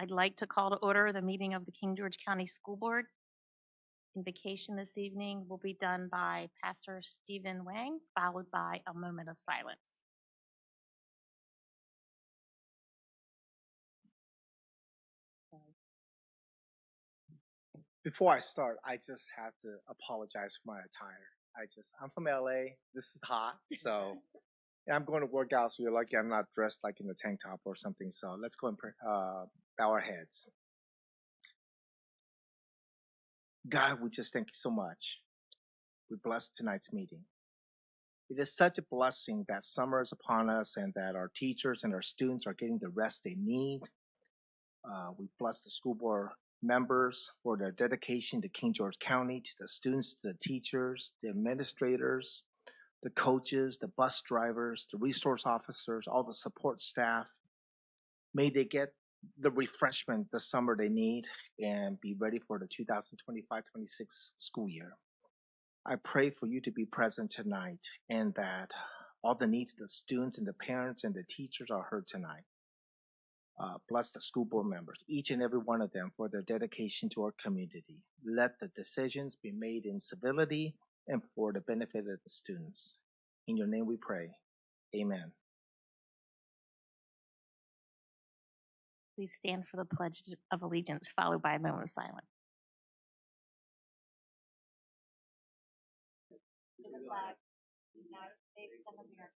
I'd like to call to order the meeting of the King George County School Board. Invocation this evening will be done by Pastor Stephen Wang, followed by a moment of silence. Before I start, I just have to apologize for my attire. I'm from LA. This is hot, so and I'm going to work out. So you're lucky I'm not dressed like in a tank top or something. So let's go and bow our heads. God, we just thank you so much. We bless tonight's meeting. It is such a blessing that summer is upon us and that our teachers and our students are getting the rest they need. We bless the school board members for their dedication to King George County, to the students, the teachers, the administrators, the coaches, the bus drivers, the resource officers, all the support staff. May they get the refreshment this summer they need and be ready for the 2025-26 school year. I pray for you to be present tonight and that all the needs of the students and the parents and the teachers are heard tonight. Bless the school board members, each and every one of them, for their dedication to our community. Let the decisions be made in civility and for the benefit of the students. In your name we pray. Amen. Please stand for the Pledge of Allegiance, followed by a moment of silence. To the flag of the United States of America,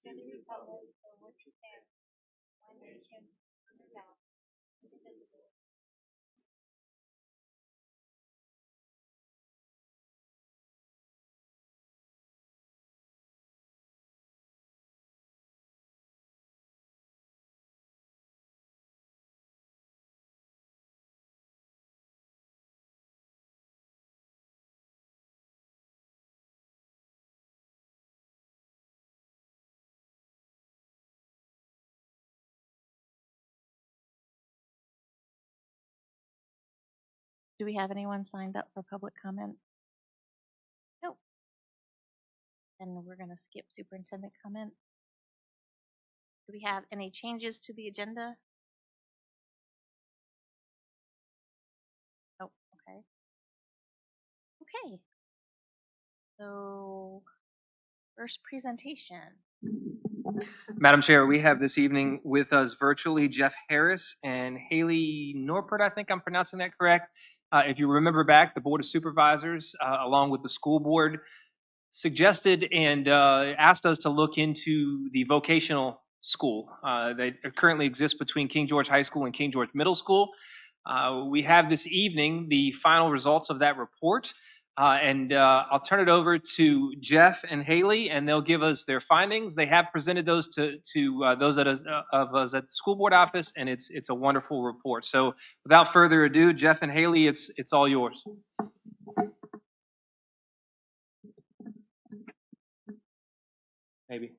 to the republic for which it stands, one nation, under God, indivisible. Do we have anyone signed up for public comment? No. Then we're going to skip superintendent comment. Do we have any changes to the agenda? Oh, okay. Okay. So, first presentation. Madam Chair, we have this evening with us virtually Jeff Harris and Haley Norpert, I think I'm pronouncing that correct. If you remember back, the Board of Supervisors, along with the school board, suggested and asked us to look into the vocational school that currently exists between King George High School and King George Middle School. We have this evening the final results of that report. And I'll turn it over to Jeff and Haley, and they'll give us their findings. They have presented those to those of us at the school board office, and it's a wonderful report. So without further ado, Jeff and Haley, it's all yours. Maybe.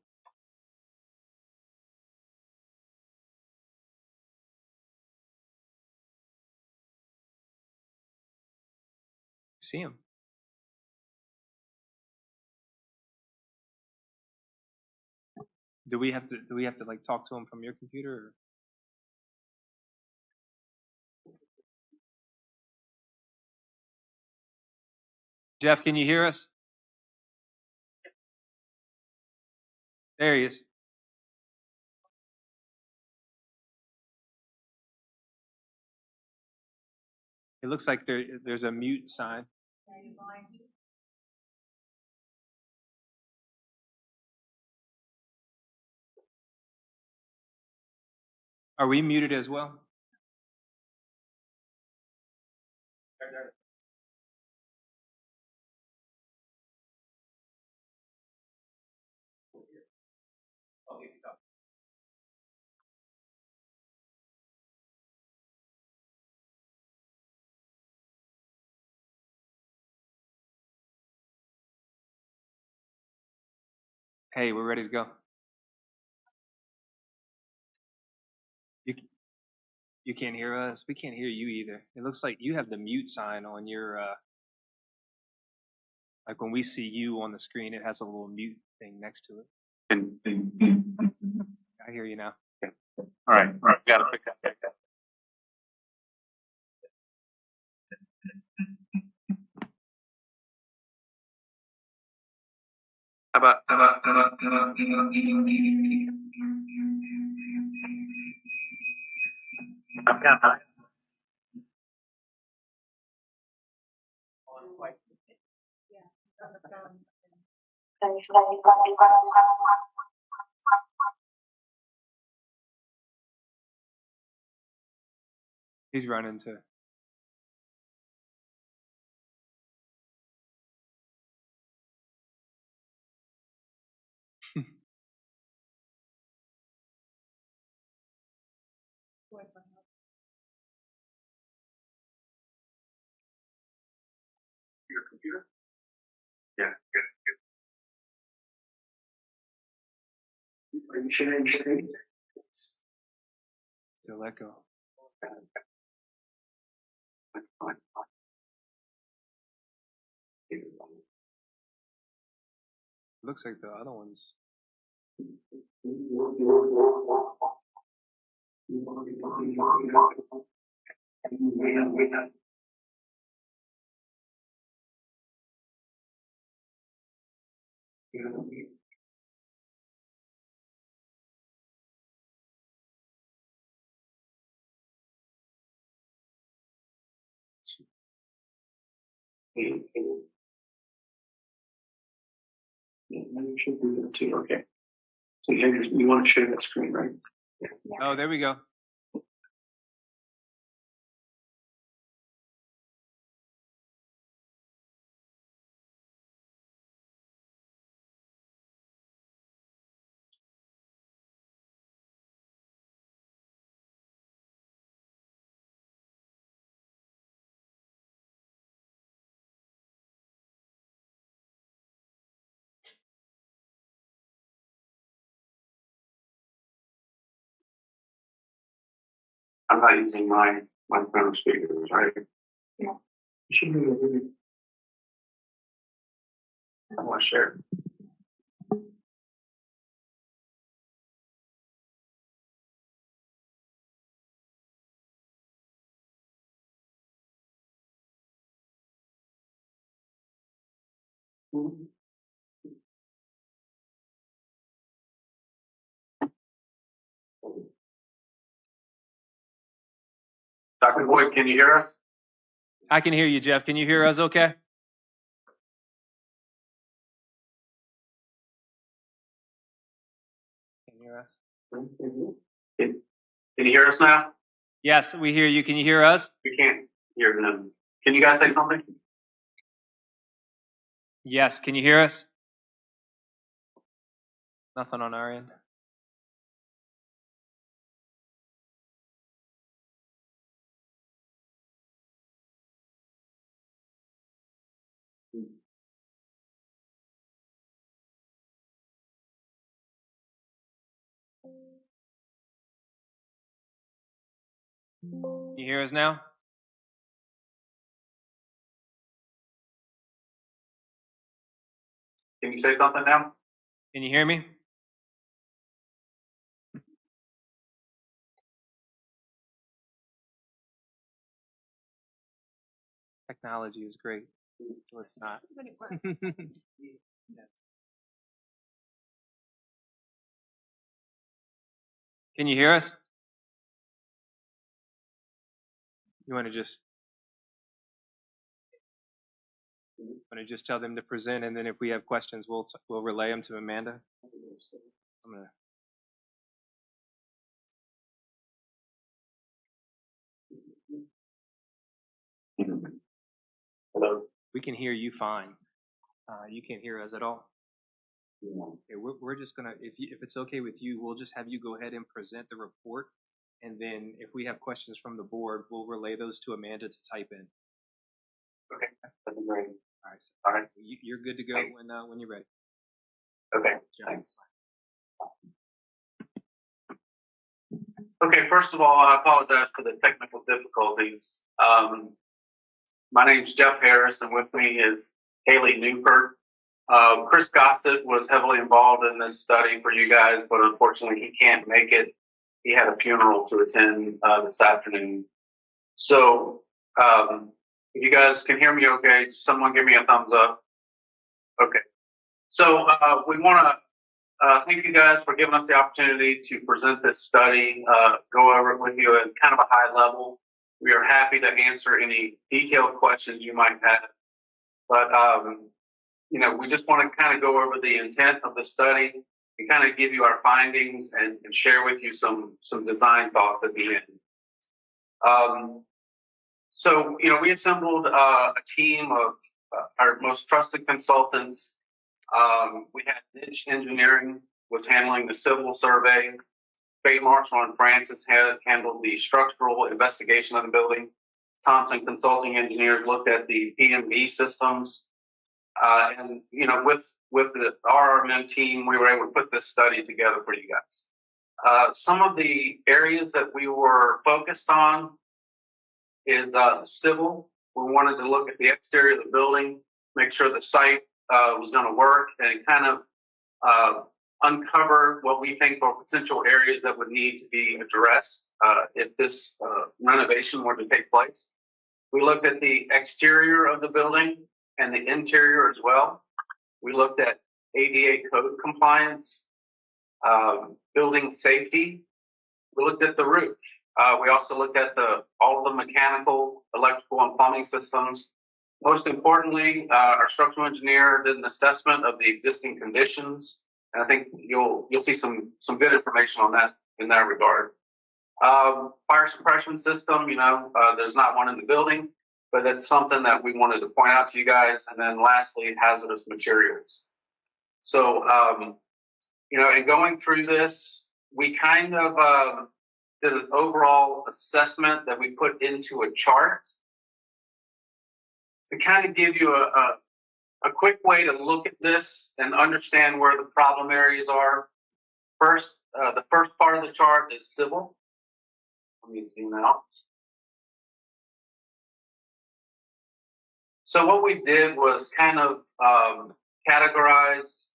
See him. Do we have to like talk to him from your computer? Or? Jeff, can you hear us? There he is. It looks like there's a mute sign. Are we muted as well? Hey, we're ready to go. You can't hear us. We can't hear you either. It looks like you have the mute sign on your, like when we see you on the screen, it has a little mute thing next to it. I hear you now. All right. Got it. He's running too. Your computer? Yeah, good. Are you sharing your screen? Still let go. Fine. Looks like the other ones. You should do that too. Okay. So you want to share that screen, right? Oh, there we go. I'm not using my phone speakers, right? Yeah. You should be able to. I want to share. Dr. Boyd, can you hear us? I can hear you, Jeff. Can you hear us okay? Can you hear us? Can you hear us now? Yes, we hear you. Can you hear us? We can't hear them. Can you guys say something? Yes. Can you hear us? Nothing on our end. Can you hear us now? Can you say something now? Can you hear me? Technology is great. So it's not. Can you hear us? You want to just tell them to present, and then if we have questions, we'll relay them to Amanda. I'm gonna. Hello. We can hear you fine. You can't hear us at all. Okay, we're just gonna, if it's okay with you, we'll just have you go ahead and present the report, and then if we have questions from the board, we'll relay those to Amanda to type in. Okay, that'd be great. All right. So All right. you're good to go Thanks. when you're ready. Okay. Sure. Thanks. Okay, first of all, I apologize for the technical difficulties. My name's Jeff Harris, and with me is Haley Newport. Chris Gossett was heavily involved in this study for you guys, but unfortunately he can't make it. He had a funeral to attend this afternoon. So if you guys can hear me okay, someone give me a thumbs up. Okay. So we want to thank you guys for giving us the opportunity to present this study, go over it with you at kind of a high level. We are happy to answer any detailed questions you might have. But, you know, we just want to kind of go over the intent of the study and kind of give you our findings and share with you some design thoughts at the end. So, you know, we assembled a team of our most trusted consultants. We had Niche Engineering was handling the civil survey. Fate Marshall and Francis had handled the structural investigation of the building. Thompson Consulting Engineers looked at the PMV systems. And, you know, with the RRMM team, we were able to put this study together for you guys. Some of the areas that we were focused on is civil. We wanted to look at the exterior of the building, make sure the site was going to work, and kind of uncover what we think are potential areas that would need to be addressed if this renovation were to take place. We looked at the exterior of the building and the interior as well. We looked at ADA code compliance, building safety. We looked at the roof. We also looked at all of the mechanical, electrical, and plumbing systems. Most importantly, our structural engineer did an assessment of the existing conditions, and I think you'll see some good information on that in that regard. Fire suppression system, you know, there's not one in the building, but that's something that we wanted to point out to you guys. And then lastly, hazardous materials. So, you know, in going through this, we kind of did an overall assessment that we put into a chart to kind of give you a quick way to look at this and understand where the problem areas are. First, the first part of the chart is civil. Let me zoom out. So what we did was kind of categorize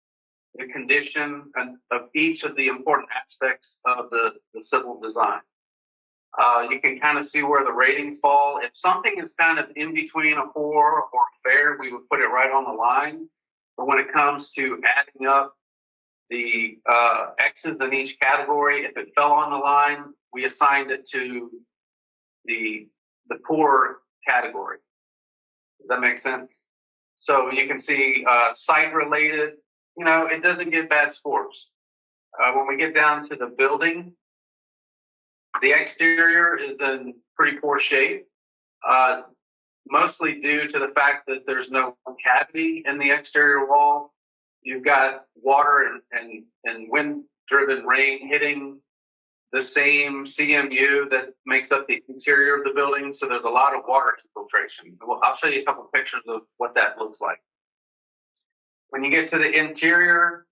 the condition of each of the important aspects of the civil design. You can kind of see where the ratings fall. If something is kind of in between a 4 or a fair, we would put it right on the line. But when it comes to adding up the X's in each category, if it fell on the line, we assigned it to the poor category. Does that make sense? So you can see site related, you know, it doesn't get bad scores. When we get down to the building, the exterior is in pretty poor shape, mostly due to the fact that there's no cavity in the exterior wall. You've got water and wind-driven rain hitting the same CMU that makes up the interior of the building, so there's a lot of water infiltration. I'll show you a couple pictures of what that looks like. When you get to the interior,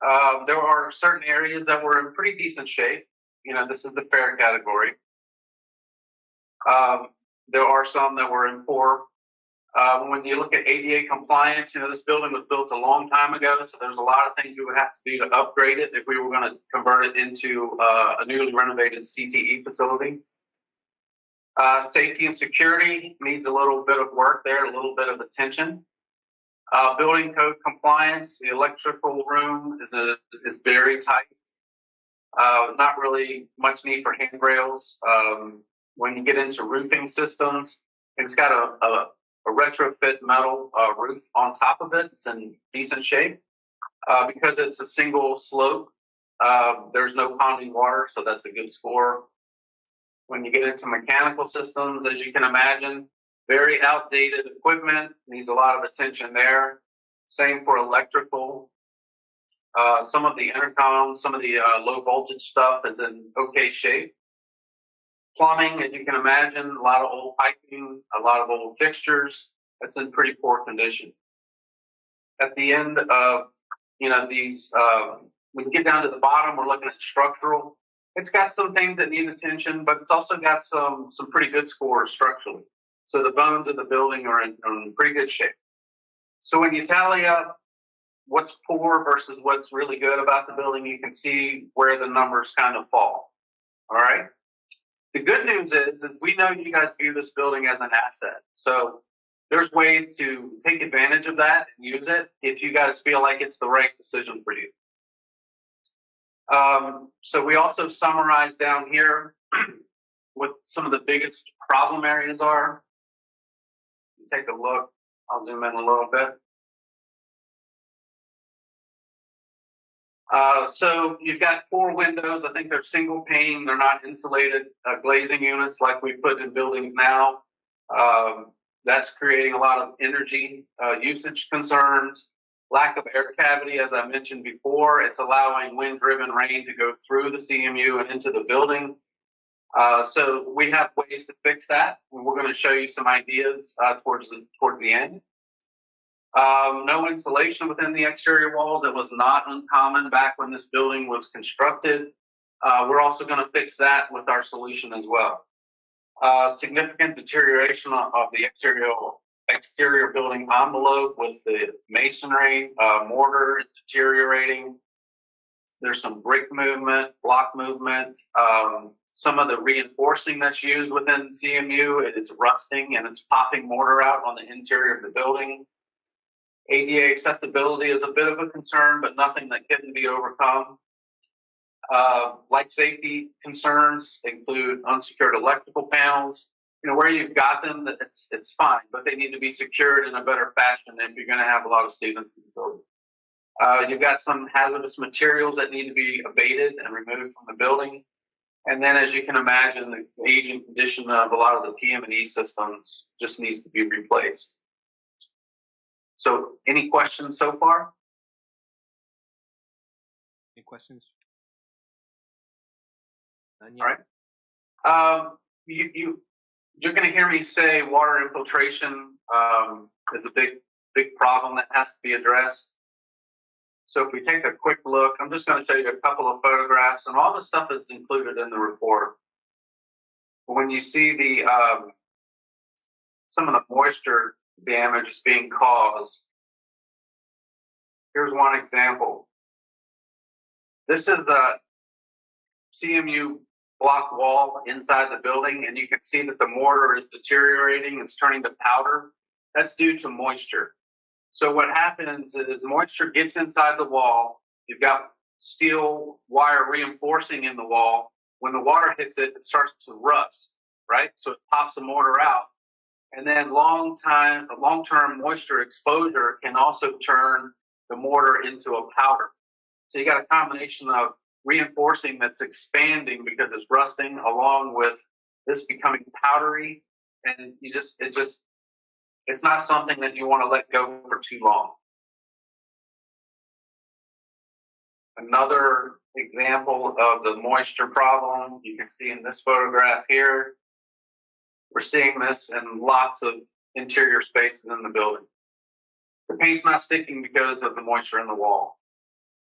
there are certain areas that were in pretty decent shape. You know, this is the fair category. There are some that were in poor. When you look at ADA compliance, you know, this building was built a long time ago, so there's a lot of things we would have to do to upgrade it if we were going to convert it into a newly renovated CTE facility. Safety and security needs a little bit of work there, a little bit of attention. Building code compliance, the electrical room is very tight. Not really much need for handrails. When you get into roofing systems, it's got a retrofit metal roof on top of it. It's in decent shape. Because it's a single slope, there's no ponding water, so that's a good score. When you get into mechanical systems, as you can imagine, very outdated equipment, needs a lot of attention there. Same for electrical. Some of the intercoms, some of the low voltage stuff is in okay shape. Plumbing, as you can imagine, a lot of old piping, a lot of old fixtures. That's in pretty poor condition. At the end of, you know, these, when you get down to the bottom, we're looking at structural. It's got some things that need attention, but it's also got some pretty good scores structurally. So the bones of the building are in pretty good shape. So when you tally up what's poor versus what's really good about the building, you can see where the numbers kind of fall. All right. The good news is we know you guys view this building as an asset. So there's ways to take advantage of that and use it if you guys feel like it's the right decision for you. So we also summarize down here what some of the biggest problem areas are. Take a look. I'll zoom in a little bit. So you've got 4 windows. I think they're single pane. They're not insulated glazing units like we put in buildings now. That's creating a lot of energy usage concerns. Lack of air cavity, as I mentioned before, it's allowing wind-driven rain to go through the CMU and into the building. So we have ways to fix that. We're going to show you some ideas towards the end. No insulation within the exterior walls. It was not uncommon back when this building was constructed. We're also going to fix that with our solution as well. Significant deterioration of the exterior building envelope with the masonry. Mortar is deteriorating. There's some brick movement, block movement. Some of the reinforcing that's used within CMU, it is rusting and it's popping mortar out on the interior of the building. ADA accessibility is a bit of a concern, but nothing that couldn't be overcome. Life safety concerns include unsecured electrical panels. You know, where you've got them, it's fine, but they need to be secured in a better fashion if you're going to have a lot of students in the building. You've got some hazardous materials that need to be abated and removed from the building. And then, as you can imagine, the aging condition of a lot of the PM&E systems just needs to be replaced. So, any questions so far? Any questions? All right. You're going to hear me say water infiltration is a big problem that has to be addressed. So if we take a quick look, I'm just going to show you a couple of photographs, and all the stuff is included in the report. When you see the some of the moisture damage is being caused, here's one example. This is the CMU block wall inside the building, and you can see that the mortar is deteriorating. It's turning to powder. That's due to moisture. So what happens is moisture gets inside the wall. You've got steel wire reinforcing in the wall. When the water hits it, it starts to rust, right? So it pops the mortar out. And then long-term moisture exposure can also turn the mortar into a powder. So you got a combination of reinforcing that's expanding because it's rusting, along with this becoming powdery, and it's not something that you want to let go for too long. Another example of the moisture problem you can see in this photograph here. We're seeing this in lots of interior spaces in the building. The paint's not sticking because of the moisture in the wall.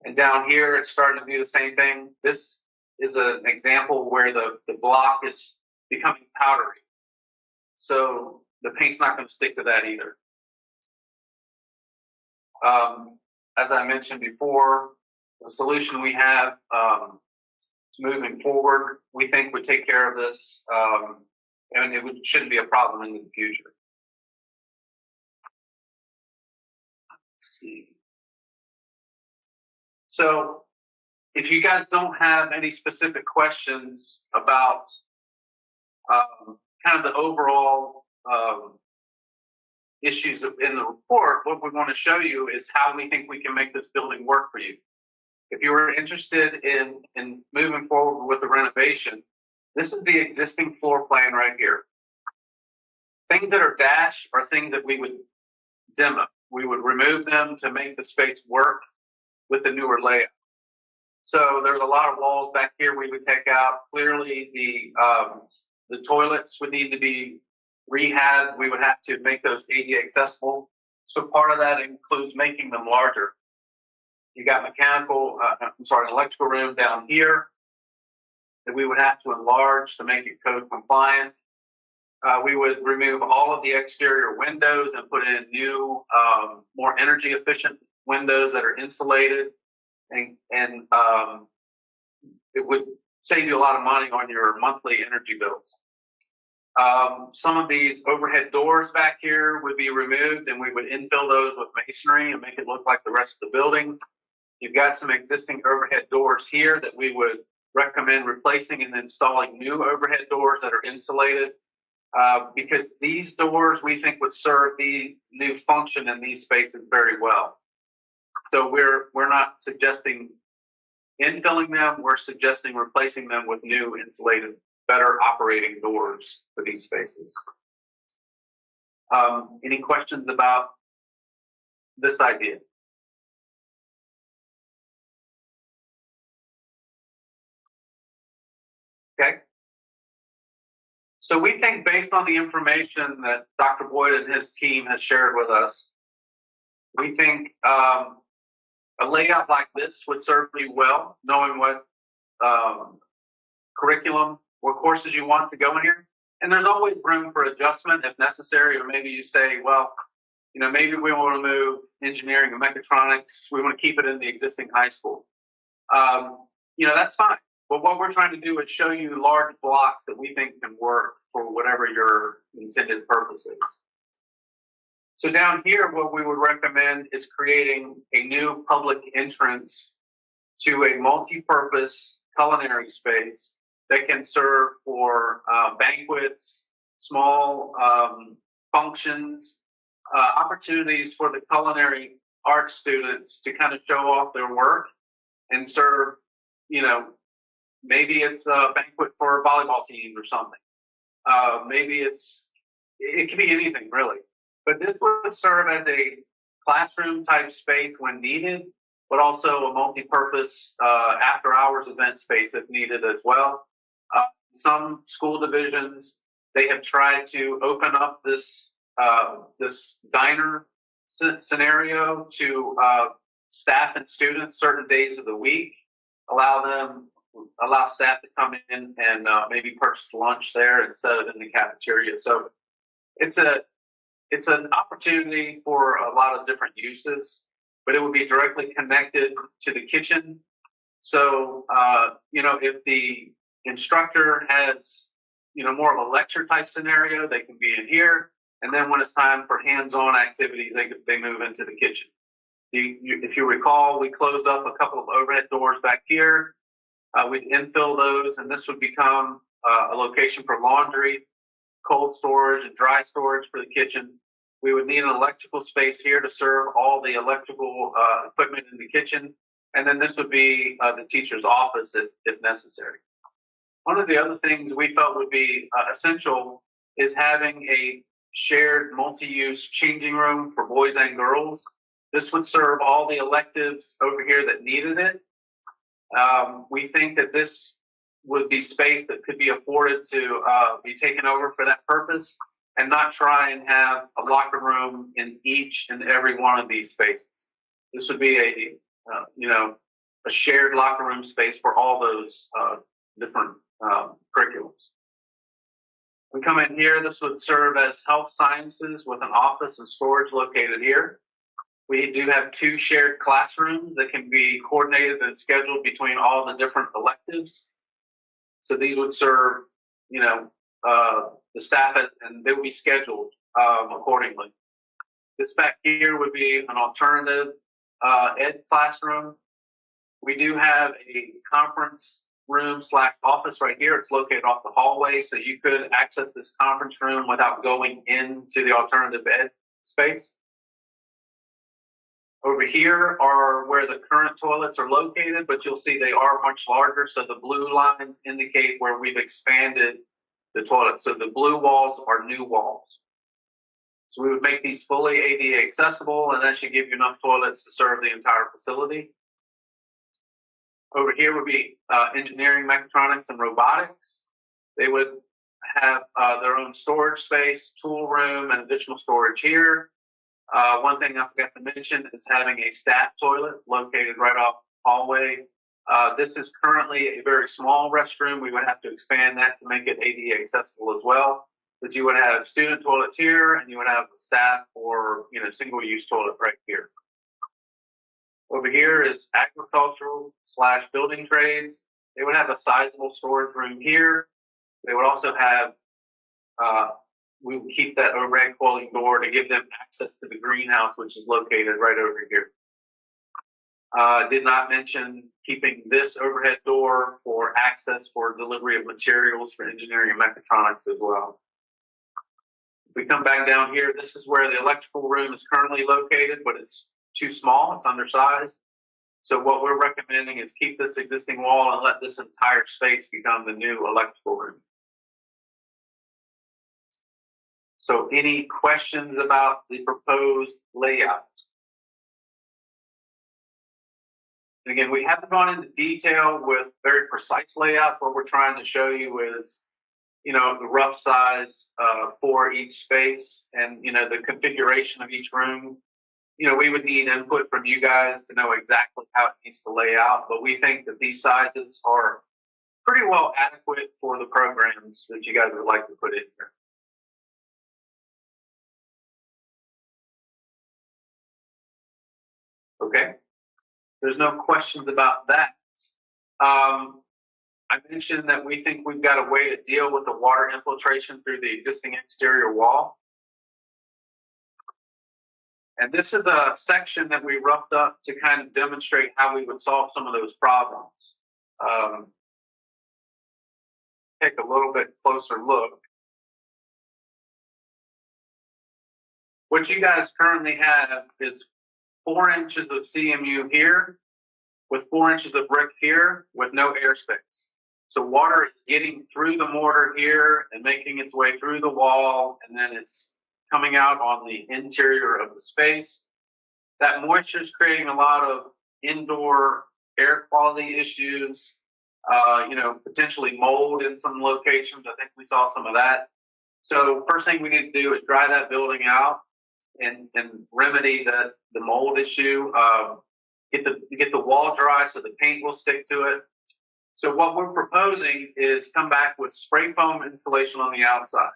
And down here, it's starting to do the same thing. This is an example where the block is becoming powdery. So the paint's not going to stick to that either. As I mentioned before, the solution we have moving forward, we think would take care of this, and it shouldn't be a problem in the future. Let's see. So if you guys don't have any specific questions about kind of the overall issues in the report, what we want to show you is how we think we can make this building work for you. If you were interested in moving forward with the renovation, this is the existing floor plan right here. Things that are dashed are things that we would demo. We would remove them to make the space work with the newer layout. So there's a lot of walls back here we would take out. Clearly, the toilets would need to be rehabbed. We would have to make those ADA accessible. So part of that includes making them larger. You got electrical room down here that we would have to enlarge to make it code compliant. We would remove all of the exterior windows and put in new, more energy efficient windows that are insulated, and it would save you a lot of money on your monthly energy bills. Some of these overhead doors back here would be removed, and we would infill those with masonry and make it look like the rest of the building. You've got some existing overhead doors here that we would recommend replacing and installing new overhead doors that are insulated, because these doors we think would serve the new function in these spaces very well. So we're not suggesting infilling them, we're suggesting replacing them with new insulated, better operating doors for these spaces. Any questions about this idea? Okay. So we think, based on the information that Dr. Boyd and his team has shared with us, we think a layout like this would serve you well, knowing what curriculum, what courses you want to go in here. And there's always room for adjustment if necessary, or maybe you say, well, maybe we want to move engineering and mechatronics. We want to keep it in the existing high school. That's fine. But what we're trying to do is show you large blocks that we think can work for whatever your intended purpose is. So down here, what we would recommend is creating a new public entrance to a multi-purpose culinary space that can serve for banquets, small functions, opportunities for the culinary arts students to kind of show off their work and serve, maybe it's a banquet for volleyball teams or something. Maybe it could be anything really. But this would serve as a classroom type space when needed, but also a multi-purpose after hours event space if needed as well. Some school divisions, they have tried to open up this diner scenario to staff and students certain days of the week, allow staff to come in and maybe purchase lunch there instead of in the cafeteria. So it's an opportunity for a lot of different uses, but it would be directly connected to the kitchen. So, if the instructor has, more of a lecture type scenario, they can be in here. And then when it's time for hands-on activities, they move into the kitchen. If you recall, we closed up a couple of overhead doors back here. We'd infill those, and this would become a location for laundry, cold storage, and dry storage for the kitchen. We would need an electrical space here to serve all the electrical equipment in the kitchen. And then this would be the teacher's office if necessary. One of the other things we felt would be essential is having a shared multi-use changing room for boys and girls. This would serve all the electives over here that needed it. We think that this would be space that could be afforded to be taken over for that purpose, and not try and have a locker room in each and every one of these spaces. This would be a shared locker room space for all those different curriculums. We come in here, this would serve as health sciences with an office and storage located here. We do have 2 shared classrooms that can be coordinated and scheduled between all the different electives. So these would serve, the staff, and they would be scheduled accordingly. This back here would be an alternative ed classroom. We do have a conference room / office right here. It's located off the hallway, so you could access this conference room without going into the alternative ed space. Over here are where the current toilets are located, but you'll see they are much larger, so the blue lines indicate where we've expanded the toilets. So the blue walls are new walls. So we would make these fully ADA accessible, and that should give you enough toilets to serve the entire facility. Over here would be engineering, mechatronics, and robotics. They would have their own storage space, tool room, and additional storage here. One thing I forgot to mention is having a staff toilet located right off the hallway. This is currently a very small restroom. We would have to expand that to make it ADA accessible as well. But you would have student toilets here, and you would have staff or single-use toilet right here. Over here is agricultural / building trades. They would have a sizable storage room here. They would also have we will keep that overhead coiling door to give them access to the greenhouse, which is located right over here. Did not mention keeping this overhead door for access for delivery of materials for engineering and mechatronics as well. If we come back down here, this is where the electrical room is currently located, but it's too small, it's undersized. So what we're recommending is keep this existing wall and let this entire space become the new electrical room. So any questions about the proposed layout? And again, we haven't gone into detail with very precise layouts. What we're trying to show you is, you know, the rough size for each space and, you know, the configuration of each room. You know, we would need input from you guys to know exactly how it needs to lay out, but we think that these sizes are pretty well adequate for the programs that you guys would like to put in here. Okay, there's no questions about that. I mentioned that we think we've got a way to deal with the water infiltration through the existing exterior wall. And this is a section that we roughed up to kind of demonstrate how we would solve some of those problems. Take a little bit closer look. What you guys currently have is 4 inches of CMU here with 4 inches of brick here with no airspace. So water is getting through the mortar here and making its way through the wall, and then it's coming out on the interior of the space. That moisture is creating a lot of indoor air quality issues, you know, potentially mold in some locations. I think we saw some of that. So first thing we need to do is dry that building out and remedy the mold issue. Get the wall dry so the paint will stick to it. So what we're proposing is come back with spray foam insulation on the outside.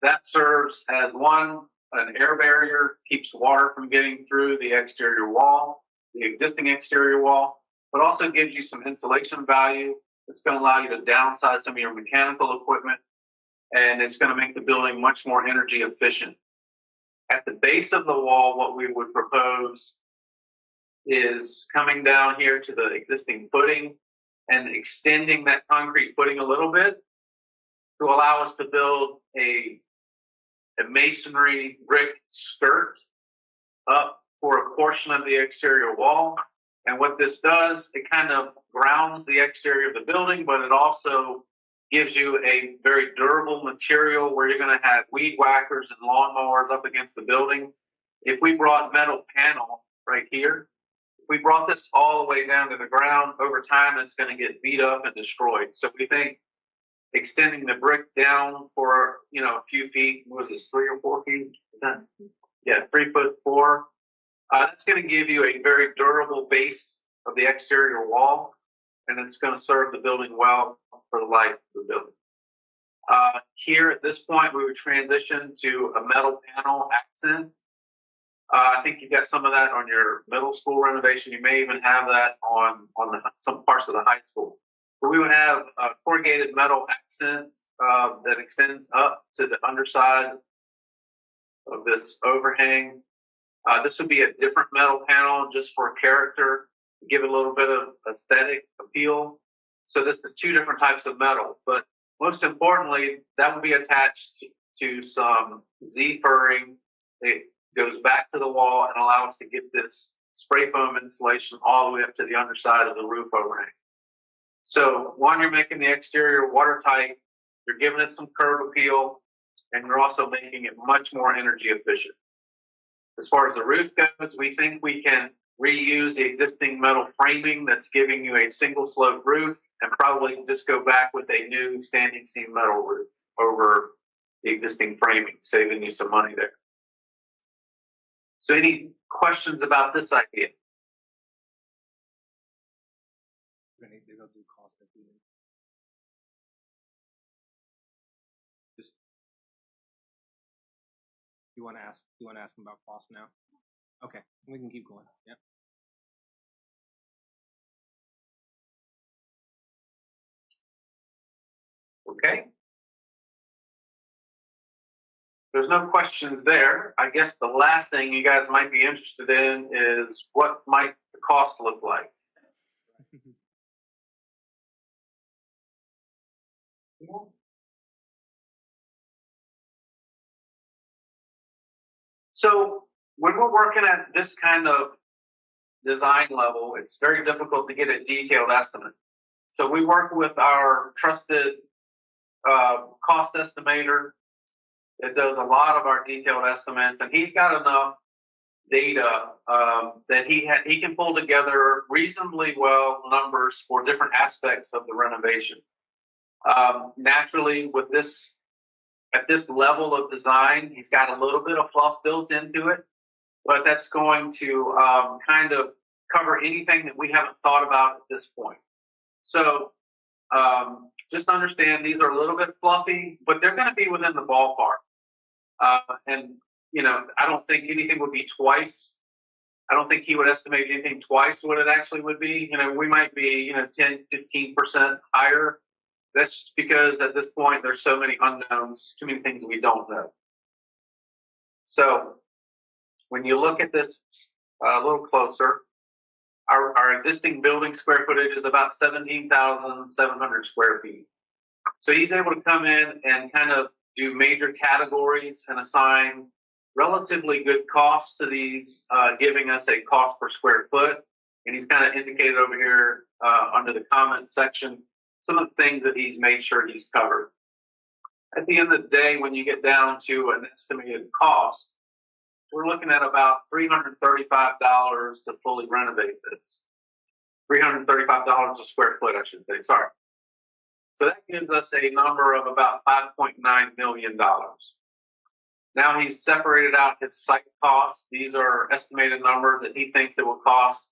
That serves as an air barrier, keeps water from getting through the exterior wall, the existing exterior wall, but also gives you some insulation value. It's going to allow you to downsize some of your mechanical equipment, and it's going to make the building much more energy efficient. At the base of the wall, what we would propose is coming down here to the existing footing and extending that concrete footing a little bit to allow us to build a masonry brick skirt up for a portion of the exterior wall. And what this does, it kind of grounds the exterior of the building, but it also gives you a very durable material where you're going to have weed whackers and lawnmowers up against the building. If we brought metal panel right here, if we brought this all the way down to the ground, over time it's going to get beat up and destroyed. So we think extending the brick down for, you know, a few feet, what is this, 3 or 4 feet? Is that? Yeah, 3'4". That's going to give you a very durable base of the exterior wall, and it's going to serve the building well for the life of the building. Here at this point, we would transition to a metal panel accent. I think you got some of that on your middle school renovation. You may even have that on some parts of the high school. But we would have a corrugated metal accent that extends up to the underside of this overhang. This would be a different metal panel just for character, to give it a little bit of aesthetic appeal. So this is 2 different types of metal, but most importantly, that will be attached to some Z-furring. It goes back to the wall and allow us to get this spray foam insulation all the way up to the underside of the roof overhang. So one, you're making the exterior watertight, you're giving it some curb appeal, and you're also making it much more energy efficient. As far as the roof goes, we think we can reuse the existing metal framing that's giving you a single slope roof and probably just go back with a new standing seam metal roof over the existing framing, saving you some money there. So any questions about this idea? They'll do cost at the end. Just you want to ask them about cost now? Okay, we can keep going. Yep. Okay. there's no questions there. I guess the last thing you guys might be interested in is what might the cost look like. So when we're working at this kind of design level, it's very difficult to get a detailed estimate. So we work with our trusted cost estimator that does a lot of our detailed estimates, and he's got enough data that he can pull together reasonably well numbers for different aspects of the renovation. Naturally, with this at this level of design, he's got a little bit of fluff built into it, but that's going to kind of cover anything that we haven't thought about at this point. So just understand these are a little bit fluffy, but they're going to be within the ballpark. And, you know, I don't think anything would be twice. I don't think he would estimate anything twice what it actually would be. You know, we might be, 10, 15% higher. That's just because at this point there's so many unknowns, too many things we don't know. So when you look at this a little closer, our existing building square footage is about 17,700 square feet. So he's able to come in and kind of do major categories and assign relatively good costs to these, giving us a cost per square foot. And he's kind of indicated over here under the comment section some of the things that he's made sure he's covered. At the end of the day, when you get down to an estimated cost, we're looking at about $335 to fully renovate this. $335 a square foot, I should say, sorry. So that gives us a number of about $5.9 million. Now he's separated out his site costs. These are estimated numbers that he thinks it will cost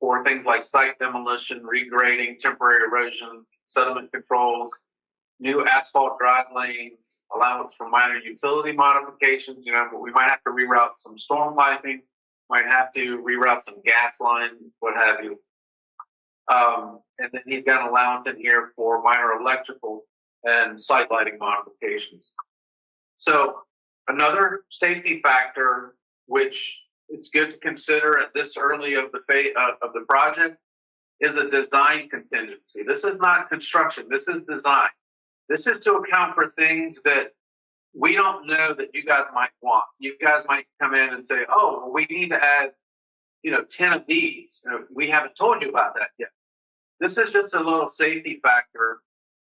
for things like site demolition, regrading, temporary erosion, sediment controls, new asphalt drive lanes, allowance for minor utility modifications. But we might have to reroute some storm piping, might have to reroute some gas lines, what have you. And then he's got an allowance in here for minor electrical and site lighting modifications. So another safety factor, which it's good to consider at this early of the phase of the project, is a design contingency. This is not construction. This is design. This is to account for things that we don't know that you guys might want. You guys might come in and say, "Oh, well, we need to add, 10 of these. We haven't told you about that yet." This is just a little safety factor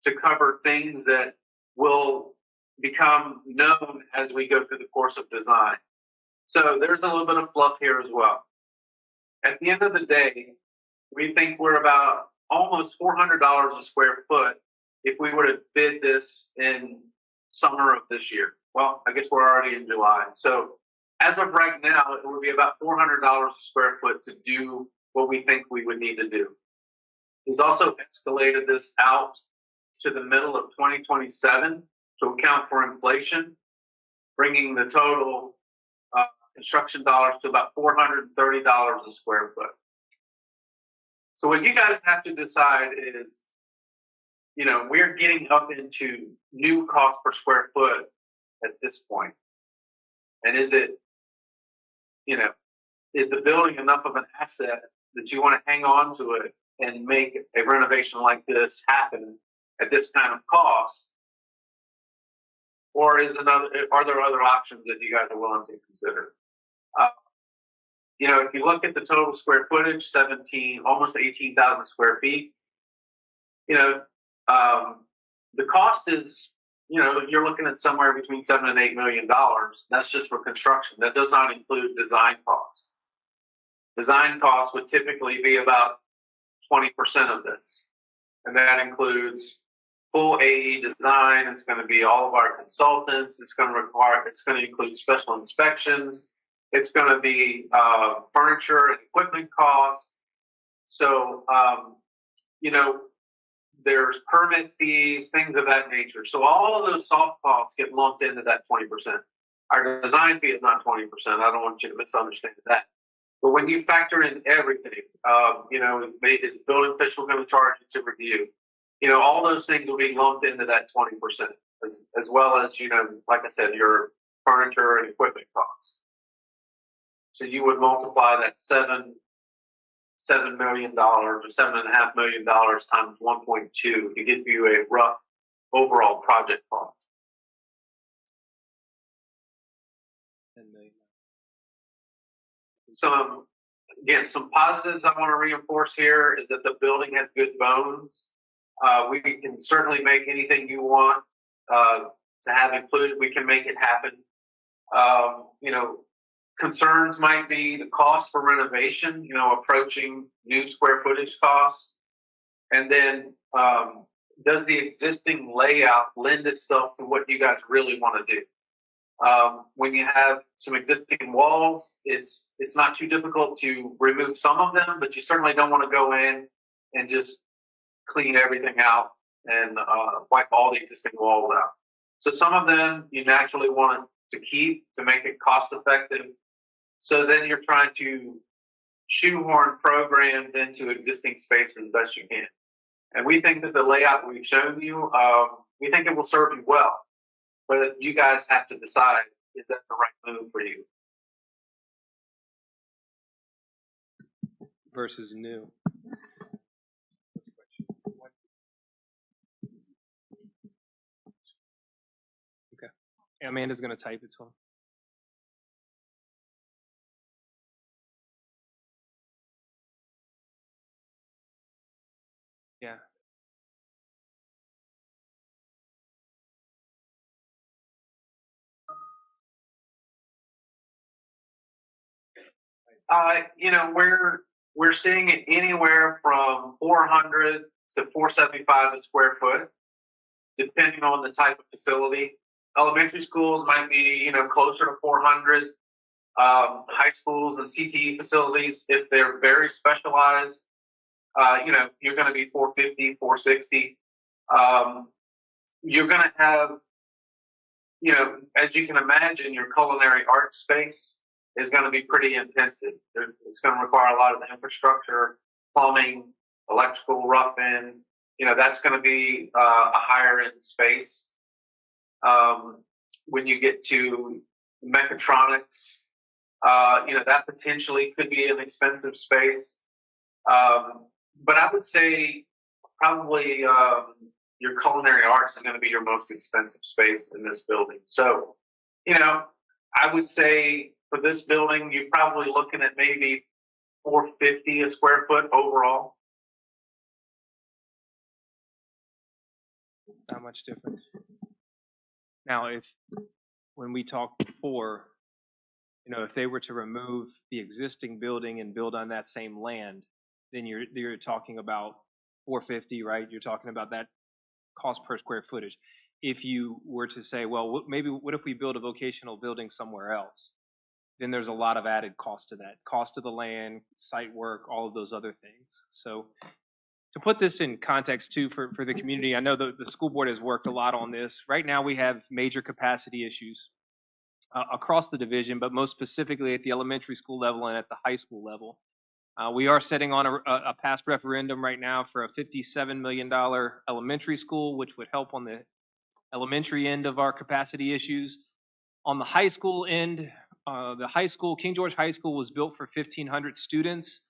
to cover things that will become known as we go through the course of design. So there's a little bit of fluff here as well. At the end of the day, we think we're about almost $400 a square foot if we were to bid this in summer of this year. Well, I guess we're already in July. So as of right now, it would be about $400 a square foot to do what we think we would need to do. He's also escalated this out to the middle of 2027 to account for inflation, bringing the total construction dollars to about $430 a square foot. So what you guys have to decide is, we're getting up into new cost per square foot at this point. And is it, is the building enough of an asset that you want to hang on to it and make a renovation like this happen at this kind of cost? Or are there other options that you guys are willing to consider? If you look at the total square footage, almost 18,000 square feet, the cost is, you're looking at somewhere between $7 and $8 million. That's just for construction. That does not include design costs. Design costs would typically be about 20% of this. And that includes full AE design. It's going to be all of our consultants. It's going to include special inspections. It's going to be furniture and equipment costs. So, there's permit fees, things of that nature. So all of those soft costs get lumped into that 20%. Our design fee is not 20%. I don't want you to misunderstand that. But when you factor in everything, is the building official going to charge you to review? All those things will be lumped into that 20%. as well as, you know, like I said, your furniture and equipment costs. So you would multiply that $7 million or $7.5 million times 1.2 to give you a rough overall project cost. 10 million. Some positives I want to reinforce here is that the building has good bones. We can certainly make anything you want to have included. We can make it happen. You know, concerns might be the cost for renovation, you know, approaching new square footage costs. And then does the existing layout lend itself to what you guys really want to do? When you have some existing walls, it's not too difficult to remove some of them, but you certainly don't want to go in and just clean everything out and wipe all the existing walls out. So some of them you naturally want to keep to make it cost effective. So then you're trying to shoehorn programs into existing space as best you can. And we think that the layout we've shown you, we think it will serve you well. But you guys have to decide, is that the right move for you? Versus new. Okay. Amanda's going to type it to him. Yeah. You know, we're seeing it anywhere from 400 to 475 a square foot, depending on the type of facility. Elementary schools might be, you know, closer to 400. High schools and CTE facilities, if they're very specialized, you know, you're going to be 450, 460. You're going to have, you know, as you can imagine, your culinary arts space is going to be pretty intensive. It's going to require a lot of infrastructure, plumbing, electrical, rough-in. You know, that's going to be a higher end space. When you get to mechatronics, you know, that potentially could be an expensive space. But I would say probably your culinary arts is going to be your most expensive space in this building. So, you know, I would say for this building, you're probably looking at maybe 450 a square foot overall. Not much difference. Now, when we talked before, you know, if they were to remove the existing building and build on that same land, then you're talking about 450, right? You're talking about that cost per square footage. If you were to say, well, maybe what if we build a vocational building somewhere else? Then there's a lot of added cost to that. Cost of the land, site work, all of those other things. So to put this in context too for the community, I know the school board has worked a lot on this. Right now we have major capacity issues across the division, but most specifically at the elementary school level and at the high school level. We are setting on a past referendum right now for a $57 million elementary school, which would help on the elementary end of our capacity issues. On the high school end, King George High School was built for 1,500 students.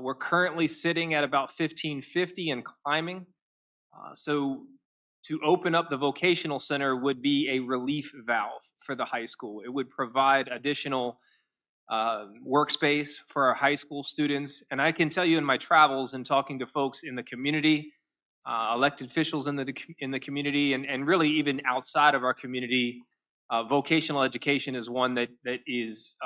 We're currently sitting at about 1,550 and climbing. So to open up the vocational center would be a relief valve for the high school. It would provide additional workspace for our high school students. And I can tell you in my travels and talking to folks in the community, elected officials in the community, and really even outside of our community, vocational education is one that is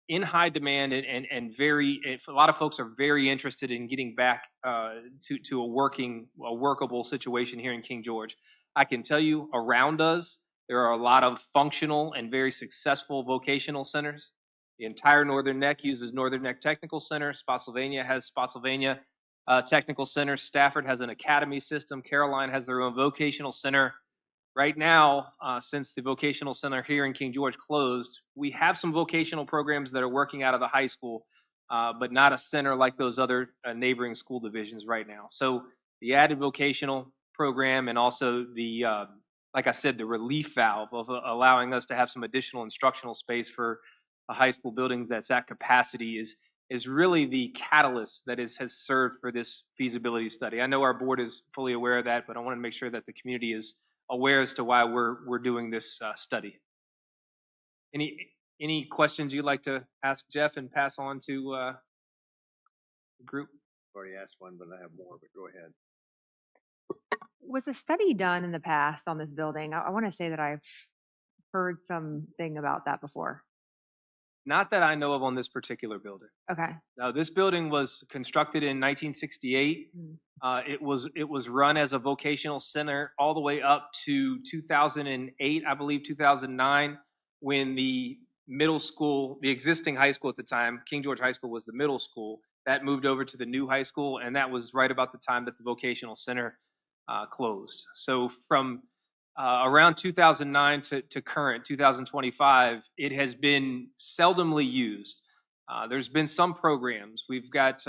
in high demand and a lot of folks are very interested in getting back to a workable situation here in King George. I can tell you around us, there are a lot of functional and very successful vocational centers. The entire Northern Neck uses Northern Neck Technical Center. Spotsylvania has Spotsylvania Technical Center. Stafford has an academy system. Caroline has their own vocational center. Right now, since the vocational center here in King George closed, we have some vocational programs that are working out of the high school, but not a center like those other neighboring school divisions right now. So the added vocational program and also the like I said, the relief valve of allowing us to have some additional instructional space for a high school building that's at capacity is really the catalyst that has served for this feasibility study. I know our board is fully aware of that, but I want to make sure that the community is aware as to why we're doing this study. Any questions you'd like to ask Jeff and pass on to the group? I've already asked one, but I have more, but go ahead. Was a study done in the past on this building? I want to say that I've heard something about that before. Not that I know of on this particular building. Okay. Now, this building was constructed in 1968. It was run as a vocational center all the way up to 2008, I believe 2009, when the middle school, the existing high school at the time, King George High School was the middle school. That moved over to the new high school, and that was right about the time that the vocational center closed. So from around 2009 to current 2025, it has been seldomly used. There's been some programs. We've got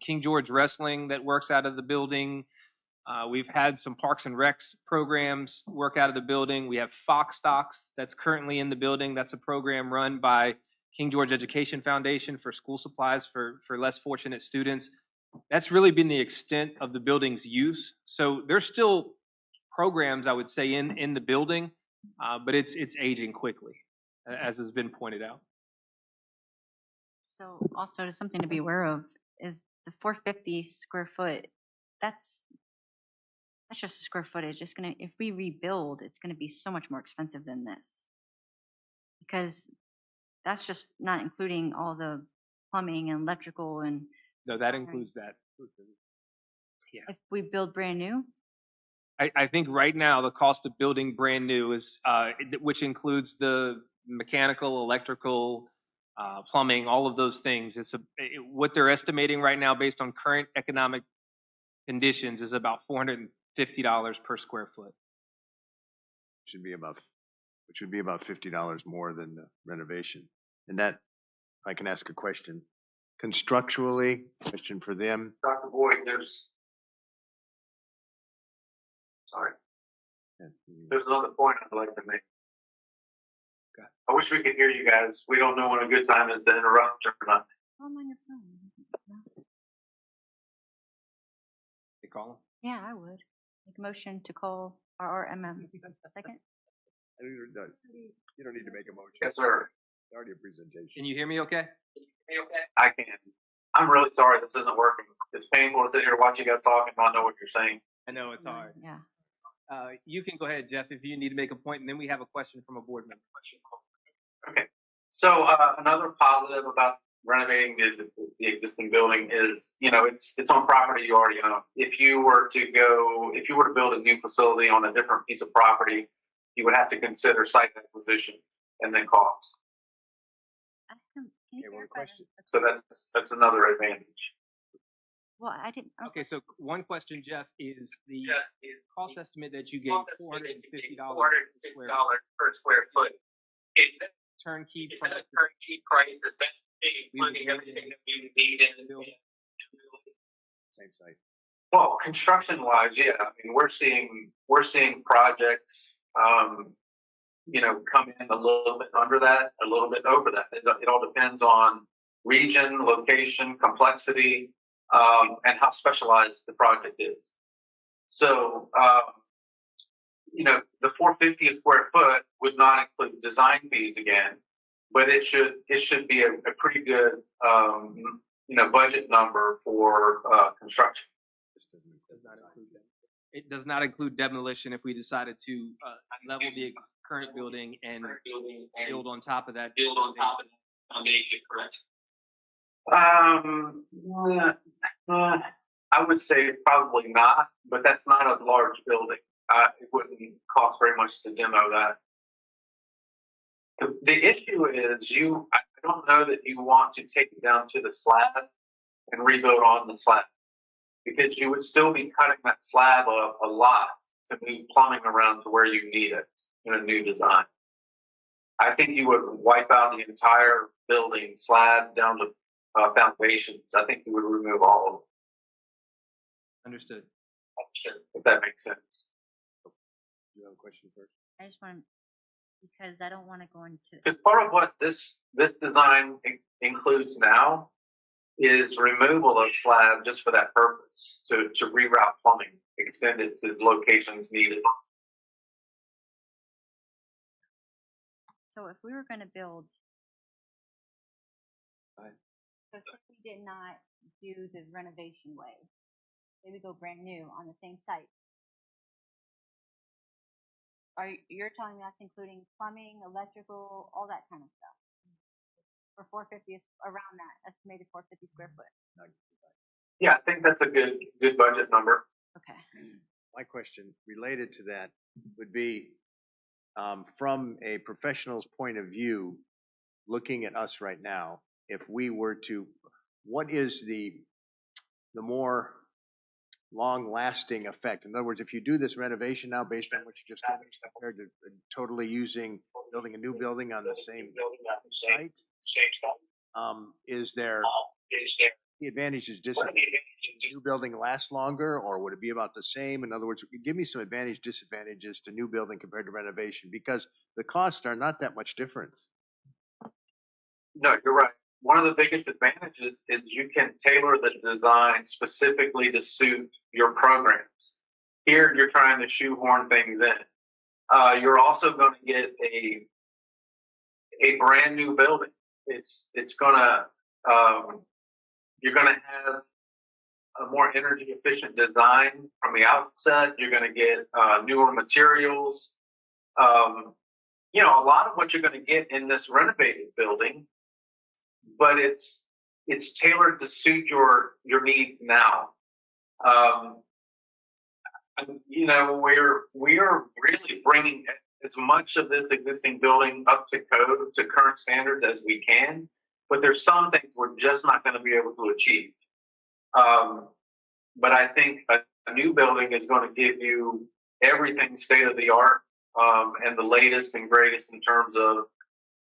King George Wrestling that works out of the building. We've had some Parks and Recs programs work out of the building. We have Fox Stocks that's currently in the building. That's a program run by King George Education Foundation for school supplies for less fortunate students. That's really been the extent of the building's use. So there's still programs, I would say, in the building, but it's aging quickly, as has been pointed out. So also something to be aware of is the 450 square foot, that's just the square footage. It's gonna, if we rebuild, it's gonna be so much more expensive than this. Because that's just not including all the plumbing and electrical, and No, that includes that. Yeah. if we build brand new, I think right now the cost of building brand new is, which includes the mechanical, electrical, plumbing, all of those things. What they're estimating right now, based on current economic conditions, is about $450 per square foot. Which would be about $50 more than the renovation. And that, if I can ask a question, constructually, question for them. Dr. Boyd, there's another point I'd like to make. Okay. I wish we could hear you guys. We don't know when a good time is to interrupt or not. call them on your phone. No. They call them? Yeah, I would. Make a motion to call RRMM. Second? You don't need to make a motion. Yes, sir. It's already a presentation. Can you hear me okay? I can. I'm really sorry this isn't working. It's painful to sit here and watch you guys talk and not know what you're saying. I know it's hard. Yeah. You can go ahead, Jeff, if you need to make a point, and then we have a question from a board member. Okay. So another positive about renovating the existing building is, it's on property you already own. If you were to build a new facility on a different piece of property, you would have to consider site acquisition and then costs. Ask him. Can you Okay, one clarify question. that? So that's another advantage. Well, I didn't. Okay, so one question, Jeff, is the cost estimate that you gave, $450 per square foot. Is that turnkey is price? that a turnkey price? Is that including everything that we need in the building? Same site. Well, construction-wise, yeah. I mean, we're seeing projects, come in a little bit under that, a little bit over that. It all depends on region, location, complexity, and how specialized the project is. So, the 450 a square foot would not include design fees again, but it should be a pretty good, budget number for construction. It does not include demolition if we decided to level the current building and build on top of that. Foundation, correct? I would say probably not, but that's not a large building. It wouldn't cost very much to demo that. The issue is I don't know that you want to take it down to the slab and rebuild on the slab, because you would still be cutting that slab up a lot to move plumbing around to where you need it in a new design. I think you would wipe out the entire building, slab down to foundations. I think you would remove all of them. Understood. If that makes sense. You have a question first? I just want, because I don't want to go into, Because part of what this design includes now is removal of slab just for that purpose, to reroute plumbing, extend it to locations needed. so if we were going to build, Right. so say we did not do the renovation way, say we go brand new on the same site. You're telling me that's including plumbing, electrical, all that kind of stuff? For 450 is around that estimated 450 square foot. Yeah, I think that's a good budget number. Okay. My question related to that would be, from a professional's point of view, looking at us right now, if we were to, what is the more long-lasting effect? In other words, if you do this renovation now based on what you just told me, compared to totally building a new building on the same site, is there the advantages, disadvantages? Does new building last longer, or would it be about the same? In other words, give me some advantage, disadvantages to new building compared to renovation, because the costs are not that much different. No, you're right. One of the biggest advantages is you can tailor the design specifically to suit your programs. Here, you're trying to shoehorn things in. You're also going to get a brand new building. It's gonna you're gonna have a more energy efficient design from the outset. You're gonna get newer materials. You know, a lot of what you're gonna get in this renovated building, but it's tailored to suit your needs now. You know, we're really bringing as much of this existing building up to code, to current standards as we can, but there's some things we're just not going to be able to achieve. But I think a new building is going to give you everything state of the art, and the latest and greatest in terms of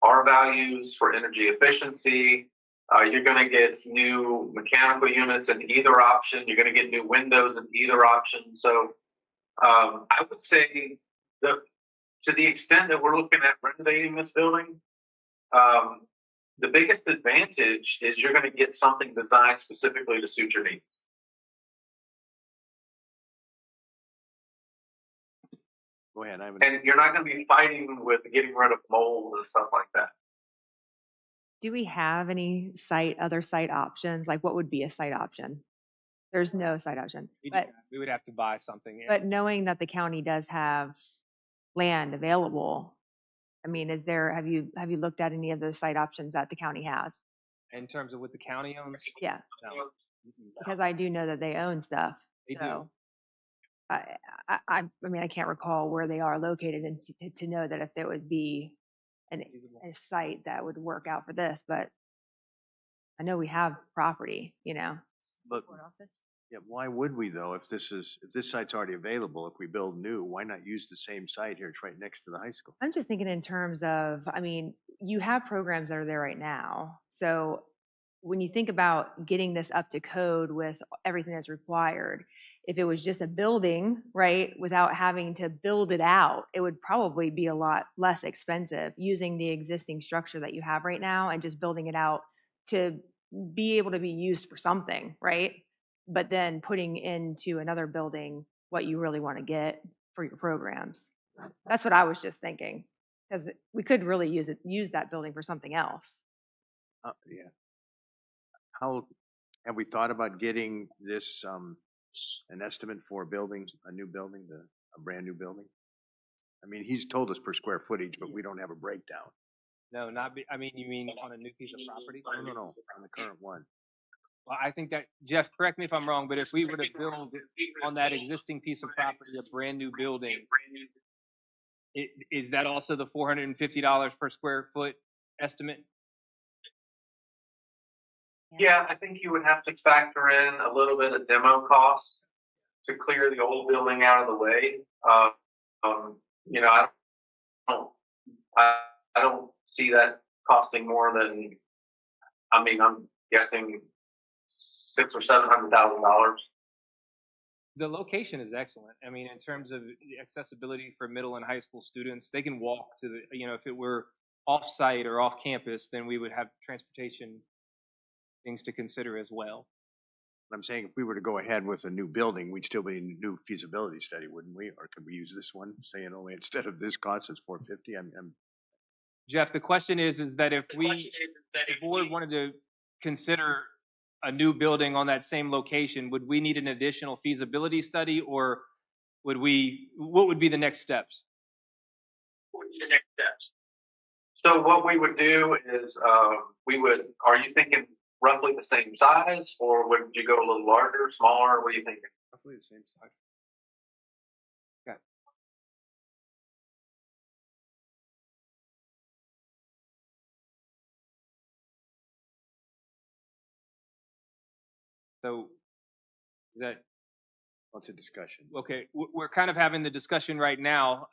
our values for energy efficiency. You're going to get new mechanical units in either option. You're going to get new windows in either option. So I would say that to the extent that we're looking at renovating this building, the biggest advantage is you're going to get something designed specifically to suit your needs. Go ahead. And you're not going to be fighting with getting rid of mold and stuff like that. Do we have any other site options? Like what would be a site option? There's no site option. We would have to buy something. But knowing that the county does have land available, I mean, have you looked at any of those site options that the county has? In terms of what the county owns? Yeah, No. because I do know that they own stuff. They do. So I mean, I can't recall where they are located and to know that if there would be a site that would work out for this, but I know we have property, you know. But Board office. yeah, why would we though? If this site's already available, if we build new, why not use the same site here? It's right next to the high school. I'm just thinking in terms of, I mean, you have programs that are there right now. So when you think about getting this up to code with everything that's required, if it was just a building, right, without having to build it out, it would probably be a lot less expensive using the existing structure that you have right now and just building it out to be able to be used for something, right? But then putting into another building what you really want to get for your programs. That's what I was just thinking, because we could really use that building for something else. Yeah. How have we thought about getting this an estimate for building a new building, a brand new building? I mean, he's told us per square footage, but we don't have a breakdown. No, I mean, you mean on a new piece of property? No, on the current one. Well, I think that, Jeff, correct me if I'm wrong, but if we were to build on that existing piece of property, a brand new building, is that also the $450 per square foot estimate? Yeah, I think you would have to factor in a little bit of demo cost to clear the old building out of the way. You know, I don't see that costing more than, I mean, I'm guessing $600,000 or $700,000. The location is excellent. I mean, in terms of the accessibility for middle and high school students, they can walk to the, if it were off-site or off-campus, then we would have transportation things to consider as well. I'm saying if we were to go ahead with a new building, we'd still be in a new feasibility study, wouldn't we? Or could we use this one, saying only instead of this cost, it's 450? Jeff, the question is that if The question is that the if board we, wanted to consider a new building on that same location, would we need an additional feasibility study, or what would be the next steps? what are the next steps? So what we would do is, are you thinking roughly the same size, or would you go a little larger, smaller? What are you thinking? Roughly the same size. Okay. So is that What's a discussion? okay? We're kind of having the discussion right now.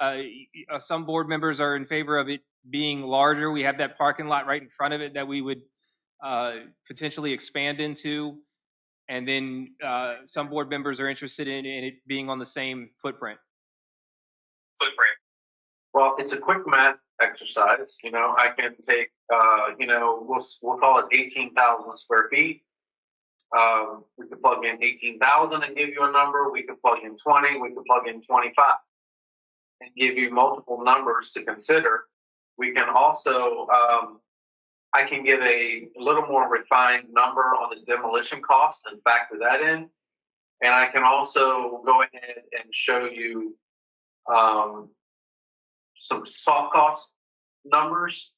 Some board members are in favor of it being larger. We have that parking lot right in front of it that we would potentially expand into. And then some board members are interested in it being on the same footprint. Footprint. Well, it's a quick math exercise. I can take, we'll call it 18,000 square feet. We could plug in 18,000 and give you a number. We could plug in 20. We could plug in 25 and give you multiple numbers to consider. We can also, I can give a little more refined number on the demolition cost and factor that in. And I can also go ahead and show you some soft cost numbers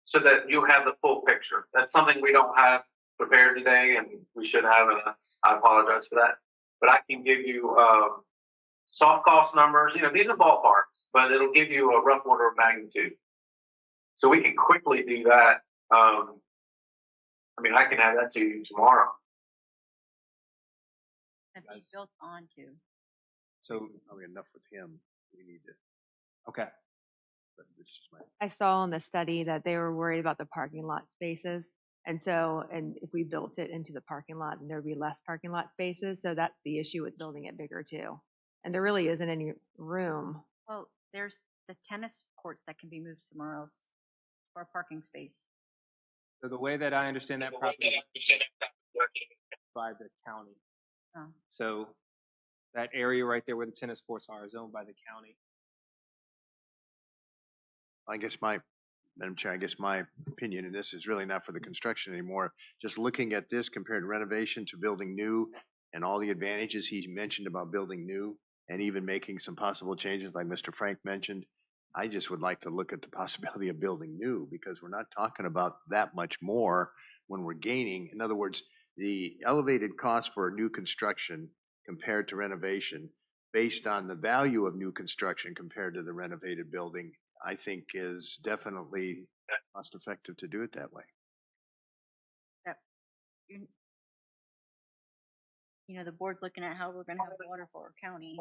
so that you have the full picture. That's something we don't have prepared today, and we should have, and I apologize for that. But I can give you soft cost numbers. These are ballparks, but it'll give you a rough order of magnitude. So we can quickly do that. I can have that to you tomorrow. That'd be built onto. So Probably enough with him. We need to, okay. but this is my. I saw in the study that they were worried about the parking lot spaces. And if we built it into the parking lot, then there'd be less parking lot spaces. So that's the issue with building it bigger too. And there really isn't any room. Well, there's the tennis courts that can be moved somewhere else for a parking space. So the way that I understand that property by the county. Oh. So that area right there where the tennis courts are is owned by the county. Madam Chair, I guess my opinion in this is really not for the construction anymore. Just looking at this compared to renovation to building new and all the advantages he mentioned about building new and even making some possible changes like Mr. Frank mentioned, I just would like to look at the possibility of building new because we're not talking about that much more when we're gaining. In other words, the elevated cost for new construction compared to renovation based on the value of new construction compared to the renovated building, I think is definitely cost effective to do it that way. The board's looking at how we're going to have water for our county.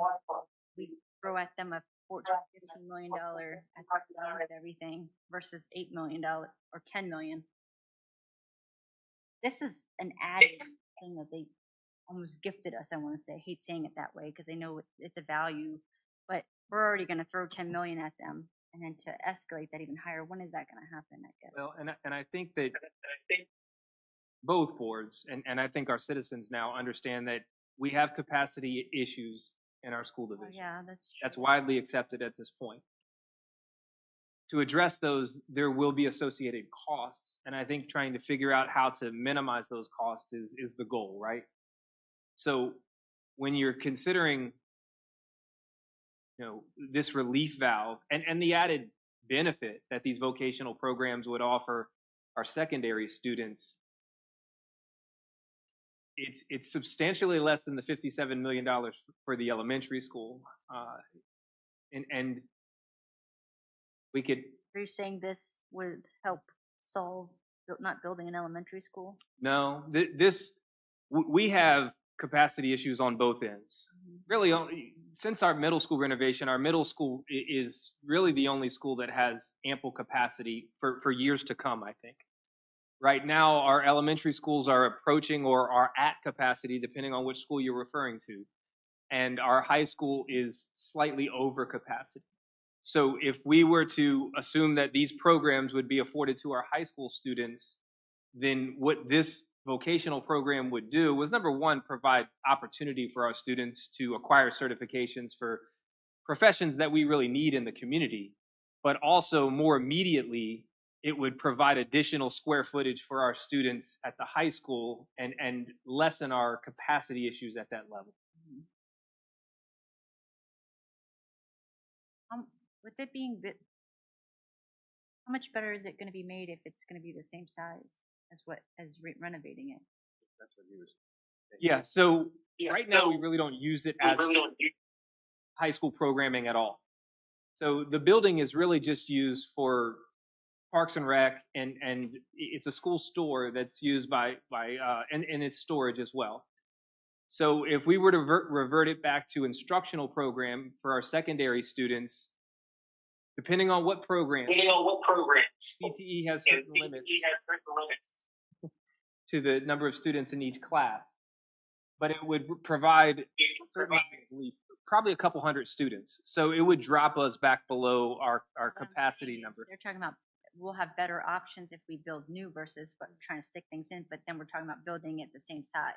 We throw at them a $14, $15 million at the end of everything versus $8 million or $10 million. This is an added thing that they almost gifted us. I want to say, I hate saying it that way because I know it's a value, but we're already going to throw 10 million at them. And then to escalate that even higher, when is that going to happen? I guess. Well, and I think that both boards and I think our citizens now understand that we have capacity issues in our school Oh, division. yeah, that's true. That's widely accepted at this point. To address those, there will be associated costs, and I think trying to figure out how to minimize those costs is the goal, right? So when you're considering this relief valve and the added benefit that these vocational programs would offer our secondary students, it's substantially less than the $57 million for the elementary school. And we could. Are you saying this would help solve not building an elementary school? No, we have capacity issues on both ends. Really, since our middle school renovation, our middle school is really the only school that has ample capacity for years to come, I think. Right now, our elementary schools are approaching or are at capacity, depending on which school you're referring to. and our high school is slightly over capacity. So if we were to assume that these programs would be afforded to our high school students, then what this vocational program would do was, number one, provide opportunity for our students to acquire certifications for professions that we really need in the community. But also, more immediately, it would provide additional square footage for our students at the high school and lessen our capacity issues at that level. With it being that, how much better is it going to be made if it's going to be the same size as renovating it? That's what he was. Yeah, so Yeah, right now we so really don't use it we as really don't use high school programming at all. So the building is really just used for Parks and Rec, and it's a school store that's used and its storage as well. So if we were to revert it back to instructional program for our secondary students, depending on what program, depending on what programs. PTE has And certain PTE limits has certain limits. to the number of students in each class, but it would provide It can provide probably a couple hundred students. So it would drop us back below our What I'm capacity saying is number. They're talking about we'll have better options if we build new versus trying to stick things in, but then we're talking about building it the same size.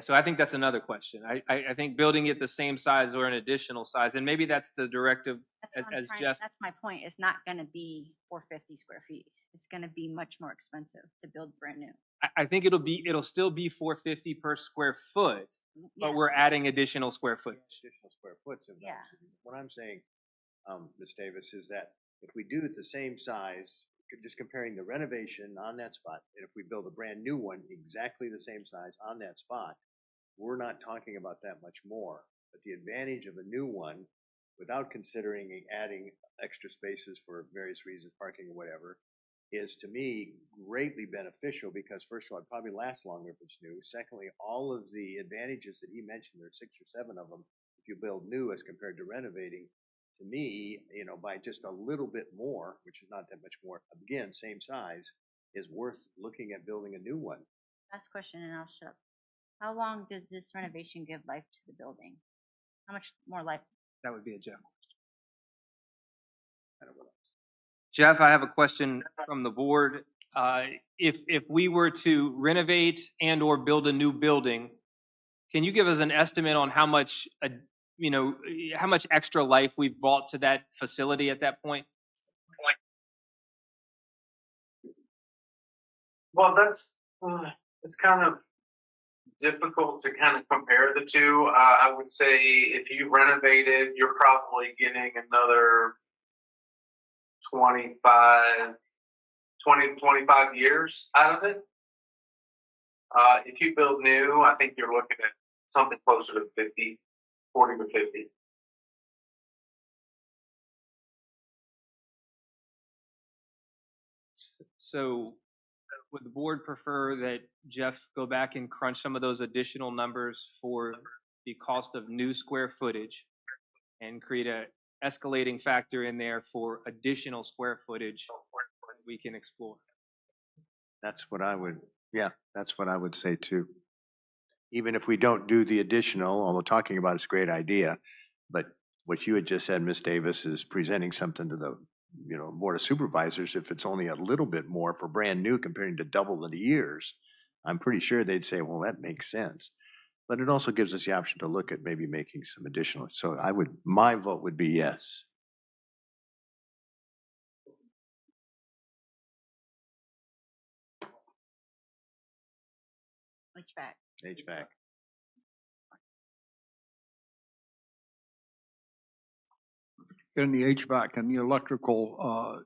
So I think that's another question. I think building it the same size or an additional size, and maybe that's the directive That's what I'm as trying, Jeff. that's my point. It's not going to be 450 square feet. It's going to be much more expensive to build brand new. I think it'll still be 450 per square foot, Yeah. but we're adding additional square foot. Additional square foots in Yeah. What I'm saying, Ms. Davis, is that if we do it the same size, just comparing the renovation on that spot, and if we build a brand new one exactly the same size on that spot, we're not talking about that much more. But the advantage of a new one, without considering adding extra spaces for various reasons, parking or whatever, is to me greatly beneficial because first of all, it probably lasts longer if it's new. Secondly, all of the advantages that he mentioned, there are 6 or 7 of them, if you build new as compared to renovating, to me, by just a little bit more, which is not that much more, again, same size, is worth looking at building a new one. Last question and I'll shut up. How long does this renovation give life to the building? How much more life? That would be a Jeff question. Jeff, I have a question from the board. If we were to renovate and or build a new building, can you give us an estimate on how much how much extra life we've brought to that facility at that point? Well, that's it's kind of difficult to kind of compare the two. I would say if you renovated, you're probably getting another 20 to 25 years out of it. If you build new, I think you're looking at something closer to 40 to 50. So would the board prefer that Jeff go back and crunch some of those additional numbers for the cost of new square footage and create a escalating factor in there for additional square footage we can explore? That's what I would say too. Even if we don't do the additional, although talking about it's a great idea, but what you had just said, Ms. Davis, is presenting something to the, Board of Supervisors. If it's only a little bit more for brand new comparing to double the years, I'm pretty sure they'd say, well, that makes sense. But it also gives us the option to look at maybe making some additional. So my vote would be yes. HVAC. In the HVAC and the electrical,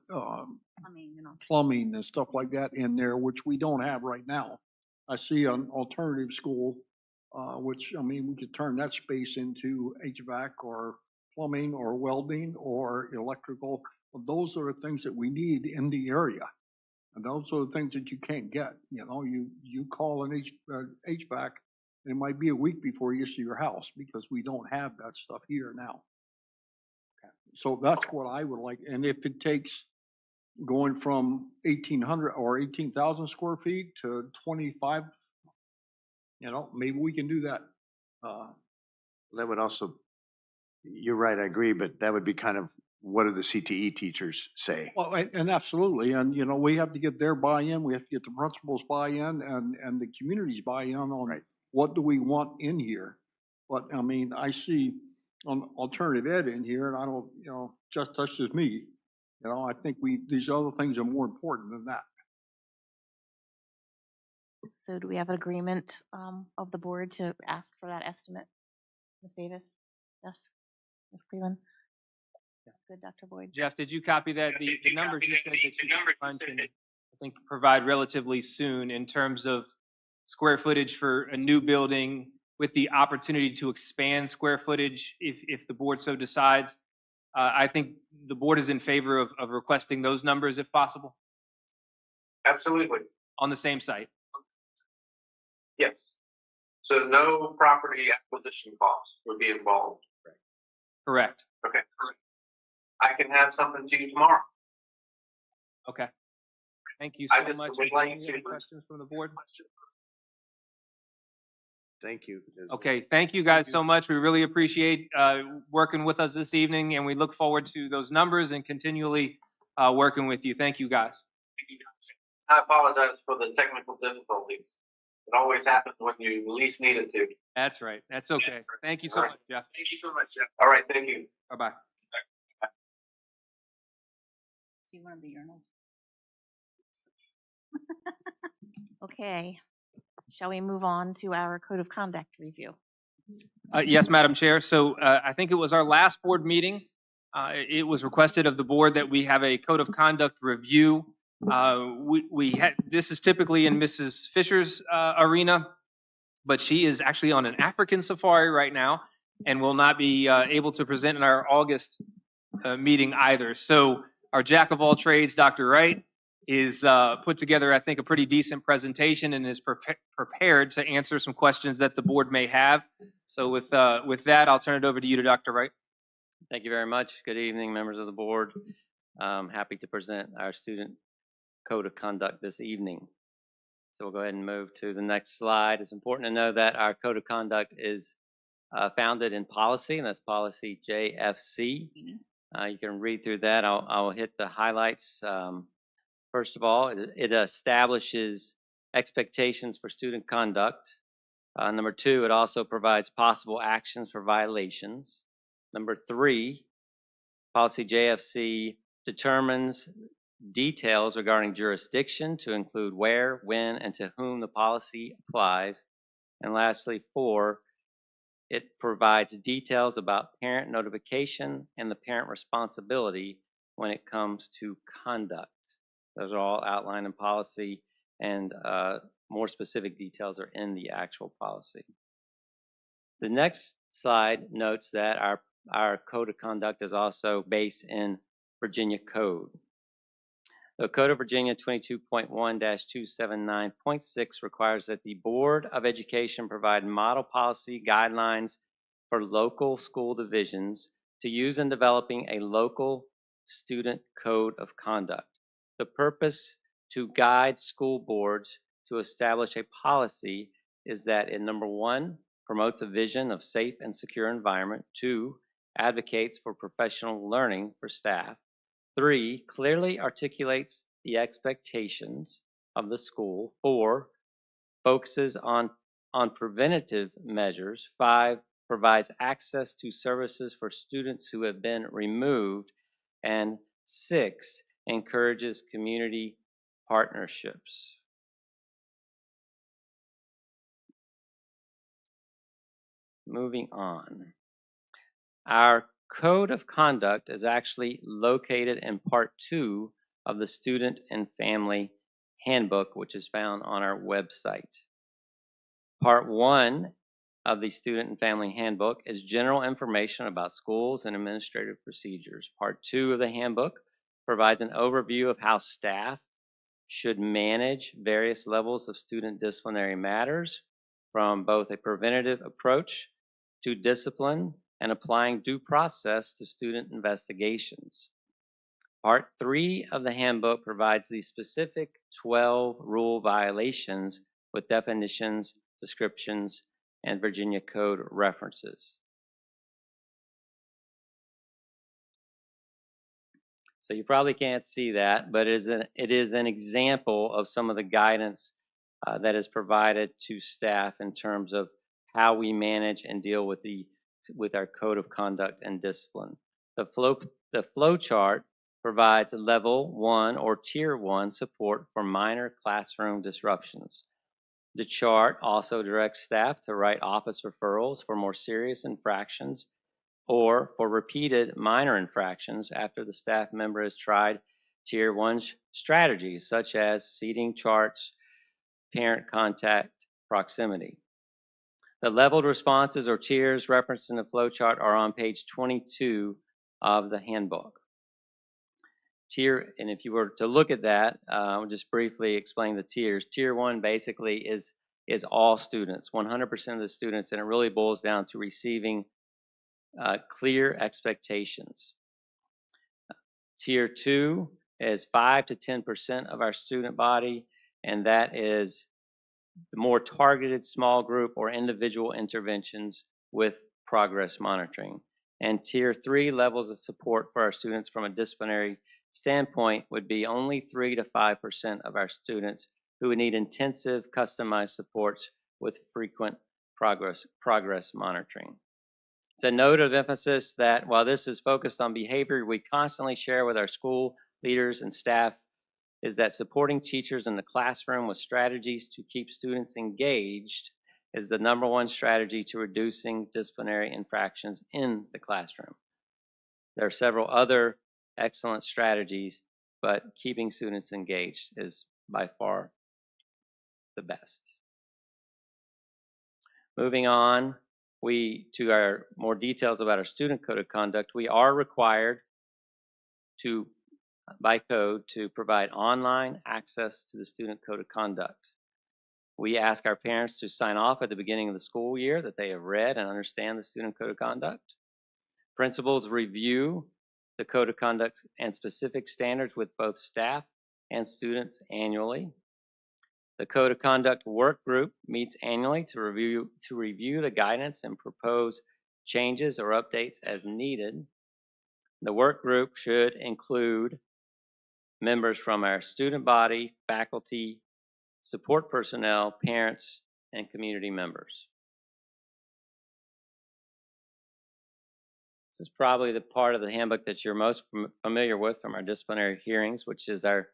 Plumbing and all. plumbing and stuff like that in there, which we don't have right now. I see an alternative school, which, we could turn that space into HVAC or plumbing or welding or electrical. Those are the things that we need in the area. And those are the things that you can't get. You call an HVAC, and it might be a week before you get to your house because we don't have that stuff here now. So that's what I would like. And if it takes going from 1,800 or 18,000 square feet to 25, maybe we can do that. That would also, you're right, I agree, but that would be kind of, what do the CTE teachers say? Well, and absolutely, and you know, we have to get their buy-in, we have to get the principals' buy-in and the community's buy-in on Right. what do we want in here. But I mean, I see alternative ed in here and I don't, you know, that's just me. You know, I think these other things are more important than that. So do we have an agreement of the board to ask for that estimate? Ms. Davis? Yes? Ms. Cleveland? That's good, Dr. Boyd. Jeff, did you copy that? The numbers you said that you could punch and I think provide relatively soon in terms of square footage for a new building with the opportunity to expand square footage if the board so decides. I think the board is in favor of requesting those numbers if possible Absolutely. on the same site. Yes. So no property acquisition costs would be involved. Correct. Okay. I can have something to you tomorrow. Okay. Thank you I so just much. would like Any to- other questions from the board? Thank you. Okay, thank you guys so much. We really appreciate working with us this evening, and we look forward to those numbers and continually working with you. Thank you, guys. I apologize for the technical difficulties. It always happens when you least need it to. That's right. That's okay. Thank you so much, Jeff. Thank you so much, Jeff. All right, thank you. Bye-bye. See one of the urinals. Okay. Shall we move on to our code of conduct review? Yes, Madam Chair. So I think it was our last board meeting. It was requested of the board that we have a code of conduct review. This is typically in Mrs. Fisher's arena, but she is actually on an African safari right now and will not be able to present in our August meeting either. So our jack of all trades, Dr. Wright, is put together, I think, a pretty decent presentation and is prepared to answer some questions that the board may have. So with that, I'll turn it over to you, Dr. Wright. Thank you very much. Good evening, members of the board. Happy to present our student code of conduct this evening. So we'll go ahead and move to the next slide. It's important to know that our code of conduct is founded in policy, and that's policy JFC. You can read through that. I'll hit the highlights. First of all, it establishes expectations for student conduct. Number two, it also provides possible actions for violations. Number three, policy JFC determines details regarding jurisdiction to include where, when, and to whom the policy applies. And lastly, four, it provides details about parent notification and the parent responsibility when it comes to conduct. Those are all outlined in policy, and more specific details are in the actual policy. The next slide notes that our code of conduct is also based in Virginia code. The Code of Virginia 22.1-279.6 requires that the Board of Education provide model policy guidelines for local school divisions to use in developing a local student code of conduct. The purpose to guide school boards to establish a policy is that it, number one, promotes a vision of safe and secure environment. Two, advocates for professional learning for staff. Three, clearly articulates the expectations of the school. Four, focuses on preventative measures. Five, provides access to services for students who have been removed. And six, encourages community partnerships. Moving on. Our code of conduct is actually located in part 2 of the Student and Family Handbook, which is found on our website. Part 1 of the Student and Family Handbook is general information about schools and administrative procedures. Part 2 of the handbook provides an overview of how staff should manage various levels of student disciplinary matters, from both a preventative approach to discipline and applying due process to student investigations. Part 3 of the handbook provides the specific 12 rule violations with definitions, descriptions, and Virginia Code references. So you probably can't see that, but it is an example of some of the guidance that is provided to staff in terms of how we manage and deal with our code of conduct and discipline. The flow chart provides level 1 or tier 1 support for minor classroom disruptions. The chart also directs staff to write office referrals for more serious infractions or for repeated minor infractions after the staff member has tried tier 1 strategies such as seating charts, parent contact, proximity. The leveled responses or tiers referenced in the flowchart are on page 22 of the handbook. And if you were to look at that, I'll just briefly explain the tiers. Tier 1 basically is all students, 100% of the students, and it really boils down to receiving clear expectations. Tier 2 is 5 to 10% of our student body, and that is the more targeted small group or individual interventions with progress monitoring. And tier 3 levels of support for our students from a disciplinary standpoint would be only 3 to 5% of our students who would need intensive customized supports with frequent progress monitoring. It's a note of emphasis that while this is focused on behavior, we constantly share with our school leaders and staff is that supporting teachers in the classroom with strategies to keep students engaged is the #1 strategy to reducing disciplinary infractions in the classroom. There are several other excellent strategies, but keeping students engaged is by far the best. Moving on, to our more details about our student code of conduct, we are required to, by code, to provide online access to the student code of conduct. We ask our parents to sign off at the beginning of the school year that they have read and understand the student code of conduct. Principals review the code of conduct and specific standards with both staff and students annually. The Code of Conduct Work Group meets annually to review the guidance and propose changes or updates as needed. The work group should include members from our student body, faculty, support personnel, parents, and community members. This is probably the part of the handbook that you're most familiar with from our disciplinary hearings, which is our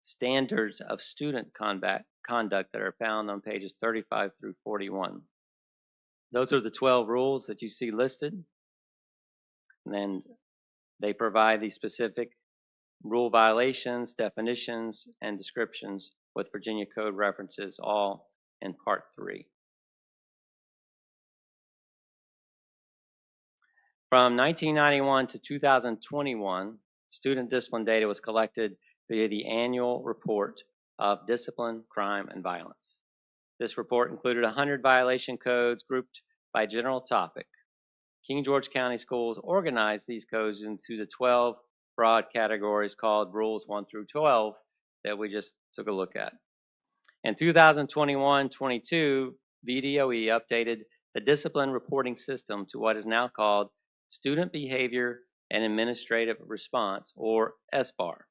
standards of student conduct that are found on pages 35 through 41. Those are the 12 rules that you see listed. And then they provide the specific rule violations, definitions, and descriptions with Virginia Code references, all in Part 3. From 1991 to 2021, student discipline data was collected via the annual report of discipline, crime, and violence. This report included 100 violation codes grouped by general topic. King George County Schools organized these codes into the 12 broad categories called Rules 1 through 12 that we just took a look at. In 2021-22, VDOE updated the discipline reporting system to what is now called Student Behavior and Administrative Response, or SBAR.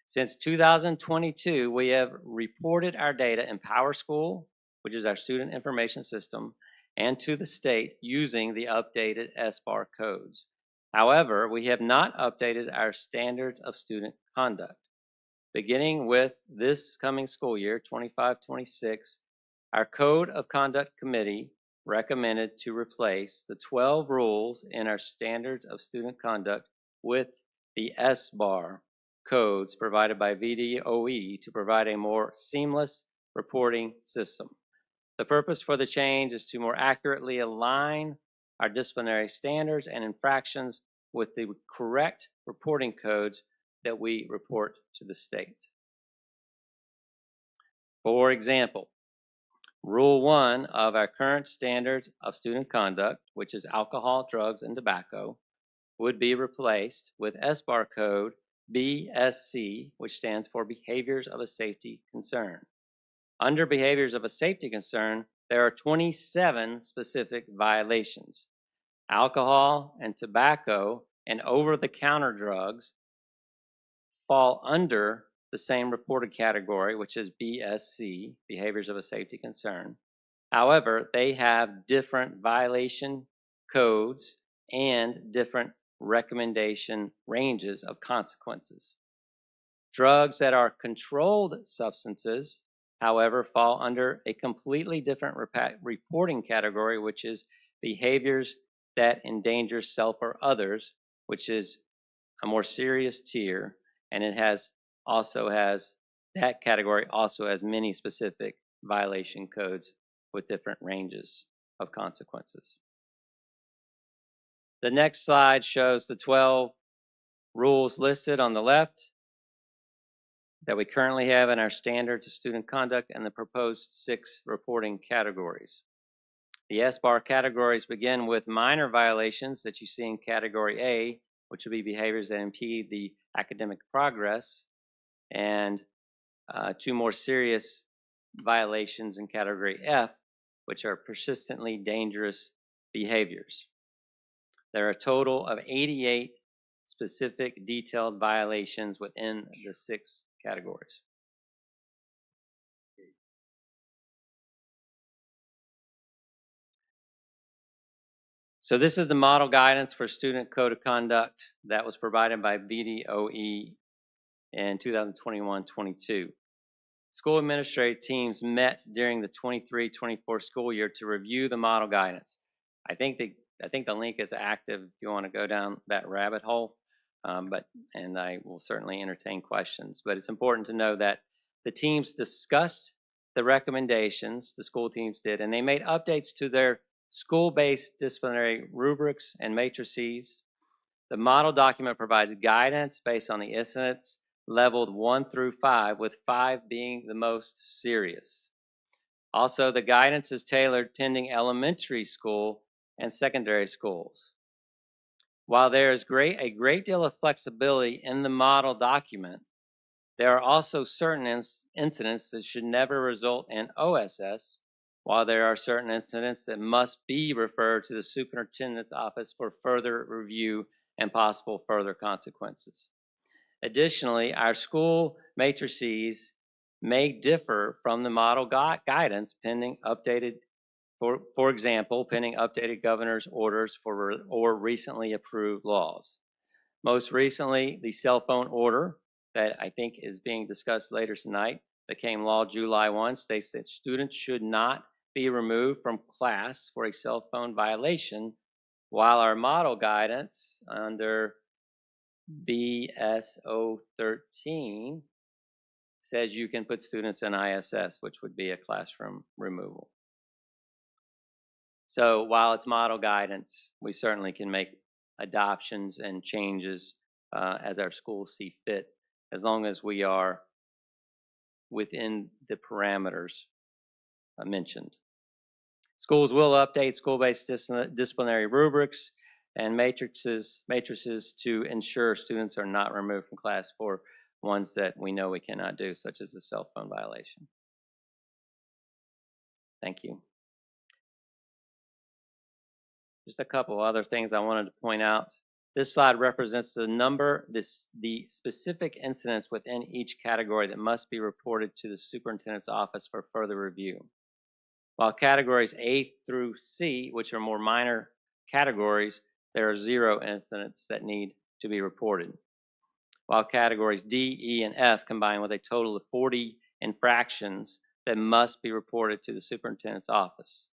Since 2022, we have reported our data in PowerSchool, which is our student information system, and to the state using the updated SBAR codes. However, we have not updated our standards of student conduct. Beginning with this coming school year, 25-26, our Code of Conduct Committee recommended to replace the 12 rules in our standards of student conduct with the SBAR codes provided by VDOE to provide a more seamless reporting system. The purpose for the change is to more accurately align our disciplinary standards and infractions with the correct reporting codes that we report to the state. For example, Rule 1 of our current standards of student conduct, which is alcohol, drugs, and tobacco, would be replaced with SBAR code BSC, which stands for Behaviors of a Safety Concern. Under Behaviors of a Safety Concern, there are 27 specific violations. Alcohol and tobacco and over-the-counter drugs fall under the same reported category, which is BSC, Behaviors of a Safety Concern. However, they have different violation codes and different recommendation ranges of consequences. Drugs that are controlled substances, however, fall under a completely different reporting category, which is behaviors that endanger self or others, which is a more serious tier, and it that category also has many specific violation codes with different ranges of consequences. The next slide shows the 12 rules listed on the left that we currently have in our standards of student conduct and the proposed 6 reporting categories. The SBAR categories begin with minor violations that you see in category A, which will be behaviors that impede the academic progress, and 2 more serious violations in category F, which are persistently dangerous behaviors. There are a total of 88 specific detailed violations within the 6 categories. So this is the model guidance for student code of conduct that was provided by BDOE in 2021-22. School administrative teams met during the 23-24 school year to review the model guidance. I think the link is active if you want to go down that rabbit hole, and I will certainly entertain questions. But it's important to know that the teams discussed the recommendations, the school teams did, and they made updates to their school-based disciplinary rubrics and matrices. The model document provides guidance based on the incidents leveled 1 through 5, with 5 being the most serious. Also, the guidance is tailored pending elementary school and secondary schools. While there is a great deal of flexibility in the model document, there are also certain incidents that should never result in OSS, while there are certain incidents that must be referred to the superintendent's office for further review and possible further consequences. Additionally, our school matrices may differ from the model guidance pending updated, for example, pending updated governor's orders or recently approved laws. Most recently, the cell phone order that I think is being discussed later tonight became law July 1, states that students should not be removed from class for a cell phone violation, while our model guidance under BSO 13 says you can put students in ISS, which would be a classroom removal. So while it's model guidance, we certainly can make adoptions and changes as our schools see fit, as long as we are within the parameters mentioned. Schools will update school-based disciplinary rubrics and matrices to ensure students are not removed from class for ones that we know we cannot do, such as the cell phone violation. Thank you. Just a couple other things I wanted to point out. This slide represents the specific incidents within each category that must be reported to the superintendent's office for further review. While categories A through C, which are more minor categories, there are 0 incidents that need to be reported. While categories D, E, and F combine with a total of 40 infractions that must be reported to the superintendent's office.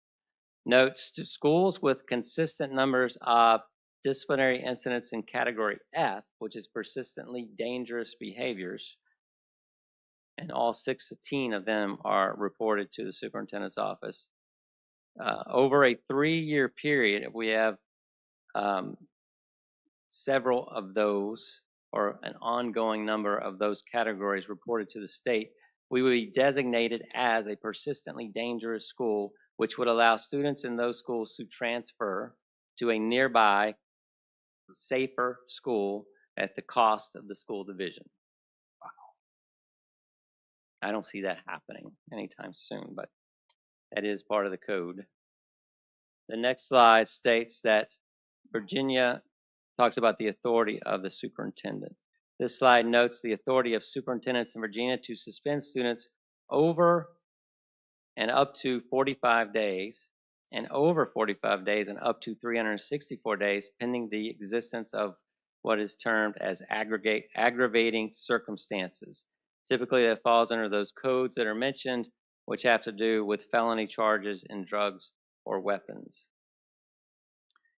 Notes to schools with consistent numbers of disciplinary incidents in category F, which is persistently dangerous behaviors, and all 16 of them are reported to the superintendent's office. Over a 3-year period, if we have several of those, or an ongoing number of those categories reported to the state, we would be designated as a persistently dangerous school, which would allow students in those schools to transfer to a nearby, safer school at the cost of the school division. Wow. I don't see that happening anytime soon, but that is part of the code. The next slide states that Virginia talks about the authority of the superintendent. This slide notes the authority of superintendents in Virginia to suspend students over and up to 45 days, and over 45 days and up to 364 days, pending the existence of what is termed as aggravating circumstances. Typically, that falls under those codes that are mentioned, which have to do with felony charges in drugs or weapons.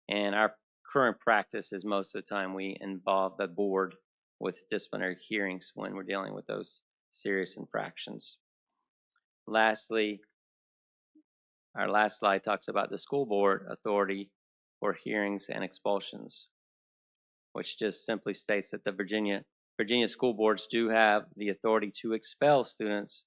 And our current practice is most of the time we involve the board with disciplinary hearings when we're dealing with those serious infractions. Lastly, our last slide talks about the school board authority for hearings and expulsions, which just simply states that the Virginia school boards do have the authority to expel students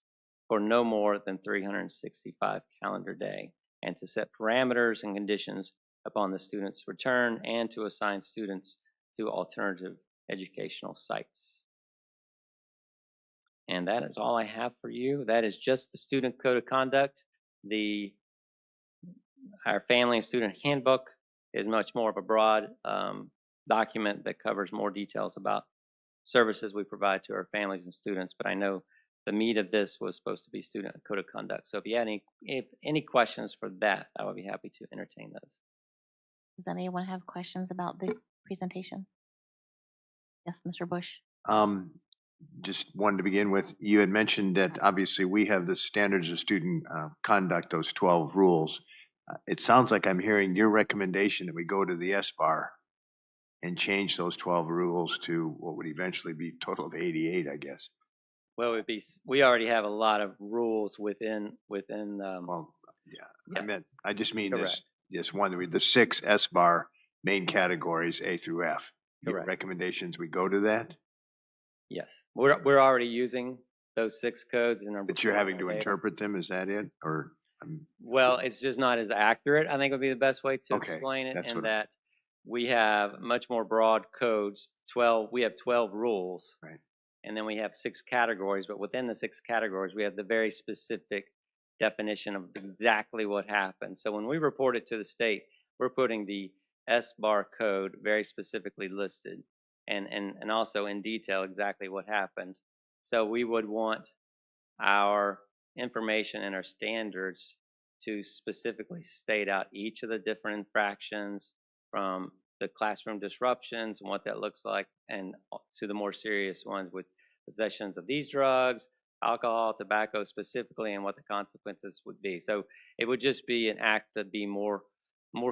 for no more than 365 calendar day, and to set parameters and conditions upon the student's return, and to assign students to alternative educational sites. And that is all I have for you. That is just the student code of conduct. Our family and student handbook is much more of a broad document that covers more details about services we provide to our families and students. But I know the meat of this was supposed to be student code of conduct. So if you had any questions for that, I would be happy to entertain those. Does anyone have questions about the presentation? Yes, Mr. Bush. Just wanted to begin with, you had mentioned that obviously we have the standards of student conduct, those 12 rules. It sounds like I'm hearing your recommendation that we go to the SBAR and change those 12 rules to what would eventually be a total of 88, I guess. Well, we already have a lot of rules within. Well, yeah, Yes. I just mean Correct. this one, the 6 SBAR main categories, A through F. Your Correct. recommendations, we go to that? Yes, we're already using those 6 codes in our. But you're having to data. interpret them, is that it? Or, Well, it's just not as accurate, I think would be the best way to Okay, explain it, that's in what that we have much more broad codes. We have 12 rules. Right. And then we have 6 categories, but within the 6 categories, we have the very specific definition of exactly what happened. So when we report it to the state, we're putting the SBAR code very specifically listed, and also in detail exactly what happened. So we would want our information and our standards to specifically state out each of the different infractions, from the classroom disruptions and what that looks like, and to the more serious ones with possessions of these drugs, alcohol, tobacco specifically, and what the consequences would be. So it would just be an act to be more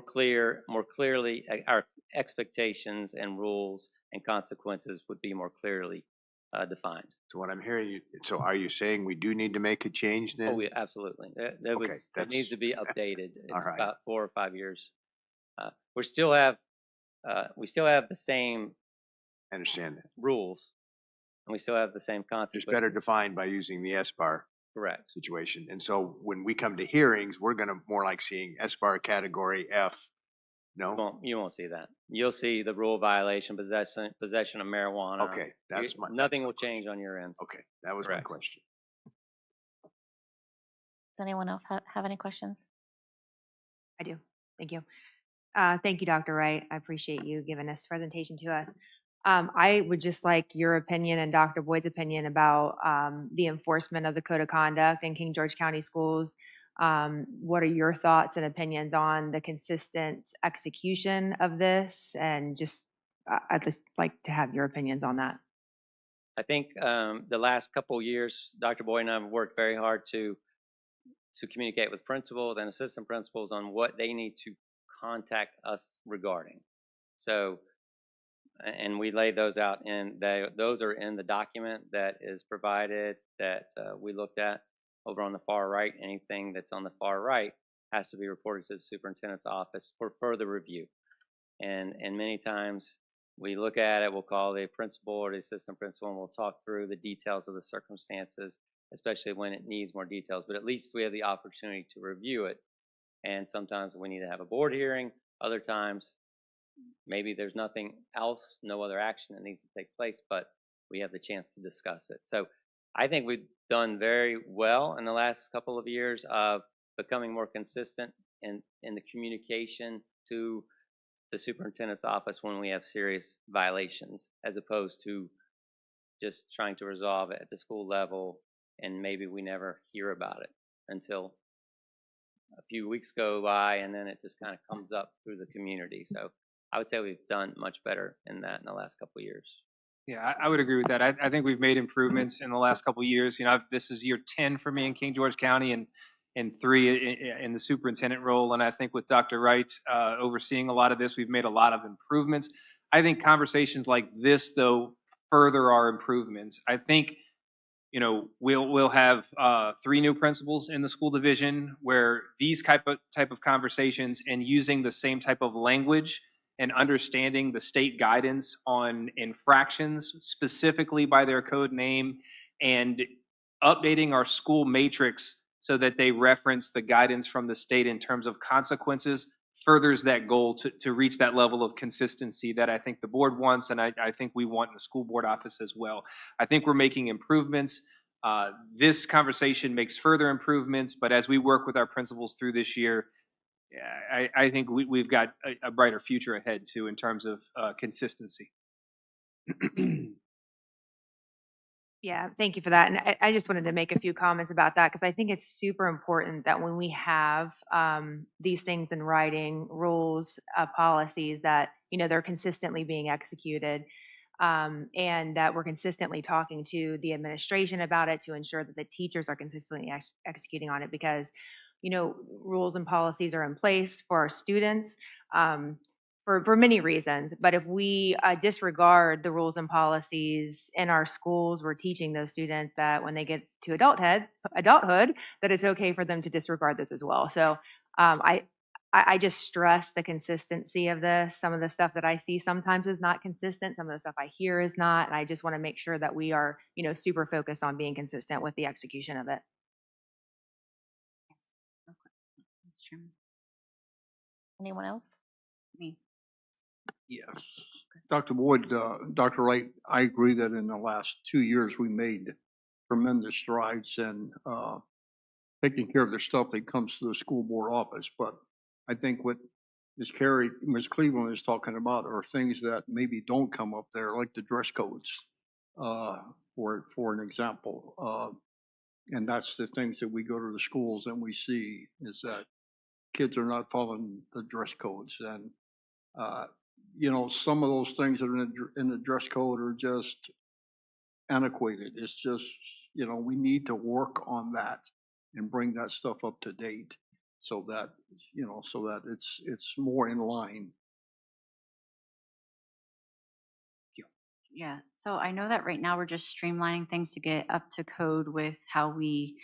clearly, our expectations and rules and consequences would be more clearly defined. So what I'm hearing so are you saying we do need to make a change then? Oh, absolutely. It needs to be updated. It's right. about 4 or 5 years. We still have the same I understand that. rules, and we still have the same It's consequences. better defined by using the SBAR Correct. situation. And so when we come to hearings, we're gonna more like seeing SBAR category F. No? You won't see that. You'll see the rule violation, possession of marijuana. Okay, that's my. Nothing will change on your end. Okay, that was my Correct. question. Does anyone else have any questions? I do. Thank you. Thank you, Dr. Wright. I appreciate you giving this presentation to us. I would just like your opinion and Dr. Boyd's opinion about the enforcement of the Code of Conduct in King George County Schools. What are your thoughts and opinions on the consistent execution of this? And just, I'd just like to have your opinions on that. I think the last couple of years, Dr. Boyd and I have worked very hard to communicate with principals and assistant principals on what they need to contact us regarding. So, and we lay those out, and those are in the document that is provided that we looked at over on the far right. Anything that's on the far right has to be reported to the superintendent's office for further review. And many times we look at it, we'll call the principal or the assistant principal, and we'll talk through the details of the circumstances, especially when it needs more details. But at least we have the opportunity to review it. And sometimes we need to have a board hearing. Other times, maybe there's nothing else, no other action that needs to take place, but we have the chance to discuss it. So I think we've done very well in the last couple of years of becoming more consistent in the communication to the superintendent's office when we have serious violations, as opposed to just trying to resolve it at the school level, and maybe we never hear about it until a few weeks go by, and then it just kind of comes up through the community. So I would say we've done much better in that in the last couple of years. Yeah, I would agree with that. I think we've made improvements in the last couple of years. You know, this is year 10 for me in King George County, and 3 in the superintendent role. And I think with Dr. Wright overseeing a lot of this, we've made a lot of improvements. I think conversations like this, though, further our improvements. I think, you know, we'll have 3 new principals in the school division where these type of conversations and using the same type of language and understanding the state guidance on infractions specifically by their code name, and updating our school matrix so that they reference the guidance from the state in terms of consequences furthers that goal to reach that level of consistency that I think the board wants, and I think we want in the school board office as well. I think we're making improvements. This conversation makes further improvements, but as we work with our principals through this year, I think we've got a brighter future ahead too in terms of consistency. Yeah, thank you for that. And I just wanted to make a few comments about that because I think it's super important that when we have these things in writing, rules, policies, that, you know, they're consistently being executed, and that we're consistently talking to the administration about it to ensure that the teachers are consistently executing on it, because, you know, rules and policies are in place for our students. For many reasons. But if we disregard the rules and policies in our schools, we're teaching those students that when they get to adulthood, that it's okay for them to disregard this as well. So I just stress the consistency of this. Some of the stuff that I see sometimes is not consistent. Some of the stuff I hear is not. And I just want to make sure that we are, you know, super focused on being consistent with the execution of it. Yes. Okay. Mr. Chairman. Anyone else? Me. Yes. Dr. Boyd, Dr. Wright, I agree that in the last 2 years, we made tremendous strides in taking care of the stuff that comes to the school board office. But I think what Ms. Cleveland is talking about are things that maybe don't come up there, like the dress codes, for an example. And that's the things that we go to the schools and we see is that kids are not following the dress codes. And you know, some of those things that are in the dress code are just antiquated. It's just, you know, we need to work on that and bring that stuff up to date so that, you know, so that it's more in line. Yeah, so I know that right now we're just streamlining things to get up to code with how we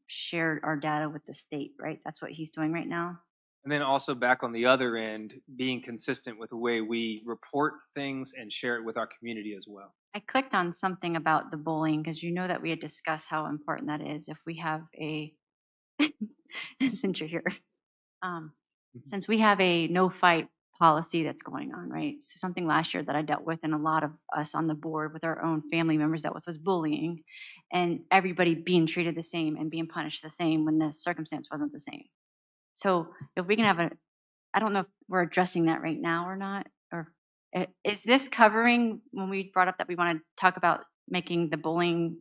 share our data with the state, right? That's what he's doing right now. And then also back on the other end, being consistent with the way we report things and share it with our community as well. I clicked on something about the bullying because you know that we had discussed how important that is. If we have a, since you're here, since we have a no fight policy that's going on, right? So something last year that I dealt with, and a lot of us on the board with our own family members dealt with, was bullying, and everybody being treated the same and being punished the same when the circumstance wasn't the same. So if we can have I don't know if we're addressing that right now or not, or is this covering when we brought up that we want to talk about making the bullying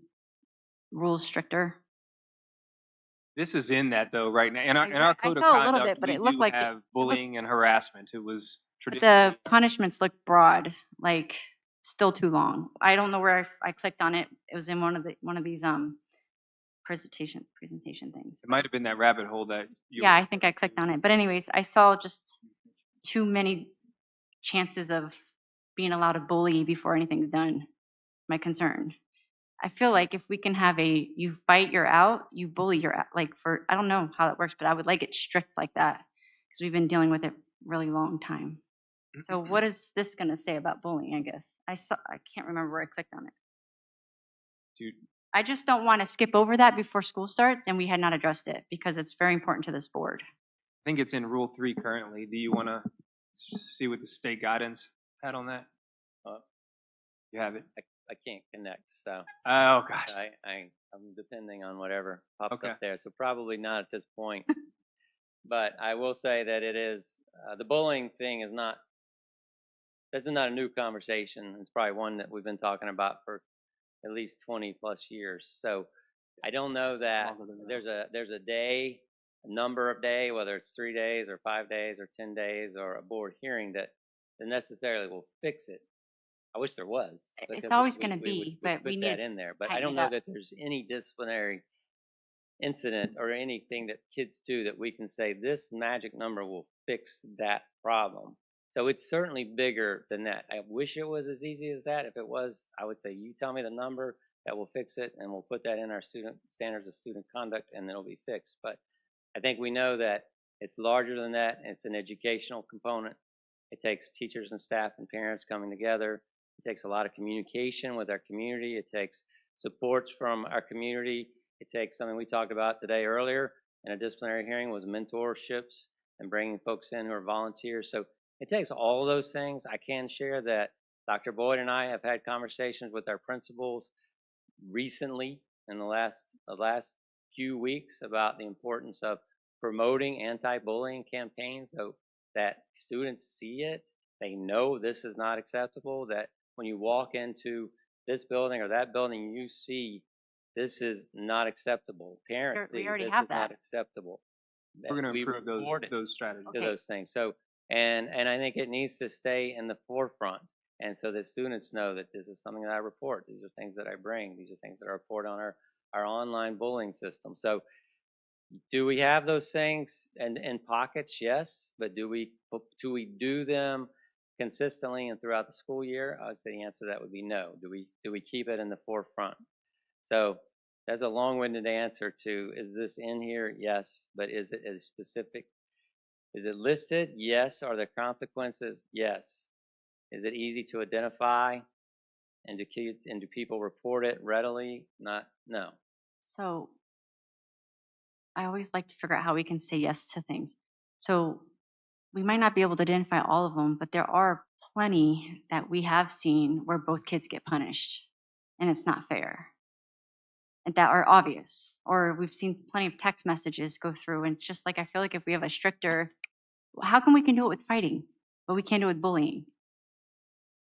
rules stricter? This is in that though right now. In our I code of saw a little conduct, bit, but we it looked do like have bullying and harassment. It was But traditionally. the punishments look broad, like still too long. I don't know where I clicked on it. It was in one of these presentation things. It might have been that rabbit hole that you. Yeah, I think I clicked on it. But anyways, I saw just too many chances of being allowed to bully before anything's done. My concern. I feel like if we can have you fight, you're out, you bully, you're out. Like I don't know how that works, but I would like it strict like that because we've been dealing with it really long time. So what is this going to say about bullying, I guess? I can't remember where I clicked on it. Dude. I just don't want to skip over that before school starts, and we had not addressed it because it's very important to this board. I think it's in Rule 3 currently. Do you want to see what the state guidance had on that? You have it? I can't connect, so Oh, gosh. I'm depending on whatever pops Okay. up there. So probably not at this point. But I will say that it is, the bullying thing is not, this is not a new conversation. It's probably one that we've been talking about for at least 20 plus years. So I don't know that Longer than that. there's a day, a number of day, whether it's 3 days or 5 days or 10 days or a board hearing that necessarily will fix it. I wish there was. It's because always we- gonna we would- be, we but we put need that to in there. But I tighten don't it know up. that there's any disciplinary incident or anything that kids do that we can say this magic number will fix that problem. So it's certainly bigger than that. I wish it was as easy as that. If it was, I would say, you tell me the number that will fix it, and we'll put that in our student standards of student conduct, and it'll be fixed. But I think we know that it's larger than that. It's an educational component. It takes teachers and staff and parents coming together. It takes a lot of communication with our community. It takes supports from our community. It takes something we talked about today earlier in a disciplinary hearing was mentorships and bringing folks in who are volunteers. So it takes all of those things. I can share that Dr. Boyd and I have had conversations with our principals recently in the last few weeks about the importance of promoting anti-bullying campaigns so that students see it, they know this is not acceptable, that when you walk into this building or that building, you see this is not acceptable. Parents We see already this have is not that. acceptable. We're going to We improve report it those strategies. to Okay. those things. So, and I think it needs to stay in the forefront. And so that students know that this is something that I report. These are things that I bring. These are things that I report on our online bullying system. So do we have those things in pockets? Yes. But do we do them consistently and throughout the school year? I would say the answer to that would be no. Do we keep it in the forefront? So that's a long-winded answer to, is this in here? Yes. But is it as specific? Is it listed? Yes. Are there consequences? Yes. Is it easy to identify? And do people report it readily? No. So I always like to figure out how we can say yes to things. So we might not be able to identify all of them, but there are plenty that we have seen where both kids get punished and it's not fair. And that are obvious. Or we've seen plenty of text messages go through and it's just like I feel like if we have a stricter, how come we can do it with fighting, but we can't do it with bullying?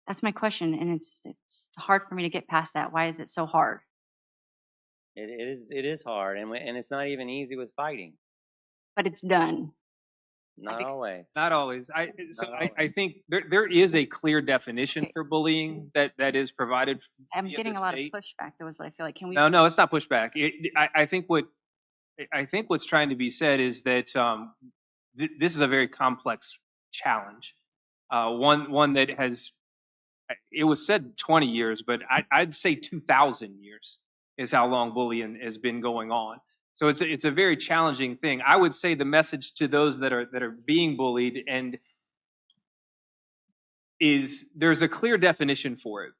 That's my question, and it's hard for me to get past that. Why is it so hard? It is hard, and it's not even easy with fighting. But it's done. Not always. Not always. Not I always. think there is a clear definition for bullying that is provided. I'm via getting the a lot state. of pushback. That was what I feel like. Can we? No, it's not pushback. I think what's trying to be said is that this is a very complex challenge. One that has, it was said 20 years, but I'd say 2,000 years is how long bullying has been going on. So it's a very challenging thing. I would say the message to those that are being bullied is there's a clear definition for it.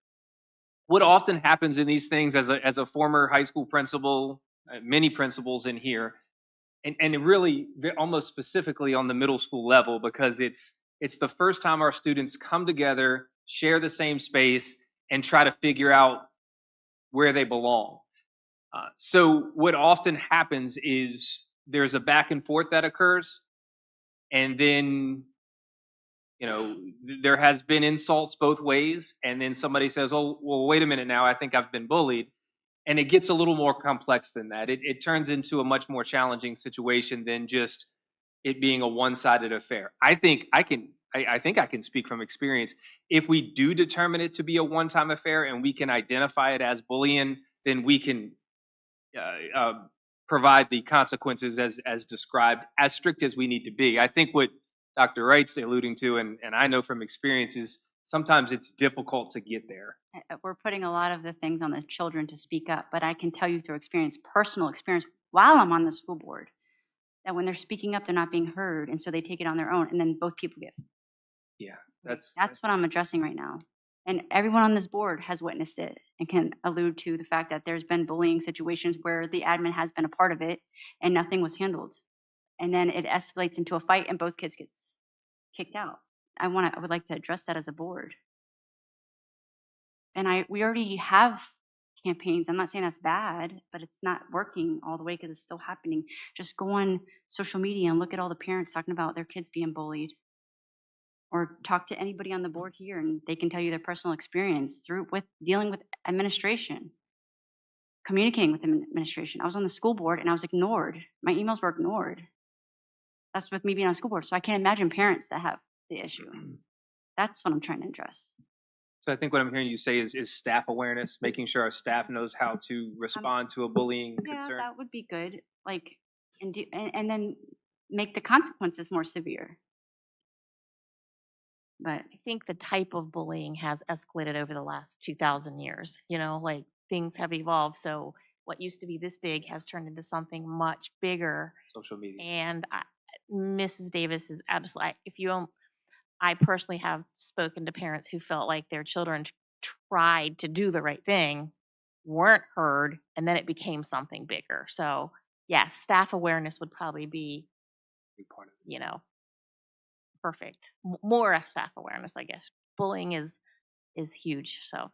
What often happens in these things, as a former high school principal, many principals in here, and really almost specifically on the middle school level, because it's the first time our students come together, share the same space, and try to figure out where they belong. So what often happens is there's a back and forth that occurs, and then there has been insults both ways, and then somebody says, oh, well, wait a minute now, I think I've been bullied. And it gets a little more complex than that. It turns into a much more challenging situation than just it being a one-sided affair. I think I can speak from experience. If we do determine it to be a one-time affair and we can identify it as bullying, then we can provide the consequences as described, as strict as we need to be. I think what Dr. Wright's alluding to, and I know from experience, is sometimes it's difficult to get there. We're putting a lot of the things on the children to speak up, but I can tell you through experience, personal experience, while I'm on the school board, that when they're speaking up, they're not being heard, and so they take it on their own, and then both people get. Yeah, That's what I'm addressing right now. And everyone on this board has witnessed it and can allude to the fact that there's been bullying situations where the admin has been a part of it and nothing was handled. And then it escalates into a fight and both kids gets kicked out. I would like to address that as a board. And we already have campaigns. I'm not saying that's bad, but it's not working all the way because it's still happening. Just go on social media and look at all the parents talking about their kids being bullied. Or talk to anybody on the board here and they can tell you their personal experience with dealing with administration, communicating with administration. I was on the school board and I was ignored. My emails were ignored. That's with me being on the school board. So I can't imagine parents that have the issue. That's what I'm trying to address. So I think what I'm hearing you say is staff awareness, making sure our staff knows how to respond to a bullying Yeah, concern. that would be good. Like, and then make the consequences more severe. But I think the type of bullying has escalated over the last 2,000 years. You know, like things have evolved. So what used to be this big has turned into something much bigger. Social media. And Mrs. Davis is absolutely, if you, I personally have spoken to parents who felt like their children tried to do the right thing, weren't heard, and then it became something bigger. So, yes, staff awareness would probably be, Big part of it. you know, perfect. More staff awareness, I guess. Bullying is huge. So,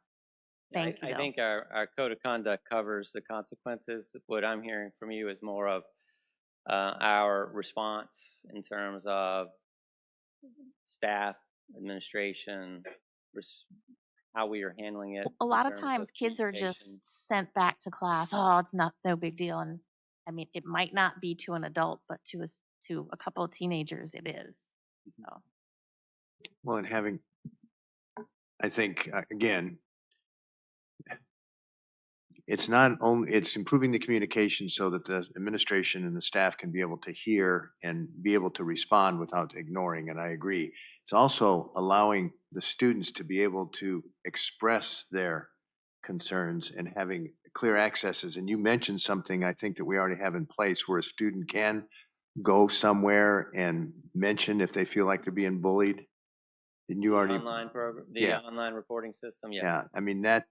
Yeah, thank you. I though. think our code of conduct covers the consequences. What I'm hearing from you is more of our response in terms of staff, administration, how we are handling it. A in lot of terms times kids are communication. just sent back to class. Oh, it's no big deal. And I mean, it might not be to an adult, but to a couple of teenagers, it is. So. Well, and having, I think, again, it's not only, it's improving the communication so that the administration and the staff can be able to hear and be able to respond without ignoring, and I agree. It's also allowing the students to be able to express their concerns and having clear accesses. And you mentioned something I think that we already have in place where a student can go somewhere and mention if they feel like they're being bullied. Didn't you already? Online program, the Yeah. online reporting system, yes. Yeah, I mean, that,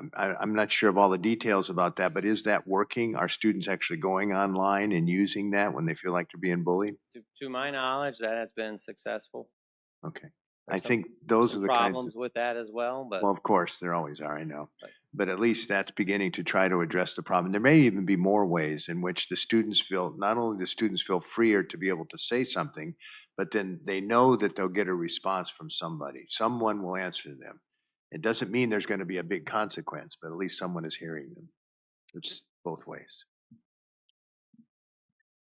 I'm not sure of all the details about that, but is that working? Are students actually going online and using that when they feel like they're being bullied? To my knowledge, that has been successful. Okay. There's I some- think those are some the kinds problems of, with that as well, but well, of course, there always are, I know. Right. But at least that's beginning to try to address the problem. There may even be more ways in which the students feel, not only the students feel freer to be able to say something, but then they know that they'll get a response from somebody. Someone will answer them. It doesn't mean there's going to be a big consequence, but at least someone is hearing them. It's both ways.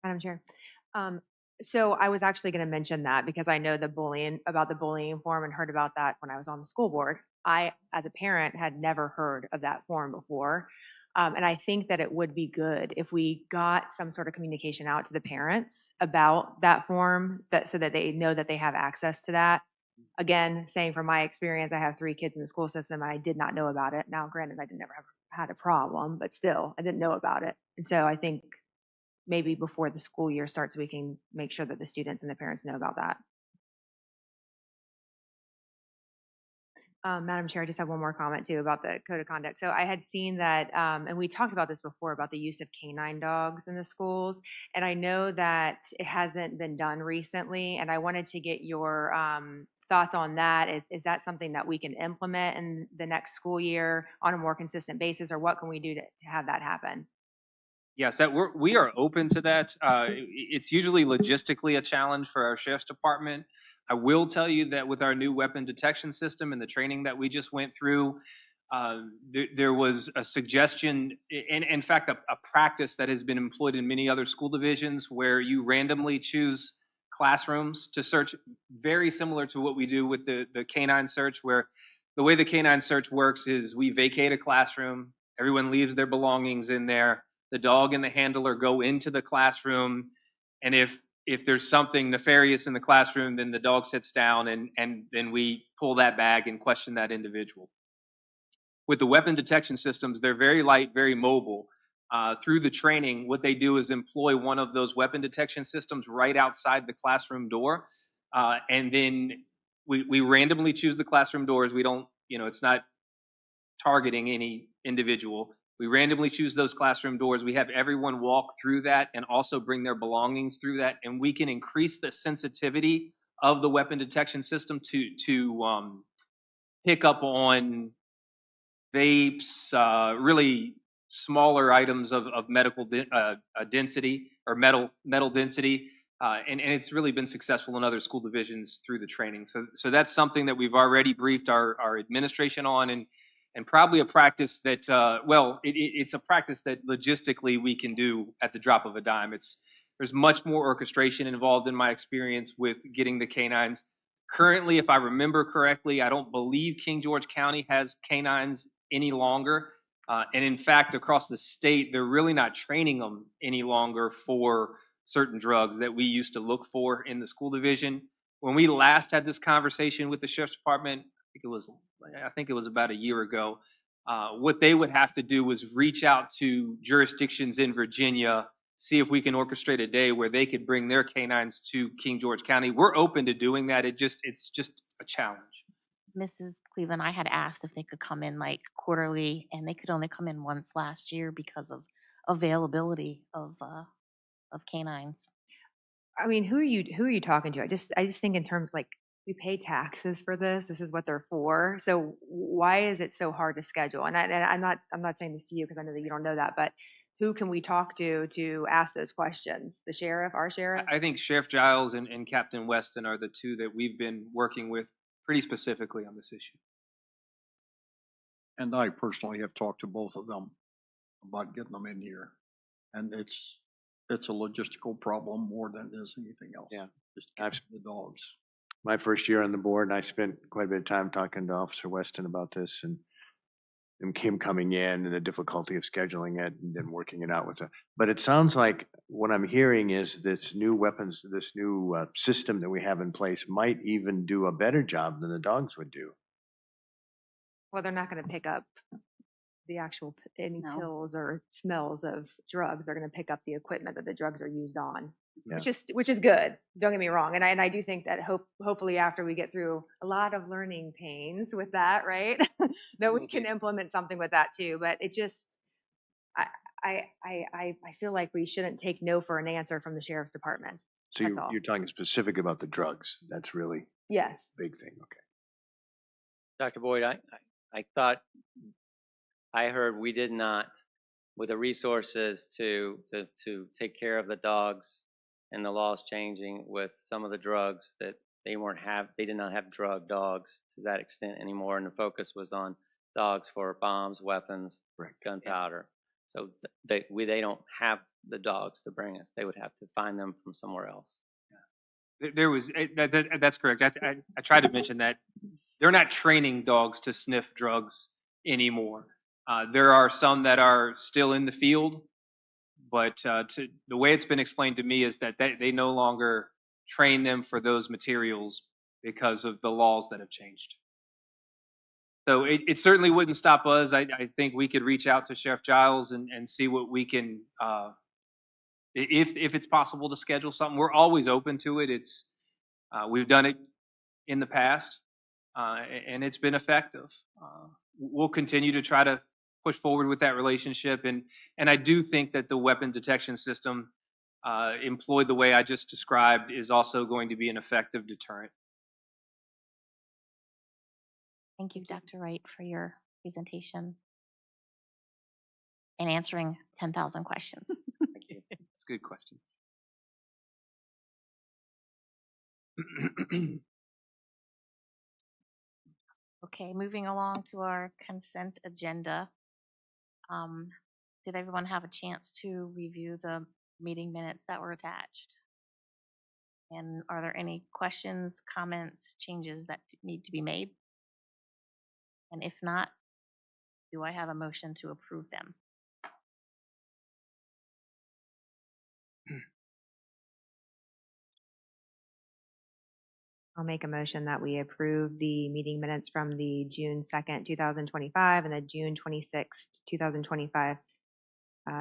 Madam Chair. So I was actually going to mention that because I know about the bullying form and heard about that when I was on the school board. I, as a parent, had never heard of that form before. And I think that it would be good if we got some sort of communication out to the parents about that form so that they know that they have access to that. Again, saying from my experience, I have 3 kids in the school system and I did not know about it. Now, granted, I never have had a problem, but still, I didn't know about it. And so I think maybe before the school year starts, we can make sure that the students and the parents know about that. Madam Chair, I just have one more comment too about the code of conduct. So I had seen that, and we talked about this before, about the use of canine dogs in the schools. And I know that it hasn't been done recently, and I wanted to get your thoughts on that. Is that something that we can implement in the next school year on a more consistent basis, or what can we do to have that happen? Yes, we are open to that. It's usually logistically a challenge for our sheriff's department. I will tell you that with our new weapon detection system and the training that we just went through, there was a suggestion, and in fact, a practice that has been employed in many other school divisions where you randomly choose classrooms to search, very similar to what we do with the canine search, where the way the canine search works is we vacate a classroom, everyone leaves their belongings in there, the dog and the handler go into the classroom, and if there's something nefarious in the classroom, then the dog sits down and then we pull that bag and question that individual. With the weapon detection systems, they're very light, very mobile. Through the training, what they do is employ one of those weapon detection systems right outside the classroom door. And then we randomly choose the classroom doors. We don't, it's not targeting any individual. We randomly choose those classroom doors. We have everyone walk through that and also bring their belongings through that. And we can increase the sensitivity of the weapon detection system to pick up on vapes, really smaller items of medical density or metal density. And it's really been successful in other school divisions through the training. So that's something that we've already briefed our administration on, and probably a practice that, it's a practice that logistically we can do at the drop of a dime. There's much more orchestration involved in my experience with getting the canines. Currently, if I remember correctly, I don't believe King George County has canines any longer. And in fact, across the state, they're really not training them any longer for certain drugs that we used to look for in the school division. When we last had this conversation with the sheriff's department, I think it was about a year ago. What they would have to do was reach out to jurisdictions in Virginia, see if we can orchestrate a day where they could bring their canines to King George County. We're open to doing that. It's just a challenge. Mrs. Cleveland, I had asked if they could come in like quarterly, and they could only come in once last year because of availability of canines. I mean, who are you talking to? I just think in terms like we pay taxes for this. This is what they're for. So why is it so hard to schedule? And I'm not saying this to you because I know that you don't know that, but who can we talk to ask those questions? The sheriff, our sheriff? I think Sheriff Giles and Captain Weston are the two that we've been working with pretty specifically on this issue. And I personally have talked to both of them about getting them in here. And it's a logistical problem more than it is anything else. Yeah. Just getting the dogs. My first year on the board, I spent quite a bit of time talking to Officer Weston about this and him coming in and the difficulty of scheduling it and then working it out with her. But it sounds like what I'm hearing is this new system that we have in place might even do a better job than the dogs would do. Well, they're not going to pick up the actual any No. pills or smells of drugs. They're going to pick up the equipment that the drugs are used on, Yeah. which is good. Don't get me wrong. And I do think that hopefully after we get through a lot of learning pains with that, right, that we can implement something with that too. But it just, I feel like we shouldn't take no for an answer from the sheriff's department. So That's all. you're talking specific about the drugs. That's really Yes. a big thing. Okay. Dr. Boyd, I thought I heard we did not, with the resources to take care of the dogs and the laws changing with some of the drugs, that they did not have drug dogs to that extent anymore, and the focus was on dogs for bombs, weapons, gunpowder. So they don't have the dogs to bring us. They would have to find them from somewhere else. There was that's correct. I tried to mention that they're not training dogs to sniff drugs anymore. There are some that are still in the field, but the way it's been explained to me is that they no longer train them for those materials because of the laws that have changed. So it certainly wouldn't stop us. I think we could reach out to Sheriff Giles and see what we can, if it's possible to schedule something. We're always open to it. We've done it in the past, and it's been effective. We'll continue to try to push forward with that relationship, and I do think that the weapon detection system employed the way I just described is also going to be an effective deterrent. Thank you, Dr. Wright, for your presentation and answering 10,000 questions. Thank you. It's good questions. Okay, moving along to our consent agenda. Did everyone have a chance to review the meeting minutes that were attached? And are there any questions, comments, changes that need to be made? And if not, do I have a motion to approve them? I'll make a motion that we approve the meeting minutes from the June 2nd, 2025 and the June 26th, 2025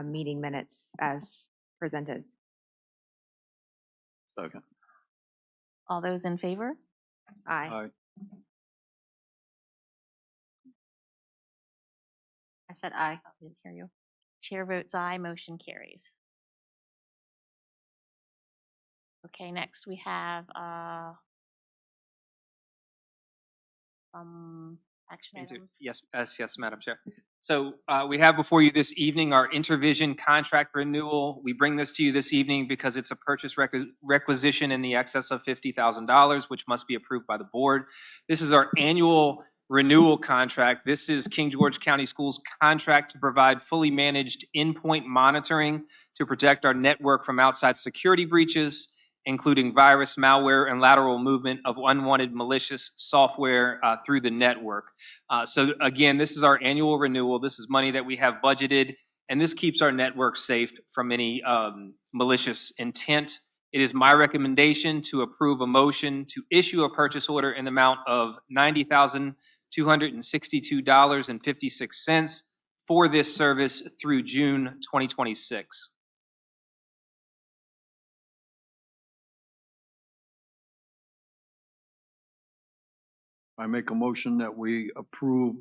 meeting minutes as presented. Second. All those in favor? Aye. I said aye. I didn't hear you. Chair votes aye, motion carries. Okay, next we have some Action Inter- items. Yes, Madam Chair. So we have before you this evening our Intervision contract renewal. We bring this to you this evening because it's a purchase requisition in the excess of $50,000, which must be approved by the board. This is our annual renewal contract. This is King George County Schools' contract to provide fully managed endpoint monitoring to protect our network from outside security breaches, including virus, malware, and lateral movement of unwanted malicious software through the network. So again, this is our annual renewal. This is money that we have budgeted, and this keeps our network safe from any malicious intent. It is my recommendation to approve a motion to issue a purchase order in the amount of $90,262.56 for this service through June 2026. I make a motion that we approve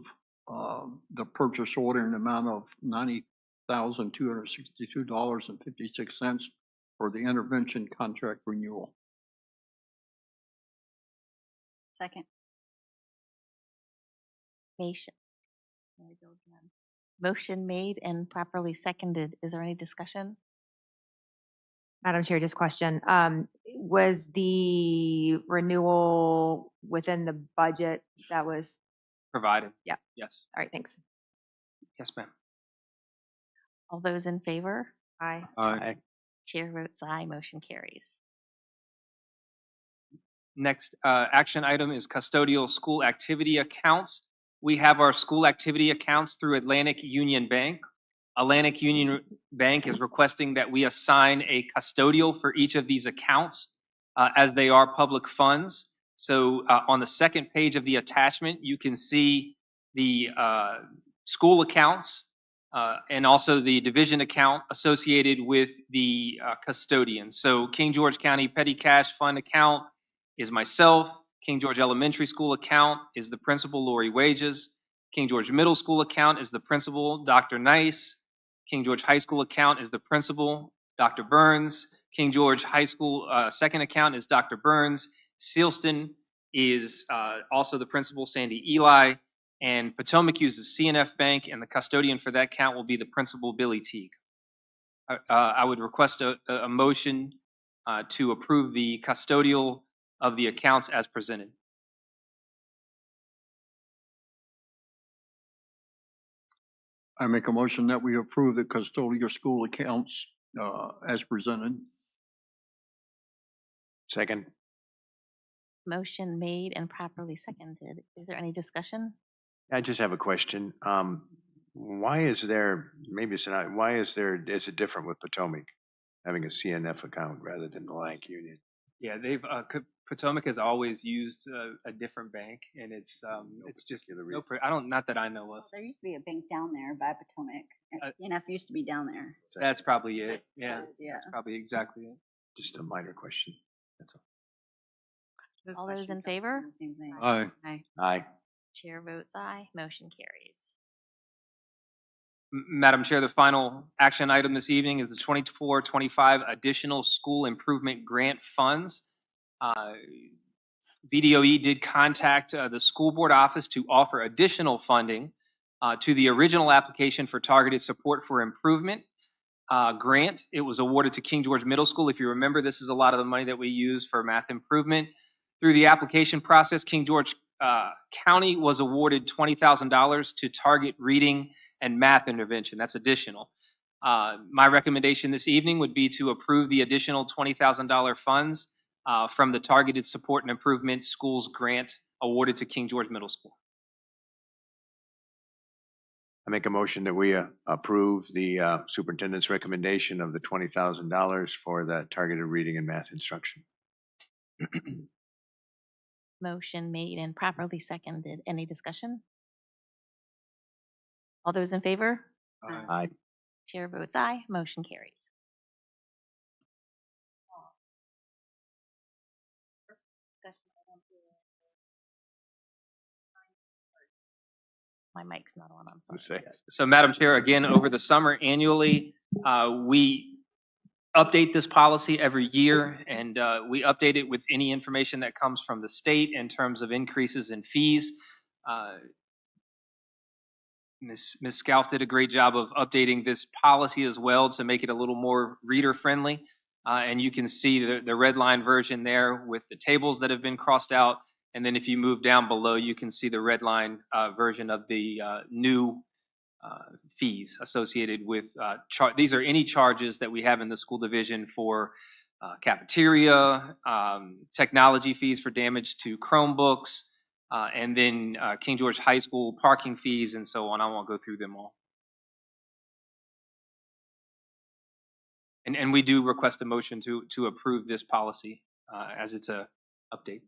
the purchase order in the amount of $90,262.56 for the intervention contract renewal. Second. Motion. There we go again. Motion made and properly seconded. Is there any discussion? Madam Chair, just question. Was the renewal within the budget that was, Provided. Yeah. Yes. all right, thanks. Yes, ma'am. All those in favor? Aye. Aye. Chair votes aye. Motion carries. Next action item is custodial school activity accounts. We have our school activity accounts through Atlantic Union Bank. Atlantic Union Bank is requesting that we assign a custodial for each of these accounts as they are public funds. So on the second page of the attachment, you can see the school accounts and also the division account associated with the custodian. So King George County Petty Cash Fund account is myself. King George Elementary School account is the principal, Lori Wages. King George Middle School account is the principal, Dr. Nice. King George High School account is the principal, Dr. Burns. King George High School second account is Dr. Burns. Sealston is also the principal, Sandy Eli. And Potomac uses CNF Bank, and the custodian for that account will be the principal, Billy Teague. I would request a motion to approve the custodial of the accounts as presented. I make a motion that we approve the custodial school accounts as presented. Second. Motion made and properly seconded. Is there any discussion? I just have a question. Why is there, maybe it's not, why is it different with Potomac having a CNF account rather than the Atlantic Union? Yeah, Potomac has always used a different bank, and it's just not that I know of. Well, there used to be a bank down there by Potomac. CNF used to be down there. That's probably it. Yeah, Yeah. that's probably exactly it. Just a minor question. That's all. All those in favor? Same thing. Aye. Aye. Aye. Chair votes aye. Motion carries. Madam Chair, the final action item this evening is the 24-25 additional school improvement grant funds. VDOE did contact the school board office to offer additional funding to the original application for targeted support for improvement grant. It was awarded to King George Middle School. If you remember, this is a lot of the money that we use for math improvement. Through the application process, King George County was awarded $20,000 to target reading and math intervention. That's additional. My recommendation this evening would be to approve the additional $20,000 funds from the Targeted Support and Improvement Schools grant awarded to King George Middle School. I make a motion that we approve the superintendent's recommendation of the $20,000 for the targeted reading and math instruction. Motion made and properly seconded. Any discussion? All those in favor? Aye. Chair votes aye. Motion carries. My mic's not on. I'm sorry. So, Madam Chair, again, over the summer annually, we update this policy every year, and we update it with any information that comes from the state in terms of increases in fees. Ms. Scalf did a great job of updating this policy as well to make it a little more reader-friendly. And you can see the red line version there with the tables that have been crossed out. And then if you move down below, you can see the red line version of the new fees associated with these are any charges that we have in the school division for cafeteria, technology fees for damage to Chromebooks, and then King George High School parking fees and so on. I won't go through them all. And we do request a motion to approve this policy as it's a update.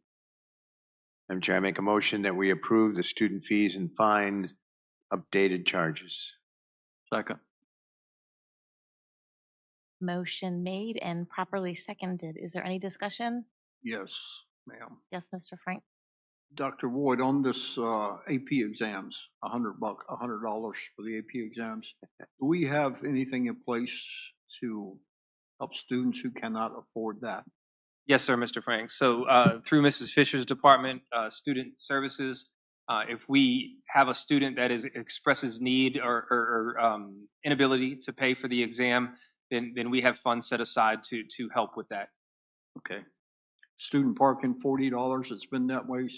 Madam Chair, I make a motion that we approve the student fees and fine updated charges. Second. Motion made and properly seconded. Is there any discussion? Yes, ma'am. Yes, Mr. Frank? Dr. Wood, on this AP exams, $100 for the AP exams, do we have anything in place to help students who cannot afford that? Yes, sir, Mr. Frank. So through Mrs. Fisher's department, student services, if we have a student that expresses need or inability to pay for the exam, then we have funds set aside to help with that. Okay. Student parking, $40. It's been that way as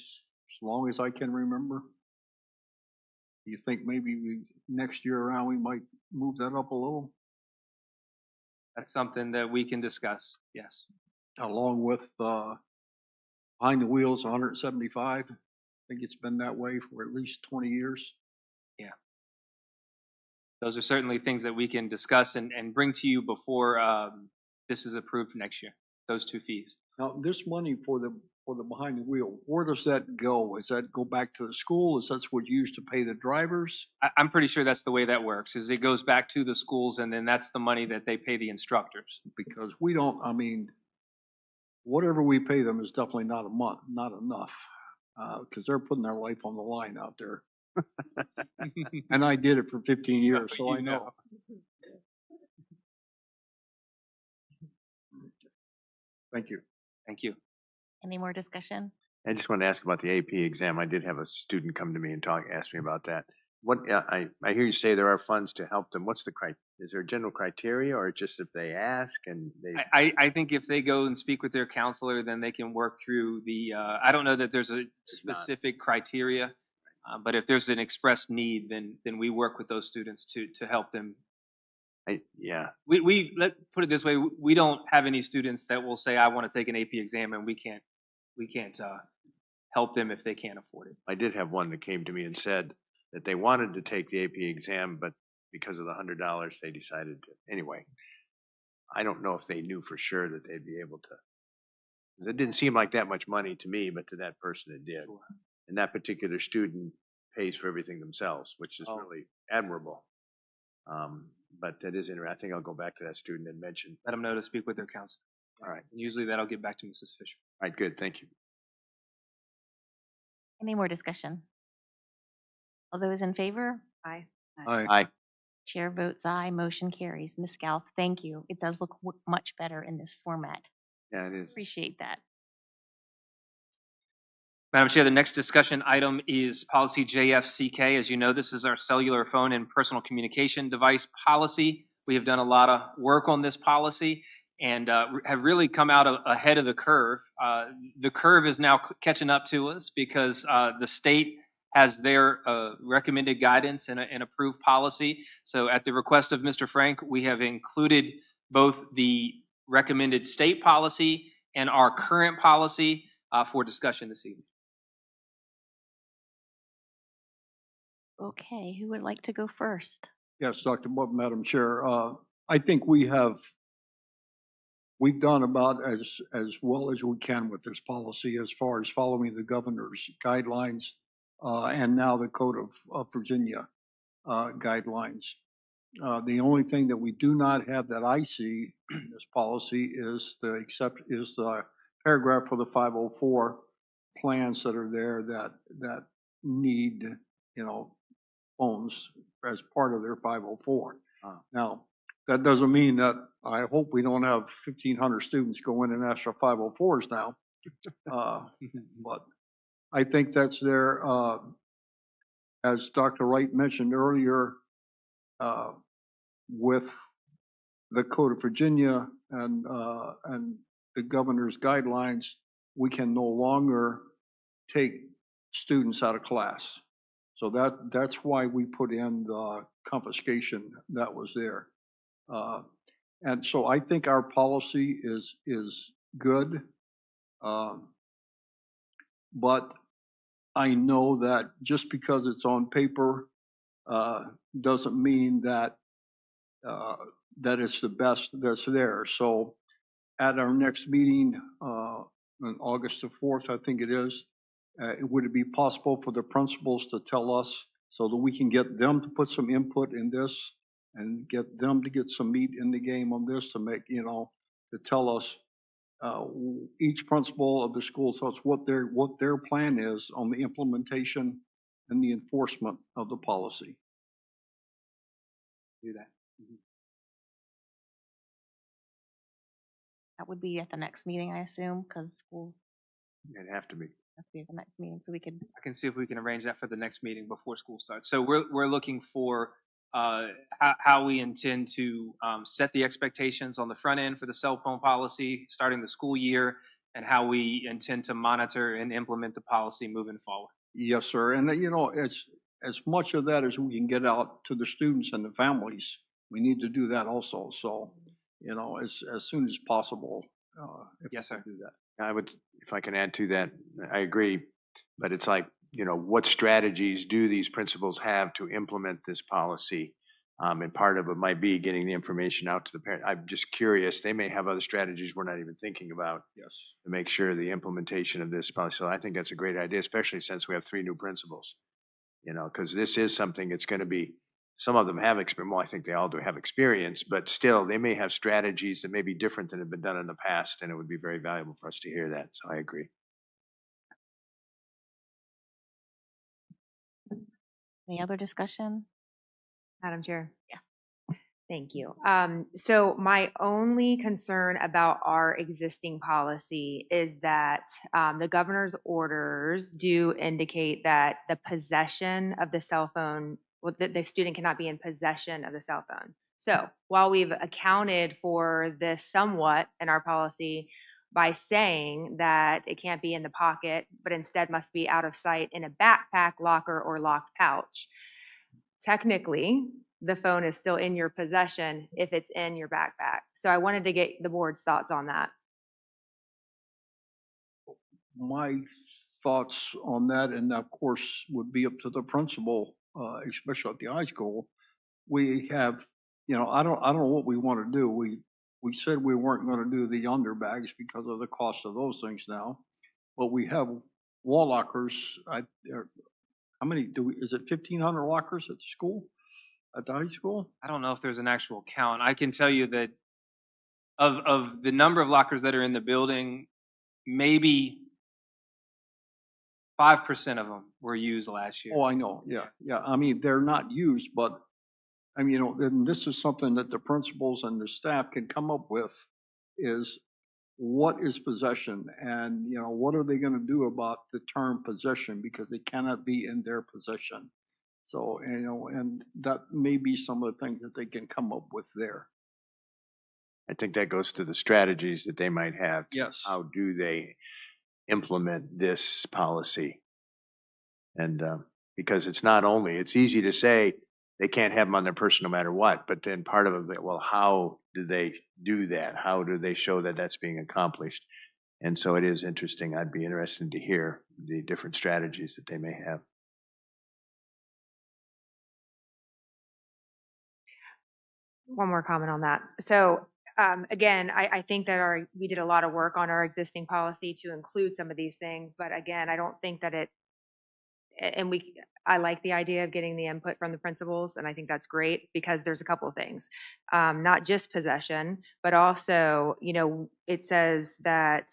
long as I can remember. You think maybe next year around we might move that up a little? That's something that we can discuss. Yes. Along with behind the wheels, 175. I think it's been that way for at least 20 years. Yeah. Those are certainly things that we can discuss and bring to you before this is approved next year. Those two fees. Now, this money for the behind the wheel, where does that go? Does that go back to the school? Is that what you use to pay the drivers? I'm pretty sure that's the way that works. Is it goes back to the schools and then that's the money that they pay the instructors. Because we don't. I mean, whatever we pay them is definitely not enough, because they're putting their life on the line out there. And I did it for 15 years, so I know. Thank you. Thank you. Any more discussion? I just want to ask about the AP exam. I did have a student come to me and ask me about that. What I hear you say there are funds to help them. What's the is there a general criteria, or just if they ask and they? I think if they go and speak with their counselor, then they can work through the. I don't know that there's a specific criteria, but if there's an expressed need, then we work with those students to help them. Yeah. We let put it this way: we don't have any students that will say, "I want to take an AP exam," and we can't help them if they can't afford it. I did have one that came to me and said that they wanted to take the AP exam, but because of the $100, they decided to. Anyway, I don't know if they knew for sure that they'd be able to. Because it didn't seem like that much money to me, but to that person it did. And that particular student pays for everything themselves, which is really admirable. But that is interesting. I think I'll go back to that student and mention. Let them know to speak with their counselor. All right. Usually that'll get back to Mrs. Fisher. All right, good. Thank you. Any more discussion? All those in favor? Aye. Aye. Chair votes aye. Motion carries. Ms. Scalf, thank you. It does look much better in this format. Yeah, it is. Appreciate that. Madam Chair, the next discussion item is policy JFCK. As you know, this is our cellular phone and personal communication device policy. We have done a lot of work on this policy and have really come out ahead of the curve. The curve is now catching up to us because the state has their recommended guidance and approved policy. So at the request of Mr. Frank, we have included both the recommended state policy and our current policy for discussion this evening. Okay, who would like to go first? Yes, Dr. Wood, Madam Chair. I think we've done about as well as we can with this policy as far as following the governor's guidelines and now the Code of Virginia guidelines. The only thing that we do not have that I see in this policy is the paragraph for the 504 plans that are there that need, phones as part of their 504. Now, that doesn't mean that I hope we don't have 1,500 students go in and ask for 504s now. But I think that's there. as Dr. Wright mentioned earlier, with the Code of Virginia and the governor's guidelines, we can no longer take students out of class. So that's why we put in the confiscation that was there. And so I think our policy is good. But I know that just because it's on paper doesn't mean that that it's the best that's there. So at our next meeting on August the 4th, I think it is, would it be possible for the principals to tell us so that we can get them to put some input in this and get them to get some meat in the game on this to make, to tell us each principal of the school tells us what their plan is on the implementation and the enforcement of the policy. Do that. That would be at the next meeting, I assume, because school It'd have to be. has to be at the next meeting, so we could. I can see if we can arrange that for the next meeting before school starts. So we're looking for how we intend to set the expectations on the front end for the cell phone policy starting the school year, and how we intend to monitor and implement the policy moving forward. Yes, sir. And as much of that as we can get out to the students and the families, we need to do that also. So, as soon as possible. If Yes, we sir. can do that. I would, if I can add to that, I agree, but it's like, what strategies do these principals have to implement this policy? And part of it might be getting the information out to the parent. I'm just curious, they may have other strategies we're not even thinking about Yes. to make sure the implementation of this policy. So I think that's a great idea, especially since we have 3 new principals. Because this is something it's going to be, some of them have experience, well, I think they all do have experience, but still, they may have strategies that may be different than have been done in the past, and it would be very valuable for us to hear that. So I agree. Any other discussion? Madam Chair? Yeah. Thank you. So my only concern about our existing policy is that the governor's orders do indicate that the possession of the cell phone, well, the student cannot be in possession of the cell phone. So while we've accounted for this somewhat in our policy by saying that it can't be in the pocket, but instead must be out of sight in a backpack, locker, or locked pouch, technically, the phone is still in your possession if it's in your backpack. So I wanted to get the board's thoughts on that. My thoughts on that, and of course, would be up to the principal, especially at the high school. We have, I don't know what we want to do. We said we weren't going to do the underbags because of the cost of those things now, but we have wall lockers. How many is it 1,500 lockers at the school, at the high school? I don't know if there's an actual count. I can tell you that of the number of lockers that are in the building, maybe 5% of them were used last year. Oh, I know. Yeah. I mean, they're not used, but I mean, and this is something that the principals and the staff can come up with is what is possession, and what are they going to do about the term possession, because they cannot be in their possession. So, and that may be some of the things that they can come up with there. I think that goes to the strategies that they might have. Yes. How do they implement this policy? And because it's not only, it's easy to say they can't have them on their person no matter what, but then part of it, well, how do they do that? How do they show that that's being accomplished? And so it is interesting. I'd be interested to hear the different strategies that they may have. One more comment on that. So again, I think that we did a lot of work on our existing policy to include some of these things, but again, I don't think that I like the idea of getting the input from the principals, and I think that's great because there's a couple of things, not just possession, but also, it says that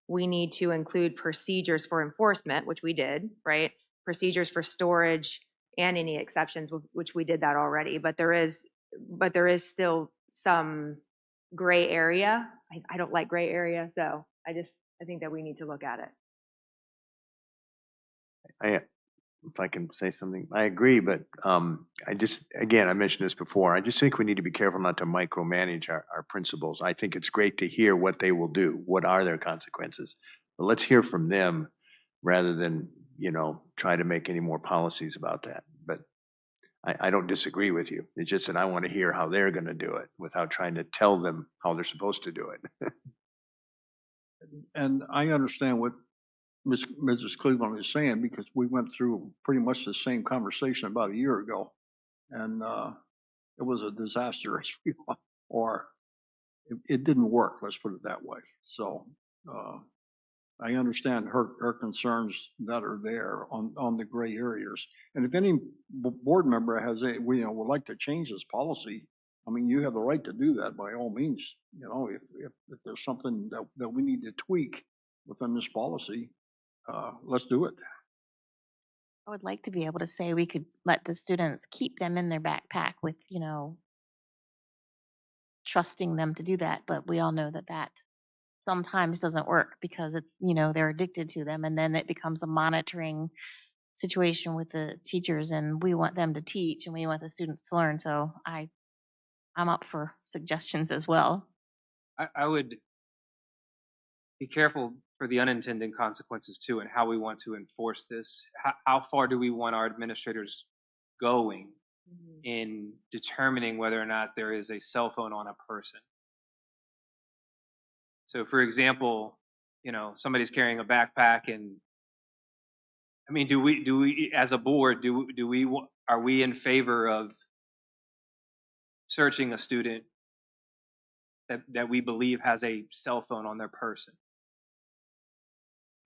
we need to include procedures for enforcement, which we did, right? Procedures for storage and any exceptions, which we did that already, but there is still some gray area. I don't like gray area, so I think that we need to look at it. if I can say something, I agree, but I just, again, I mentioned this before, I just think we need to be careful not to micromanage our principals. I think it's great to hear what they will do, what are their consequences. But let's hear from them rather than, try to make any more policies about that. But I don't disagree with you. It's just that I want to hear how they're going to do it without trying to tell them how they're supposed to do it. And I understand what Mrs. Cleveland is saying, because we went through pretty much the same conversation about a year ago. And it was a disaster, or it didn't work, let's put it that way. So I understand her concerns that are there on the gray areas. And if any board member has would like to change this policy, I mean, you have the right to do that by all means. If there's something that we need to tweak within this policy, let's do it. I would like to be able to say we could let the students keep them in their backpack with, trusting them to do that. But we all know that sometimes doesn't work because it's, they're addicted to them. And then it becomes a monitoring situation with the teachers, and we want them to teach and we want the students to learn. So I'm up for suggestions as well. I would be careful for the unintended consequences too, and how we want to enforce this. How far do we want our administrators going in determining whether or not there is a cell phone on a person? So, for example, somebody's carrying a backpack, and I mean, do we as a board are we in favor of searching a student that we believe has a cell phone on their person?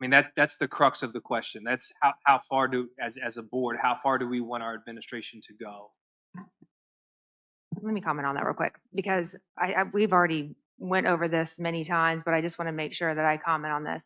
I mean, that's the crux of the question. That's how far as a board, how far do we want our administration to go? Let me comment on that real quick, because we've already went over this many times, but I just want to make sure that I comment on this.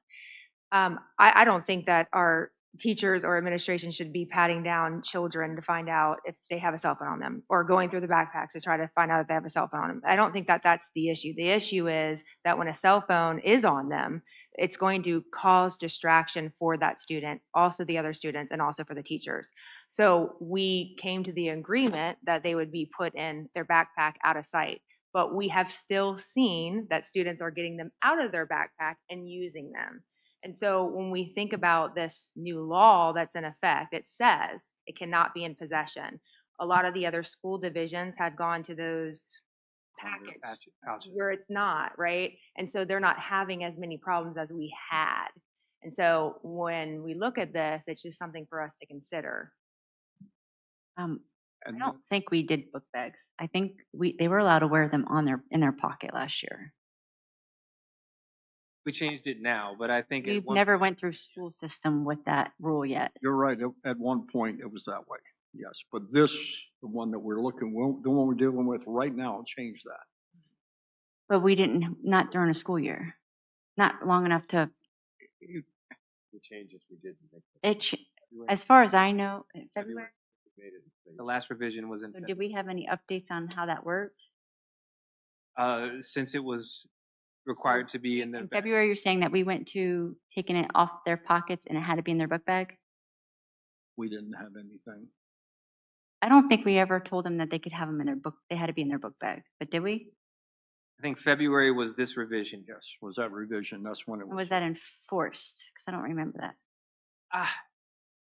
I don't think that our teachers or administration should be patting down children to find out if they have a cell phone on them, or going through the backpacks to try to find out if they have a cell phone on them. I don't think that that's the issue. The issue is that when a cell phone is on them, it's going to cause distraction for that student, also the other students, and also for the teachers. So we came to the agreement that they would be put in their backpack out of sight. But we have still seen that students are getting them out of their backpack and using them. And so when we think about this new law that's in effect, it says it cannot be in possession. A lot of the other school divisions had gone to those package where it's not, right? And so they're not having as many problems as we had. And so when we look at this, it's just something for us to consider. I don't think we did book bags. I think they were allowed to wear them in their pocket last year. We changed it now, but I think We've never went through school system with that rule yet. You're right. At one point, it was that way. Yes. But the one that we're looking, the one we're dealing with right now, changed that. But we not during a school year. Not long enough to. The changes we did. As far as I know, in February. The last revision was in. So did we have any updates on how that worked? Since it was required to be in the February, you're saying that we went to taking it off their pockets and it had to be in their book bag? We didn't have anything. I don't think we ever told them that they could have them in their book. They had to be in their book bag, but did we? I think February was this revision. Yes, was that revision? That's when it was. Was that enforced? Because I don't remember that.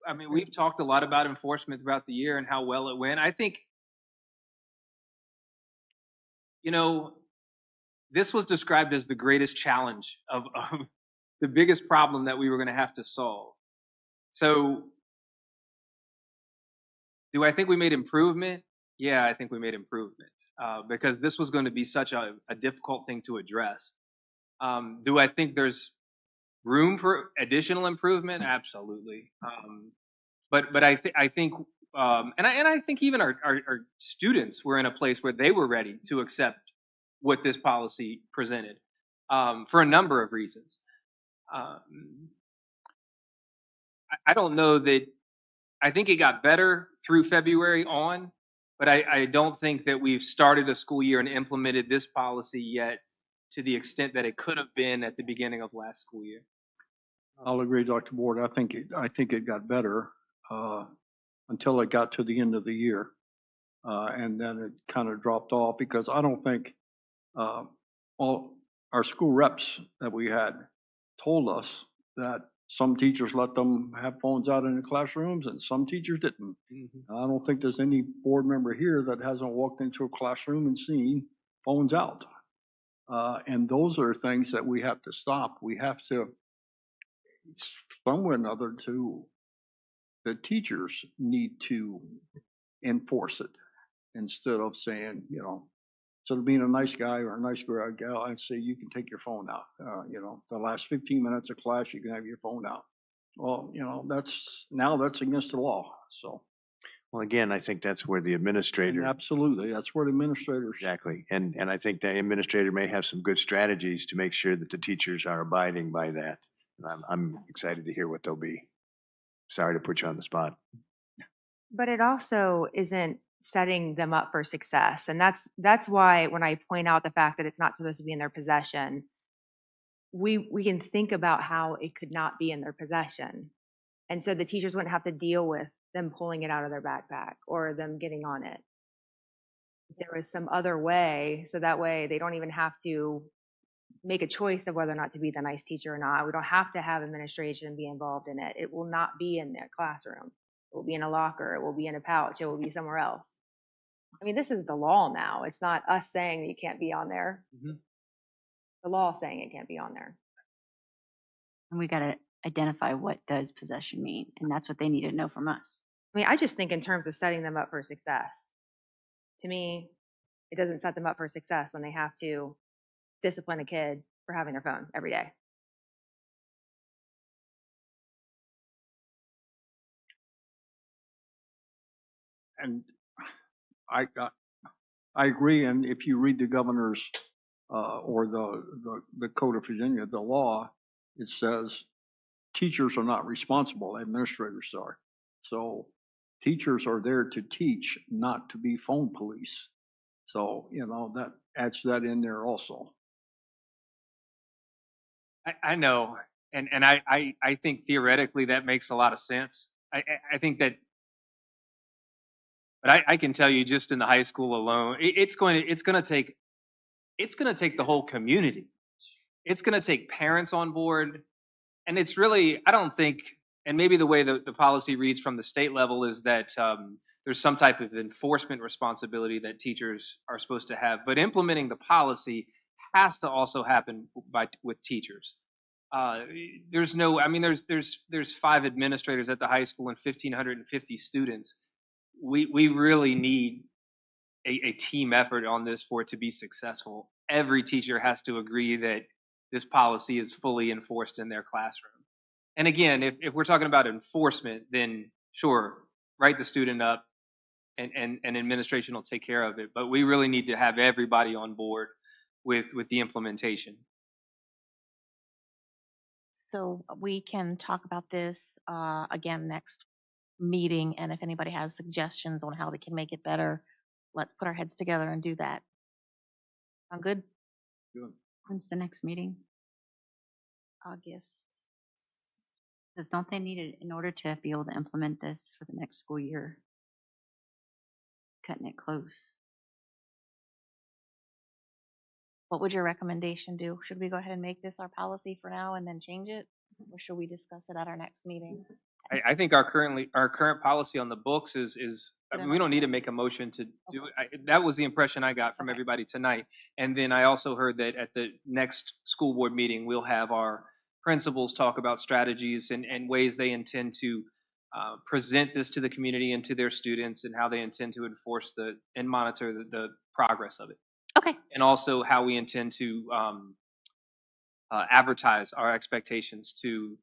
I mean, we've talked a lot about enforcement throughout the year and how well it went. I think, this was described as the greatest challenge of the biggest problem that we were going to have to solve. So, do I think we made improvement? Yeah, I think we made improvement because this was going to be such a difficult thing to address. Do I think there's room for additional improvement? Absolutely. But I think and I think even our students were in a place where they were ready to accept what this policy presented for a number of reasons. I don't know that. I think it got better through February on, but I don't think that we've started a school year and implemented this policy yet to the extent that it could have been at the beginning of last school year. I'll agree, Dr. Ward. I think it got better. until it got to the end of the year. And then it kind of dropped off because I don't think all our school reps that we had told us that some teachers let them have phones out in the classrooms and some teachers didn't. I don't think there's any board member here that hasn't walked into a classroom and seen phones out. And those are things that we have to stop. We have to, somewhere or another, the teachers need to enforce it instead of saying, instead of being a nice guy or a nice gal, I'd say you can take your phone out. The last 15 minutes of class, you can have your phone out. Well, that's against the law. So. Well, again, I think that's where the administrator. Absolutely. That's where the administrators. Exactly. And I think the administrator may have some good strategies to make sure that the teachers are abiding by that. And I'm excited to hear what they'll be. Sorry to put you on the spot. But it also isn't setting them up for success. And that's why when I point out the fact that it's not supposed to be in their possession, we can think about how it could not be in their possession. And so the teachers wouldn't have to deal with them pulling it out of their backpack or them getting on it. If there was some other way, so that way they don't even have to make a choice of whether or not to be the nice teacher or not. We don't have to have administration be involved in it. It will not be in their classroom. It will be in a locker. It will be in a pouch. It will be somewhere else. I mean, this is the law now. It's not us saying that you can't be on there. The law saying it can't be on there. And we got to identify what does possession mean. And that's what they need to know from us. I mean, I just think in terms of setting them up for success. To me, it doesn't set them up for success when they have to discipline a kid for having their phone every day. And I agree. And if you read the governor's or the Code of Virginia, the law, it says teachers are not responsible, administrators are. So teachers are there to teach, not to be phone police. So, that adds that in there also. I know, and I think theoretically that makes a lot of sense. I think that, but I can tell you just in the high school alone, it's going to take the whole community. It's going to take parents on board, and it's really, I don't think, and maybe the way the policy reads from the state level is that there's some type of enforcement responsibility that teachers are supposed to have, but implementing the policy has to also happen with teachers. There's 5 administrators at the high school and 1,550 students. We really need a team effort on this for it to be successful. Every teacher has to agree that this policy is fully enforced in their classroom. And again, if we're talking about enforcement, then sure, write the student up and administration will take care of it. But we really need to have everybody on board with the implementation. So we can talk about this again next meeting, and if anybody has suggestions on how we can make it better, let's put our heads together and do that. Sound good? Good. When's the next meeting? August. Because don't they need it in order to be able to implement this for the next school year? Cutting it close. What would your recommendation do? Should we go ahead and make this our policy for now and then change it? Or should we discuss it at our next meeting? I think our current policy on the books is I mean, we don't need to make a motion to do it. That was the impression I got from everybody tonight. And then I also heard that at the next school board meeting, we'll have our principals talk about strategies and ways they intend to present this to the community and to their students, and how they intend to enforce and monitor the progress of it. Okay. And also how we intend to advertise our expectations to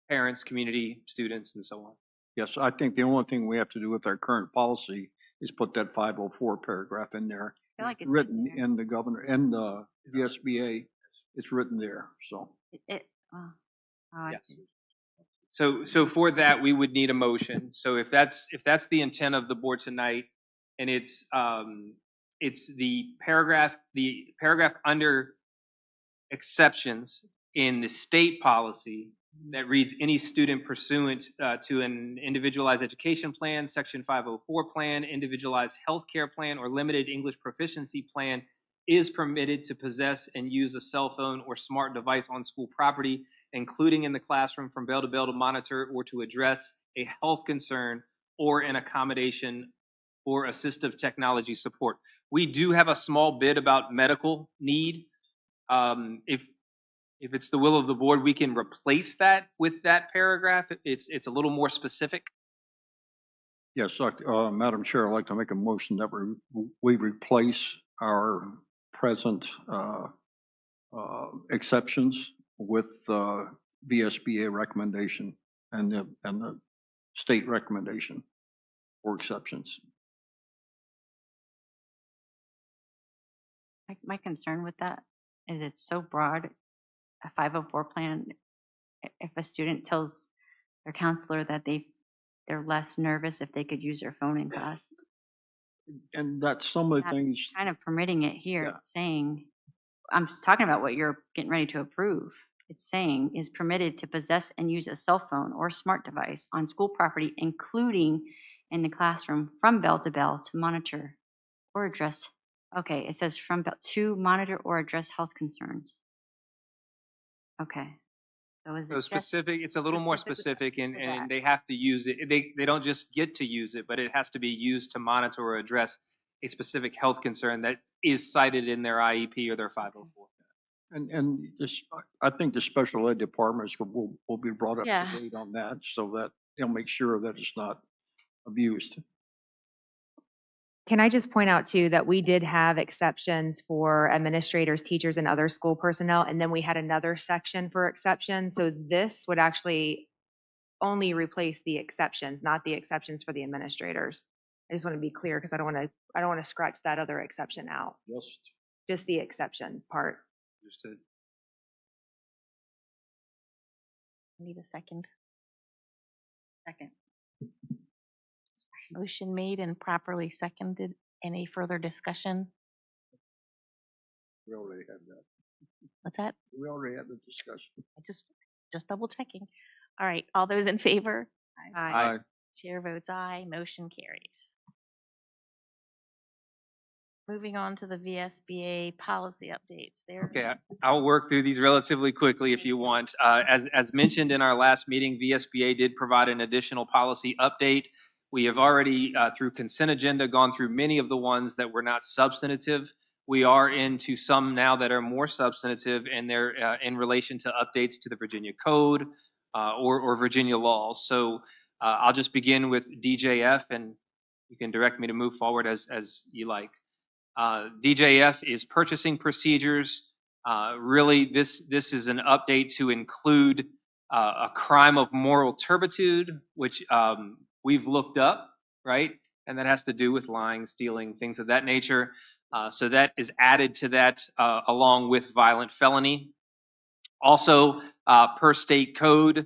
parents, community, students, and so on. Yes, I think the only thing we have to do with our current policy is put that 504 paragraph in there. I feel like it's written in there. in the governor and the SBA. It's written there. So Yes. So for that, we would need a motion. So if that's the intent of the board tonight, and it's the paragraph under exceptions in the state policy that reads any student pursuant to an individualized education plan, Section 504 plan, individualized healthcare plan, or limited English proficiency plan is permitted to possess and use a cell phone or smart device on school property, including in the classroom from bell to monitor or to address a health concern or an accommodation or assistive technology support. We do have a small bit about medical need. If it's the will of the board, we can replace that with that paragraph. It's a little more specific. Yes, Madam Chair, I'd like to make a motion that we replace our present exceptions with VSBA recommendation and the state recommendation for exceptions. My concern with that is it's so broad. A 504 plan, if a student tells their counselor that they're less nervous if they could use their phone in class. And that's some of the That's things. kind of permitting it here. Yeah. It's saying, I'm just talking about what you're getting ready to approve. It's saying is permitted to possess and use a cell phone or smart device on school property, including in the classroom from bell to monitor or address. Okay, it says from bell to monitor or address health concerns. Okay. So is it So just specific, it's a little more specific specific and, for and that? they have to use it. They don't just get to use it, but it has to be used to monitor or address a specific health concern that is cited in their IEP or their 504. And this, I think the special ed departments will be brought up Yeah. to date on that so that they'll make sure that it's not abused. Can I just point out too that we did have exceptions for administrators, teachers, and other school personnel, and then we had another section for exceptions. So this would actually only replace the exceptions, not the exceptions for the administrators. I just want to be clear because I don't want to scratch that other exception out. Just the exception part. Understood. Need a second. Second. Motion made and properly seconded. Any further discussion? We already had that. What's that? We already had the discussion. I just double checking. All right, all those in favor? Aye. Chair votes aye, motion carries. Moving on to the VSBA policy updates there. Okay, I'll work through these relatively quickly if you want. As mentioned in our last meeting, VSBA did provide an additional policy update. We have already, through consent agenda, gone through many of the ones that were not substantive. We are into some now that are more substantive, and they're in relation to updates to the Virginia Code or Virginia laws. So I'll just begin with DJF, and you can direct me to move forward as you like. DJF is purchasing procedures. Really, this is an update to include a crime of moral turpitude, which we've looked up, right? And that has to do with lying, stealing, things of that nature. So that is added to that along with violent felony. Also, per state code,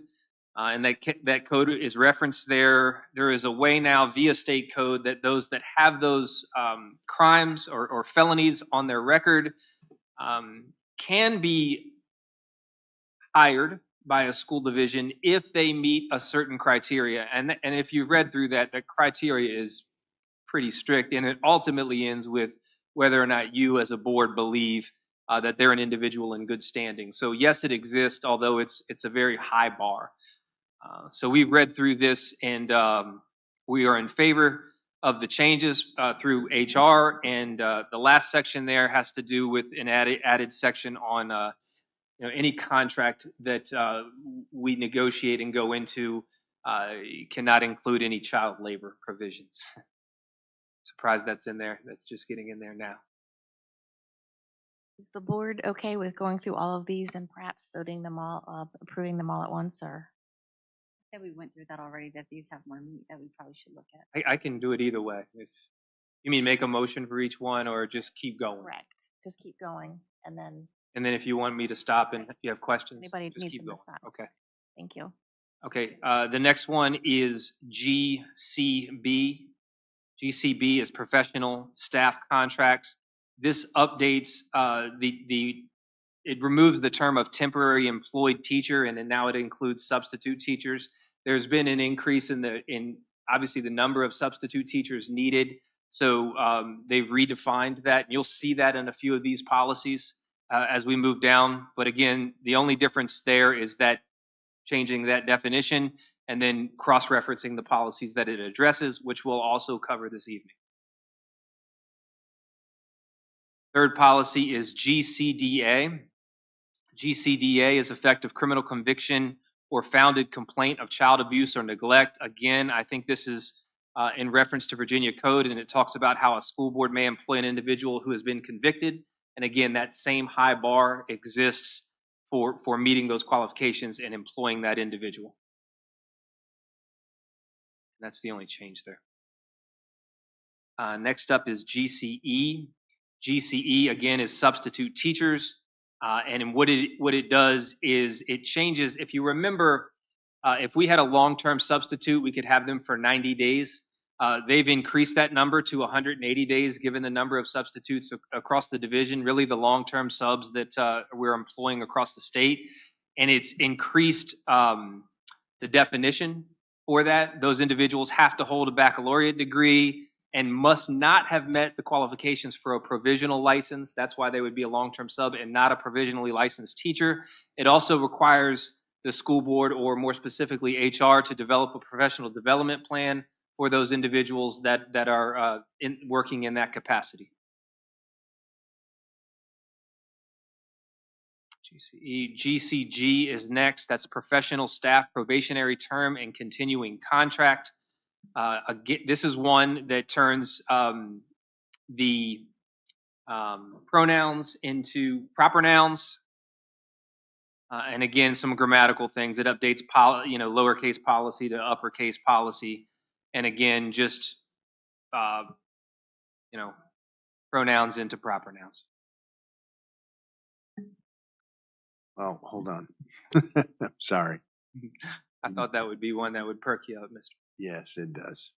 and that code is referenced there. There is a way now via state code that those that have those crimes or felonies on their record can be hired by a school division if they meet a certain criteria. And if you've read through that, the criteria is pretty strict, and it ultimately ends with whether or not you as a board believe that they're an individual in good standing. So yes, it exists, although it's a very high bar. So we've read through this, and we are in favor of the changes through HR. And the last section there has to do with an added section on any contract that we negotiate and go into cannot include any child labor provisions. Surprised that's in there. That's just getting in there now. Is the board okay with going through all of these and perhaps voting them all, approving them all at once, or? That we went through that already, that these have more meat that we probably should look at. I can do it either way. If you mean make a motion for each one or just keep going? Correct. Just keep going, and then And then if you want me to stop and if you have questions, anybody just needs keep them to going. stop. Okay. Thank you. Okay. The next one is GCB. GCB is professional staff contracts. This updates the it removes the term of temporary employed teacher, and then now it includes substitute teachers. There's been an increase in obviously the number of substitute teachers needed. So they've redefined that. You'll see that in a few of these policies as we move down. But again, the only difference there is that changing that definition and then cross-referencing the policies that it addresses, which we'll also cover this evening. Third policy is GCDA. GCDA is effective criminal conviction or founded complaint of child abuse or neglect. Again, I think this is in reference to Virginia Code, and it talks about how a school board may employ an individual who has been convicted. And again, that same high bar exists for meeting those qualifications and employing that individual. That's the only change there. Next up is GCE. GCE, again, is substitute teachers. And what it does is it changes. If you remember, if we had a long-term substitute, we could have them for 90 days. They've increased that number to 180 days, given the number of substitutes across the division, really the long-term subs that we're employing across the state. And it's increased the definition for that. Those individuals have to hold a baccalaureate degree and must not have met the qualifications for a provisional license. That's why they would be a long-term sub and not a provisionally licensed teacher. It also requires the school board, or more specifically HR, to develop a professional development plan for those individuals that are working in that capacity. GCG is next. That's professional staff probationary term and continuing contract. Again, this is one that turns the pronouns into proper nouns. And again, some grammatical things. It updates lowercase policy to uppercase policy. And again, just pronouns into proper nouns. Well, hold on. Sorry. I thought that would be one that would perk you up, Mr. Yes, it does.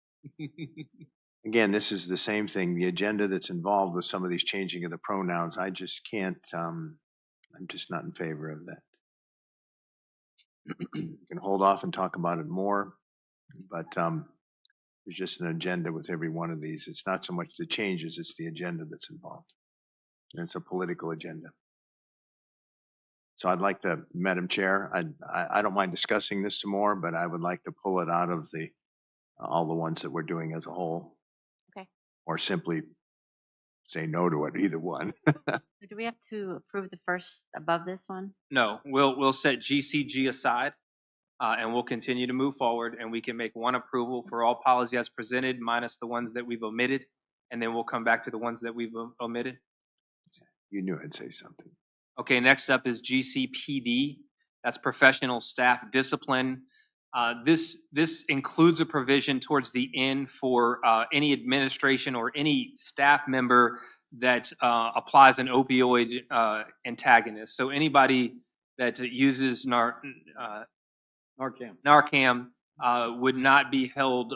Again, this is the same thing. The agenda that's involved with some of these changing of the pronouns, I just can't, I'm just not in favor of that. You can hold off and talk about it more, but there's just an agenda with every one of these. It's not so much the changes, it's the agenda that's involved. And it's a political agenda. So I'd like to, Madam Chair, I don't mind discussing this some more, but I would like to pull it out of the all the ones that we're doing as a whole. Okay. Or simply say no to it, either one. Do we have to approve the first above this one? No, we'll set GCG aside, and we'll continue to move forward, and we can make one approval for all policies as presented, minus the ones that we've omitted, and then we'll come back to the ones that we've omitted. You knew I'd say something. Okay, next up is GCPD. That's professional staff discipline. This includes a provision towards the end for any administration or any staff member that applies an opioid antagonist. So anybody that uses Narcan would not be held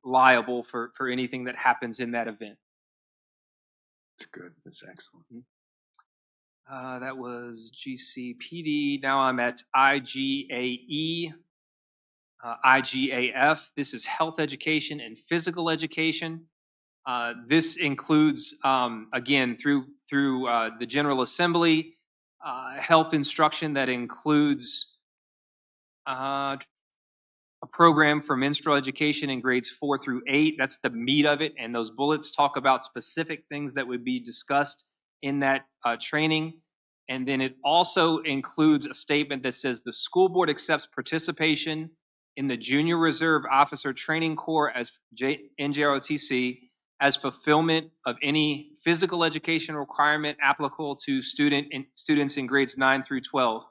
liable for anything that happens in that event. That's good. That's excellent. That was GCPD. Now I'm at IGAE. IGAF. This is health education and physical education. This includes, again, through the General Assembly, health instruction that includes a program for menstrual education in grades 4 through 8. That's the meat of it, and those bullets talk about specific things that would be discussed in that training. And then it also includes a statement that says the school board accepts participation in the Junior Reserve Officer Training Corps as NJROTC as fulfillment of any physical education requirement applicable to students in grades 9 through 12.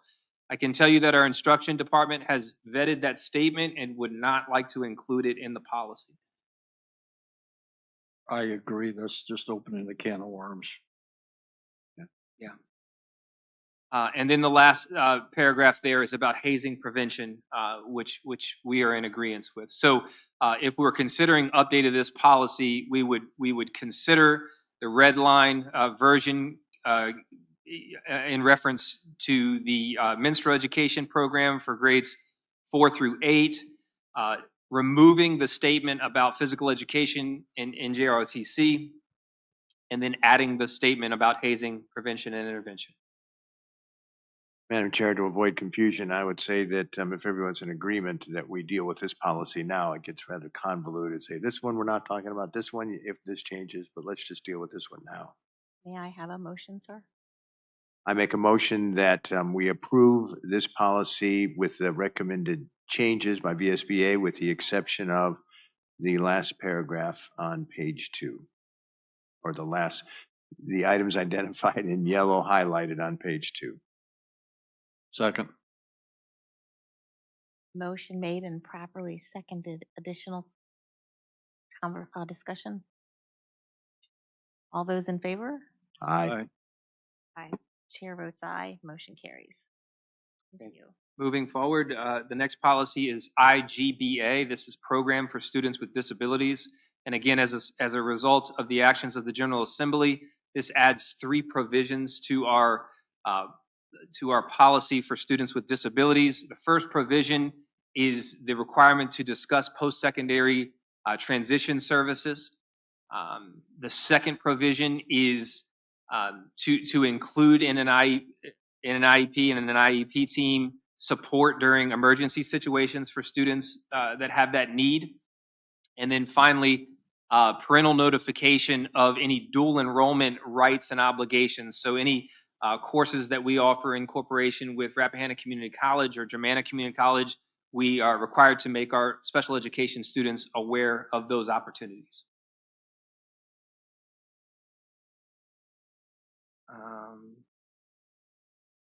I can tell you that our instruction department has vetted that statement and would not like to include it in the policy. I agree. That's just opening a can of worms. Yeah. And then the last paragraph there is about hazing prevention, which we are in agreement with. So if we're considering update of this policy, we would consider the red line version in reference to the minstrel education program for grades 4 through 8, removing the statement about physical education in JROTC, and then adding the statement about hazing prevention and intervention. Madam Chair, to avoid confusion, I would say that if everyone's in agreement that we deal with this policy now, it gets rather convoluted. Say, this one, we're not talking about this one if this changes, but let's just deal with this one now. May I have a motion, sir? I make a motion that we approve this policy with the recommended changes by VSBA with the exception of the last paragraph on page 2, or the items identified in yellow highlighted on page 2. Second. Motion made and properly seconded. Additional discussion? All those in favor? Aye. Aye. Chair votes aye. Motion carries. Thank you. Moving forward, the next policy is IGBA. This is Program for Students with Disabilities. And again, as a result of the actions of the General Assembly, this adds 3 provisions to our policy for students with disabilities. The first provision is the requirement to discuss post-secondary transition services. The second provision is to include in an IEP and an IEP team support during emergency situations for students that have that need. And then finally, parental notification of any dual enrollment rights and obligations. So any courses that we offer in cooperation with Rappahannock Community College or Germanna Community College, we are required to make our special education students aware of those opportunities.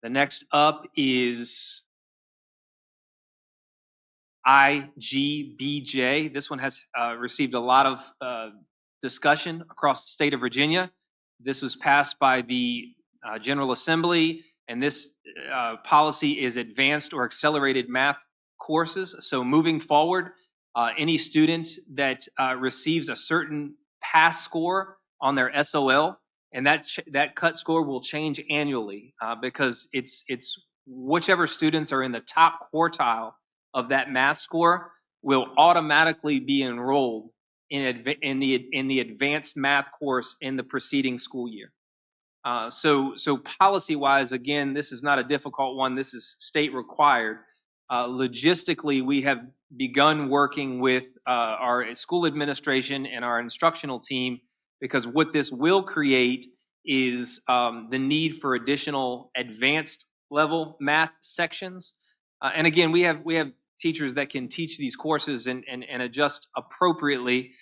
The next up is IGBJ. This one has received a lot of discussion across the state of Virginia. This was passed by the General Assembly, and this policy is advanced or accelerated math courses. So moving forward, any student that receives a certain pass score on their SOL, and that cut score will change annually because it's whichever students are in the top quartile of that math score will automatically be enrolled in the advanced math course in the preceding school year. So policy-wise, again, this is not a difficult one. This is state required. Logistically, we have begun working with our school administration and our instructional team, because what this will create is the need for additional advanced level math sections. And again, we have teachers that can teach these courses and adjust appropriately.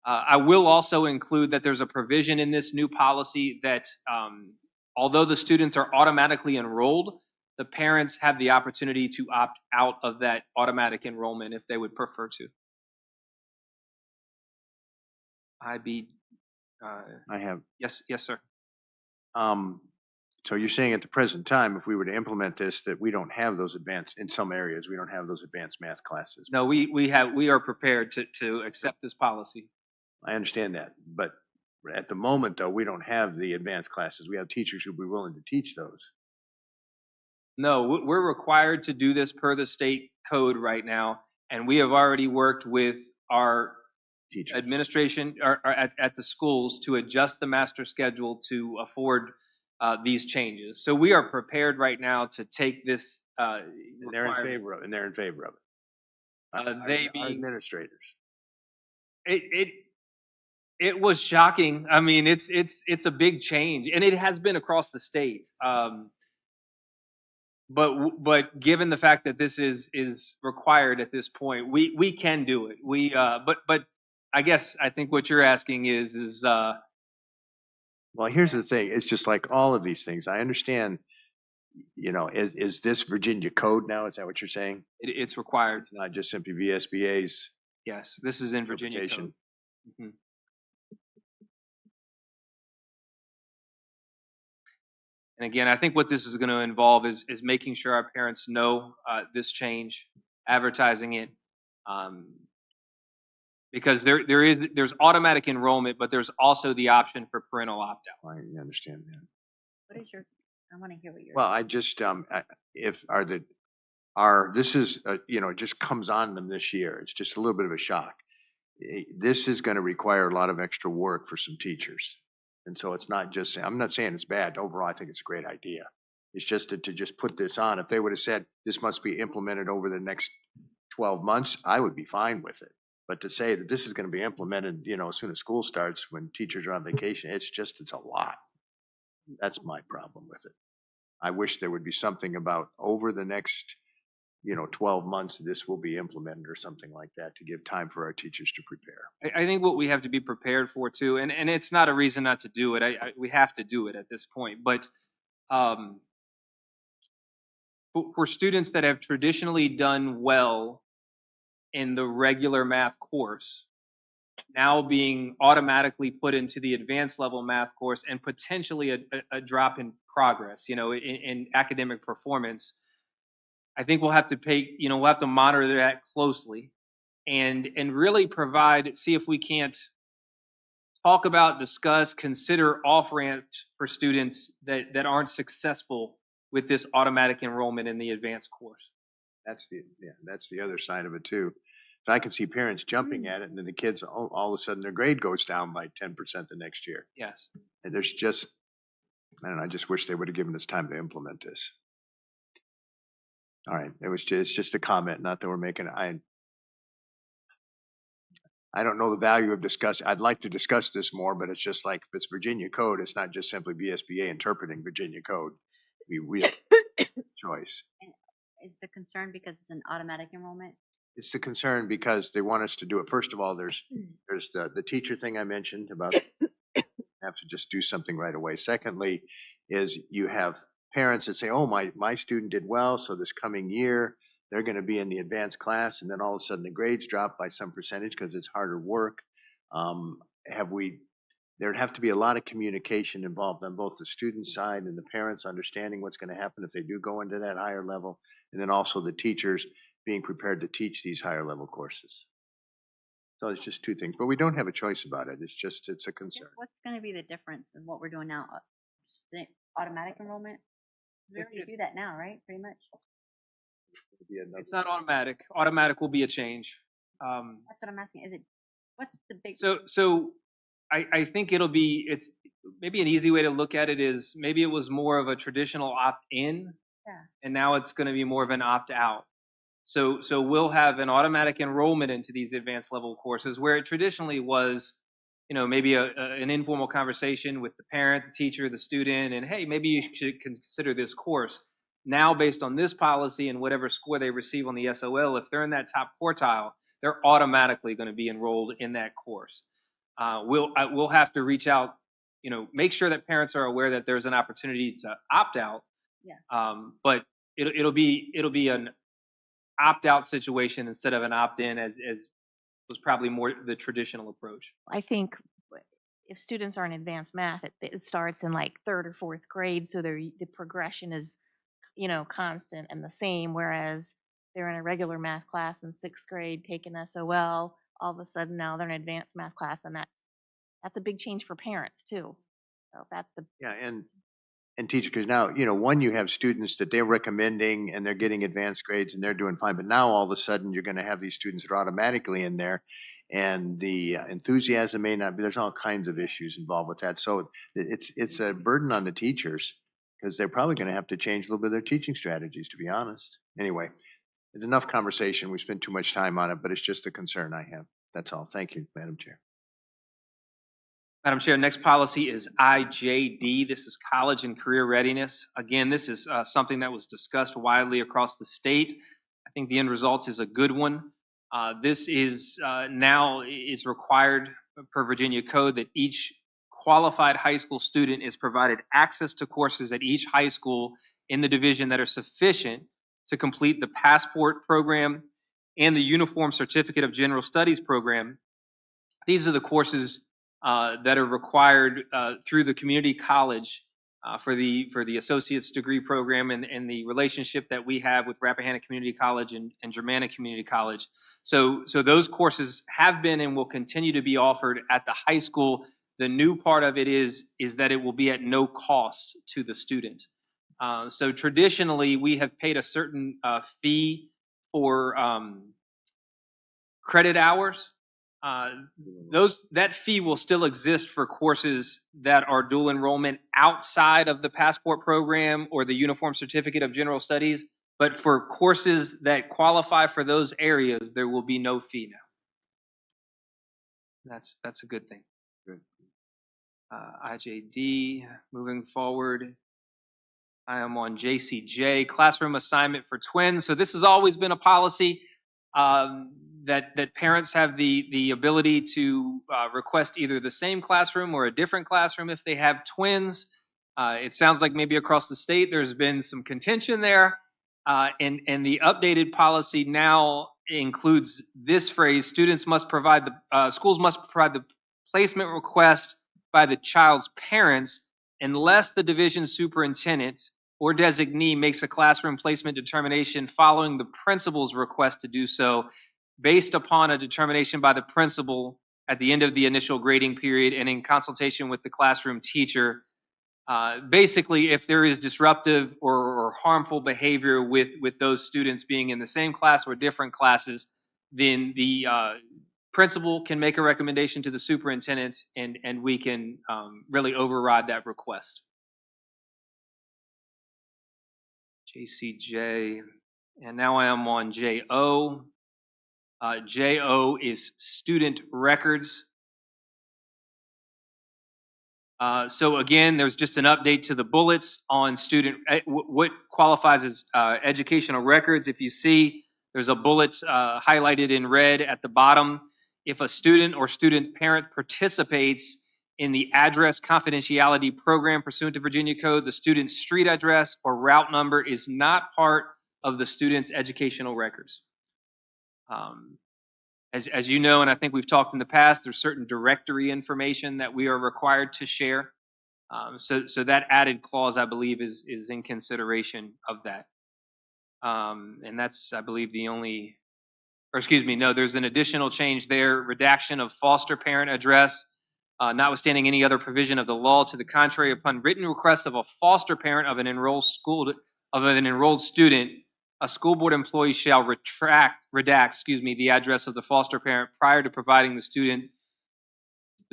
I will also include that there's a provision in this new policy that although the students are automatically enrolled, the parents have the opportunity to opt out of that automatic enrollment if they would prefer to. I have. Yes, sir. So you're saying at the present time, if we were to implement this, that we don't have those advanced, in some areas, we don't have those advanced math classes. No, we are prepared to accept this policy. I understand that, but at the moment, though, we don't have the advanced classes. We have teachers who'd be willing to teach those. No, we're required to do this per the state code right now, and we have already worked with our Teachers. administration or at the schools to adjust the master schedule to afford these changes. So we are prepared right now to take this. And they're in favor of it. And they're in favor of it. They Our being administrators. It was shocking. I mean, it's a big change, and it has been across the state. But given the fact that this is required at this point, we can do it. But I think what you're asking is Well, here's the thing. It's just like all of these things. I understand, is this Virginia code now? Is that what you're saying? it's required. It's not just simply VSBA's Yes, this is in Virginia code. interpretation. Mhm. And again, I think what this is going to involve is making sure our parents know this change, advertising it, because there's automatic enrollment, but there's also the option for parental opt-out. I understand that. What is your I want to hear what you're. Well, I just, if, this is, it just comes on them this year. It's just a little bit of a shock. This is going to require a lot of extra work for some teachers. And so it's not just, I'm not saying it's bad. Overall, I think it's a great idea. It's just to just put this on. If they would have said this must be implemented over the next 12 months, I would be fine with it. But to say that this is going to be implemented, as soon as school starts, when teachers are on vacation, it's a lot. That's my problem with it. I wish there would be something about over the next, 12 months, this will be implemented or something like that to give time for our teachers to prepare. I think what we have to be prepared for too, and it's not a reason not to do it. We have to do it at this point. But for students that have traditionally done well in the regular math course, now being automatically put into the advanced level math course and potentially a drop in progress, in academic performance, I think we'll have to monitor that closely and really see if we can't talk about, discuss, consider off-ramps for students that aren't successful with this automatic enrollment in the advanced course. That's the other side of it too. So I can see parents jumping at it, and then the kids, all of a sudden, their grade goes down by 10% the next year. Yes. And there's just, I don't know, I just wish they would have given us time to implement this. All right, it's just a comment, not that we're making, I don't know the value of discussing. I'd like to discuss this more, but it's just like, if it's Virginia code, it's not just simply VSBA interpreting Virginia code. We have a choice. Is the concern because it's an automatic enrollment? It's the concern because they want us to do it. First of all, there's the teacher thing I mentioned about have to just do something right away. Secondly, is you have parents that say, oh, my student did well, so this coming year they're going to be in the advanced class, and then all of a sudden the grades drop by some percentage because it's harder work. There'd have to be a lot of communication involved on both the student side and the parents understanding what's going to happen if they do go into that higher level, and then also the teachers being prepared to teach these higher level courses. So it's just two things, but we don't have a choice about it. It's a concern. What's going to be the difference in what we're doing now? Just automatic enrollment? We already do that now, right? Pretty much. It's not automatic. Automatic will be a change. That's what I'm asking. What's the big? So I think it's maybe an easy way to look at it is maybe it was more of a traditional opt-in, and now it's going to be more of an opt-out. So we'll have an automatic enrollment into these advanced level courses where it traditionally was, maybe an informal conversation with the parent, the teacher, the student, and hey, maybe you should consider this course. Now, based on this policy and whatever score they receive on the SOL, if they're in that top quartile, they're automatically going to be enrolled in that course. We'll have to reach out, make sure that parents are aware that there's an opportunity to opt out. Yeah. But it'll be an opt-out situation instead of an opt-in, as was probably more the traditional approach. I think if students are in advanced math, it starts in like third or fourth grade, so the progression is, constant and the same. Whereas they're in a regular math class in sixth grade taking SOL, all of a sudden now they're in advanced math class, and that's a big change for parents too. So that's the and teachers, because now, one, you have students that they're recommending and they're getting advanced grades and they're doing fine. But now all of a sudden you're going to have these students that are automatically in there, and the enthusiasm may not be, there's all kinds of issues involved with that. So it's a burden on the teachers because they're probably going to have to change a little bit of their teaching strategies, to be honest. Anyway, it's enough conversation. We spent too much time on it, but it's just a concern I have. That's all. Thank you, Madam Chair. Madam Chair, next policy is IJD. This is college and career readiness. Again, this is something that was discussed widely across the state. I think the end result is a good one. This is now is required per Virginia code that each qualified high school student is provided access to courses at each high school in the division that are sufficient to complete the Passport program and the Uniform Certificate of General Studies program. These are the courses that are required through the community college for the associate's degree program and the relationship that we have with Rappahannock Community College and Germanna Community College. So those courses have been and will continue to be offered at the high school. The new part of it is that it will be at no cost to the student. So traditionally, we have paid a certain fee for credit hours. That fee will still exist for courses that are dual enrollment outside of the Passport program or the Uniform Certificate of General Studies. But for courses that qualify for those areas, there will be no fee now. That's a good thing. Good. IJD, moving forward. I am on JCJ, classroom assignment for twins. So this has always been a policy that parents have the ability to request either the same classroom or a different classroom if they have twins. It sounds like maybe across the state there's been some contention there. And the updated policy now includes this phrase: schools must provide the placement request by the child's parents unless the division superintendent or designee makes a classroom placement determination following the principal's request to do so, based upon a determination by the principal at the end of the initial grading period and in consultation with the classroom teacher. Basically, if there is disruptive or harmful behavior with those students being in the same class or different classes, then the principal can make a recommendation to the superintendent, and we can really override that request. JCJ, and now I am on JO. JO is student records. So again, there's just an update to the bullets on what qualifies as educational records. If you see, there's a bullet highlighted in red at the bottom. If a student or student parent participates in the address confidentiality program pursuant to Virginia Code, the student's street address or route number is not part of the student's educational records. As you know, and I think we've talked in the past, there's certain directory information that we are required to share. So that added clause, I believe, is in consideration of that. And that's, I believe, there's an additional change there: redaction of foster parent address, notwithstanding any other provision of the law to the contrary, upon written request of a foster parent of an enrolled student, a school board employee shall redact the address of the foster parent prior to providing the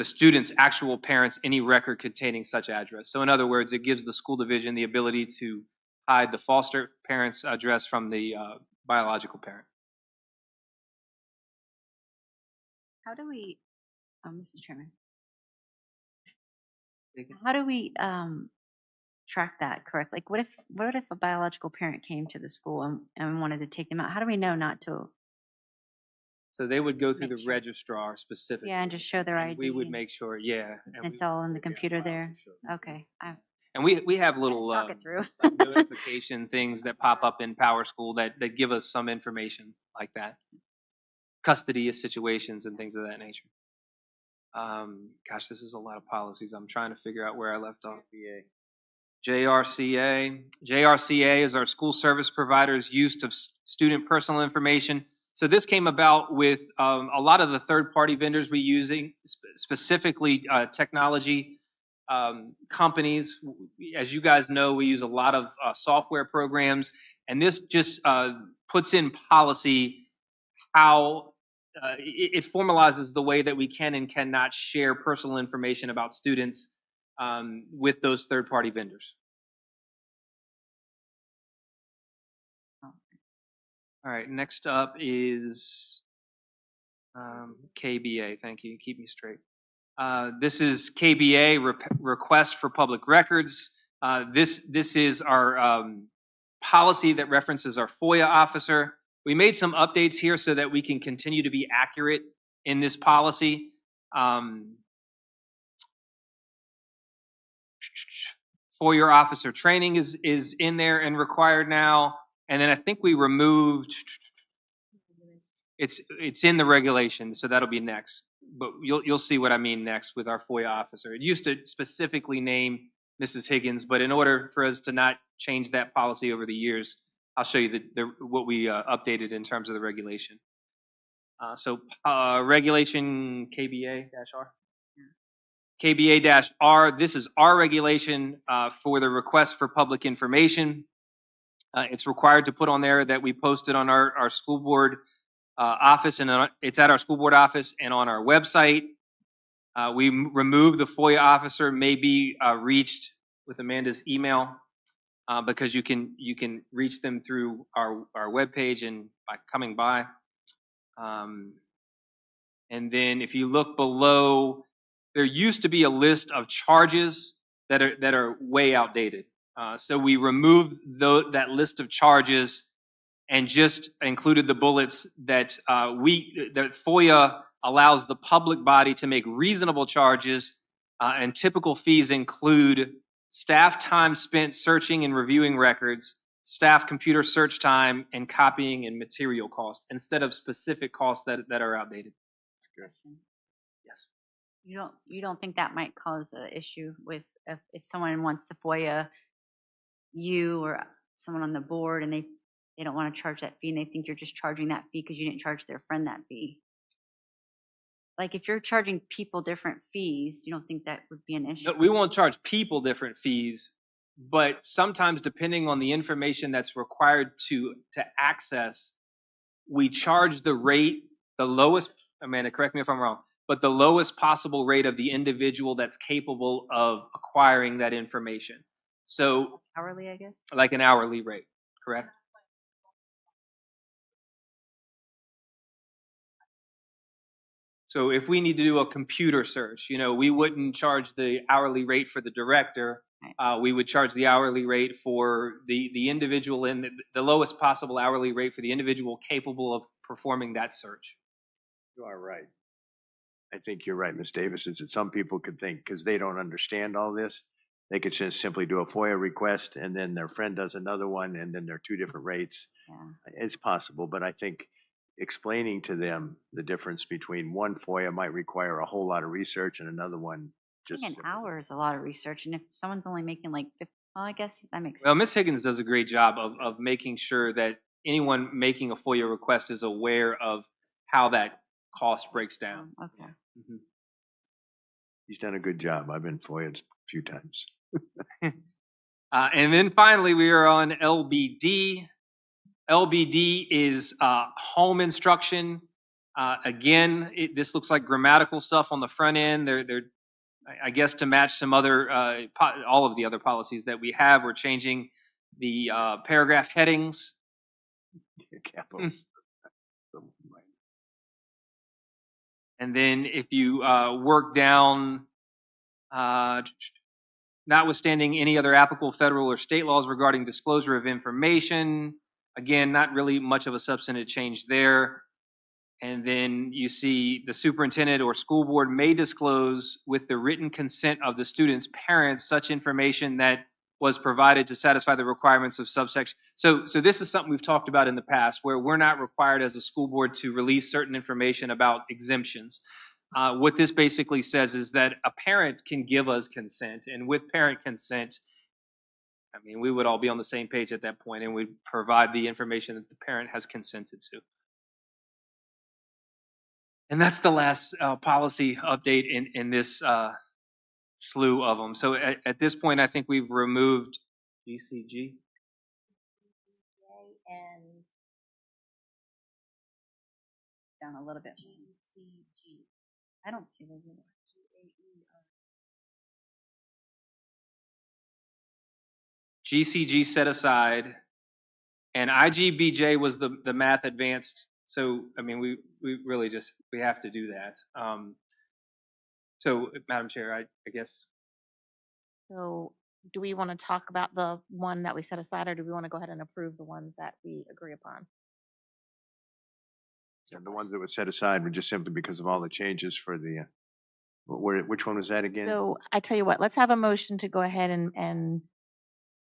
student's actual parents any record containing such address. So in other words, it gives the school division the ability to hide the foster parent's address from the biological parent. How do we, Mr. Chairman, how do we track that correct? Like, what if a biological parent came to the school and wanted to take them out? How do we know not to? So they would go through Make the sure. registrar specifically. Yeah, and just show their and ID. we would make sure, yeah. And It's all in the computer there. Okay, And we have little talk it through. like notification things that pop up in Power School that give us some information like that. Custody situations and things of that nature. Gosh, this is a lot of policies. I'm trying to figure out where I left off. JRCA. JRCA is our school service provider's use of student personal information. So this came about with a lot of the third-party vendors we're using, specifically technology companies. As you guys know, we use a lot of software programs, and this just puts in policy how it formalizes the way that we can and cannot share personal information about students with those third-party vendors. All right, next up is KBA. Thank you. Keep me straight. This is KBA, Request for Public Records. This is our policy that references our FOIA officer. We made some updates here so that we can continue to be accurate in this policy. FOIA officer training is in there and required now. And then I think we removed, it's in the regulation, so that'll be next. But you'll see what I mean next with our FOIA officer. It used to specifically name Mrs. Higgins, but in order for us to not change that policy over the years, I'll show you what we updated in terms of the regulation. So regulation KBA-R. KBA-R, this is our regulation for the request for public information. It's required to put on there that we posted on our school board office, and it's at our school board office and on our website. We removed the FOIA officer may be reached with Amanda's email because you can reach them through our webpage and by coming by. And then if you look below, there used to be a list of charges that are way outdated. So we removed that list of charges and just included the bullets that that FOIA allows the public body to make reasonable charges, and typical fees include staff time spent searching and reviewing records, staff computer search time, and copying and material costs instead of specific costs that are outdated. Yes. You don't think that might cause an issue with if someone wants to FOIA you or someone on the board and they don't want to charge that fee and they think you're just charging that fee because you didn't charge their friend that fee? Like if you're charging people different fees, you don't think that would be an issue? No, we won't charge people different fees, but sometimes depending on the information that's required to access, we charge the rate, the lowest, Amanda, correct me if I'm wrong, but the lowest possible rate of the individual that's capable of acquiring that information. So Hourly, I guess? like an hourly rate, correct? So if we need to do a computer search, we wouldn't charge the hourly rate for the director. We would charge the hourly rate for the individual in the lowest possible hourly rate for the individual capable of performing that search. You are right. I think you're right, Ms. Davis, is that some people could think, because they don't understand all this, they could just simply do a FOIA request and then their friend does another one and then there are two different rates. Yeah. It's possible, but I think explaining to them the difference between one FOIA might require a whole lot of research and another one just an hour is a lot of research, and if someone's only making like 50, well, I guess that makes sense. Well, Ms. Higgins does a great job of making sure that anyone making a FOIA request is aware of how that cost breaks down. Okay. Mm-hmm. He's done a good job. I've been FOIA'd a few times. And then finally, we are on LBD. LBD is home instruction. Again, this looks like grammatical stuff on the front end. They're I guess to match some other, all of the other policies that we have. We're changing the paragraph headings. Capital. And then if you work down, notwithstanding any other applicable federal or state laws regarding disclosure of information, again, not really much of a substantive change there. And then you see the superintendent or school board may disclose with the written consent of the student's parents such information that was provided to satisfy the requirements of subsection. So this is something we've talked about in the past where we're not required as a school board to release certain information about exemptions. What this basically says is that a parent can give us consent, and with parent consent, I mean, we would all be on the same page at that point and we'd provide the information that the parent has consented to. And that's the last policy update in this slew of them. So at this point, I think we've removed GCG. And down a little bit. GCG. I don't see those either. GCG set aside, and IGBJ was the math advanced. So, I mean, we really just, we have to do that. So, Madam Chair, I guess. So do we want to talk about the one that we set aside, or do we want to go ahead and approve the ones that we agree upon? And the ones that were set aside were just simply because of all the changes for the, which one was that again? So I tell you what, let's have a motion to go ahead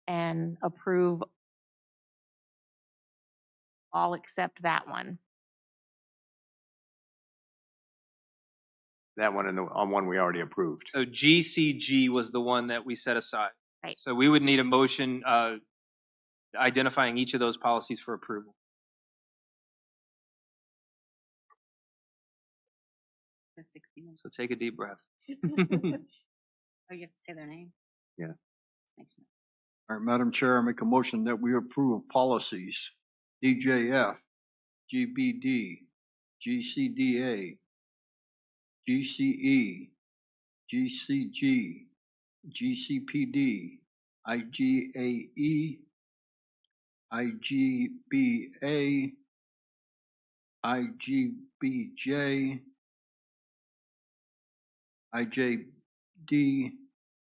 and approve all except that one. That one and on one we already approved. So GCG was the one that we set aside. Right. So we would need a motion identifying each of those policies for approval. So 60 minutes. So take a deep breath. Oh, you have to say their name? Yeah. Thanks. All right, Madam Chair, I make a motion that we approve policies DJF, GBD, GCDA, GCE, GCG, GCPD, IGAE, IGBA, IGBJ, IJD.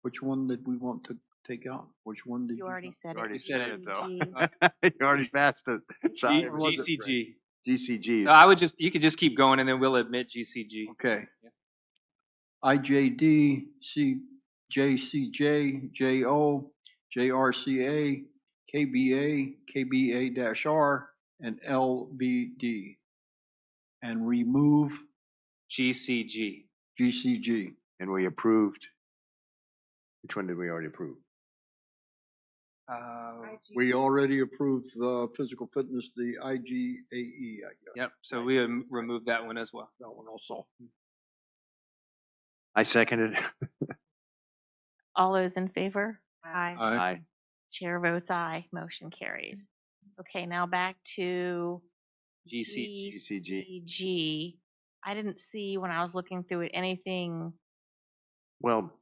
Which one did we want to take out? Which one did You you? already said You it. already said it, though. GCG. You already passed the side. GCG. GCG. So I would just, you could just keep going and then we'll admit GCG. Okay. Yeah. IJD, JCJ, JO, JRCA, KBA, KBA-R, and LBD. And remove GCG. GCG. And we approved. Which one did we already approve? We already approved the physical fitness, the IGAE, I guess. Yep, so we removed that one as well. That one also. I seconded. All those in favor? Aye. Aye. Chair votes aye. Motion carries. Okay, now back to GCG. GCG. I didn't see when I was looking through it anything. Well,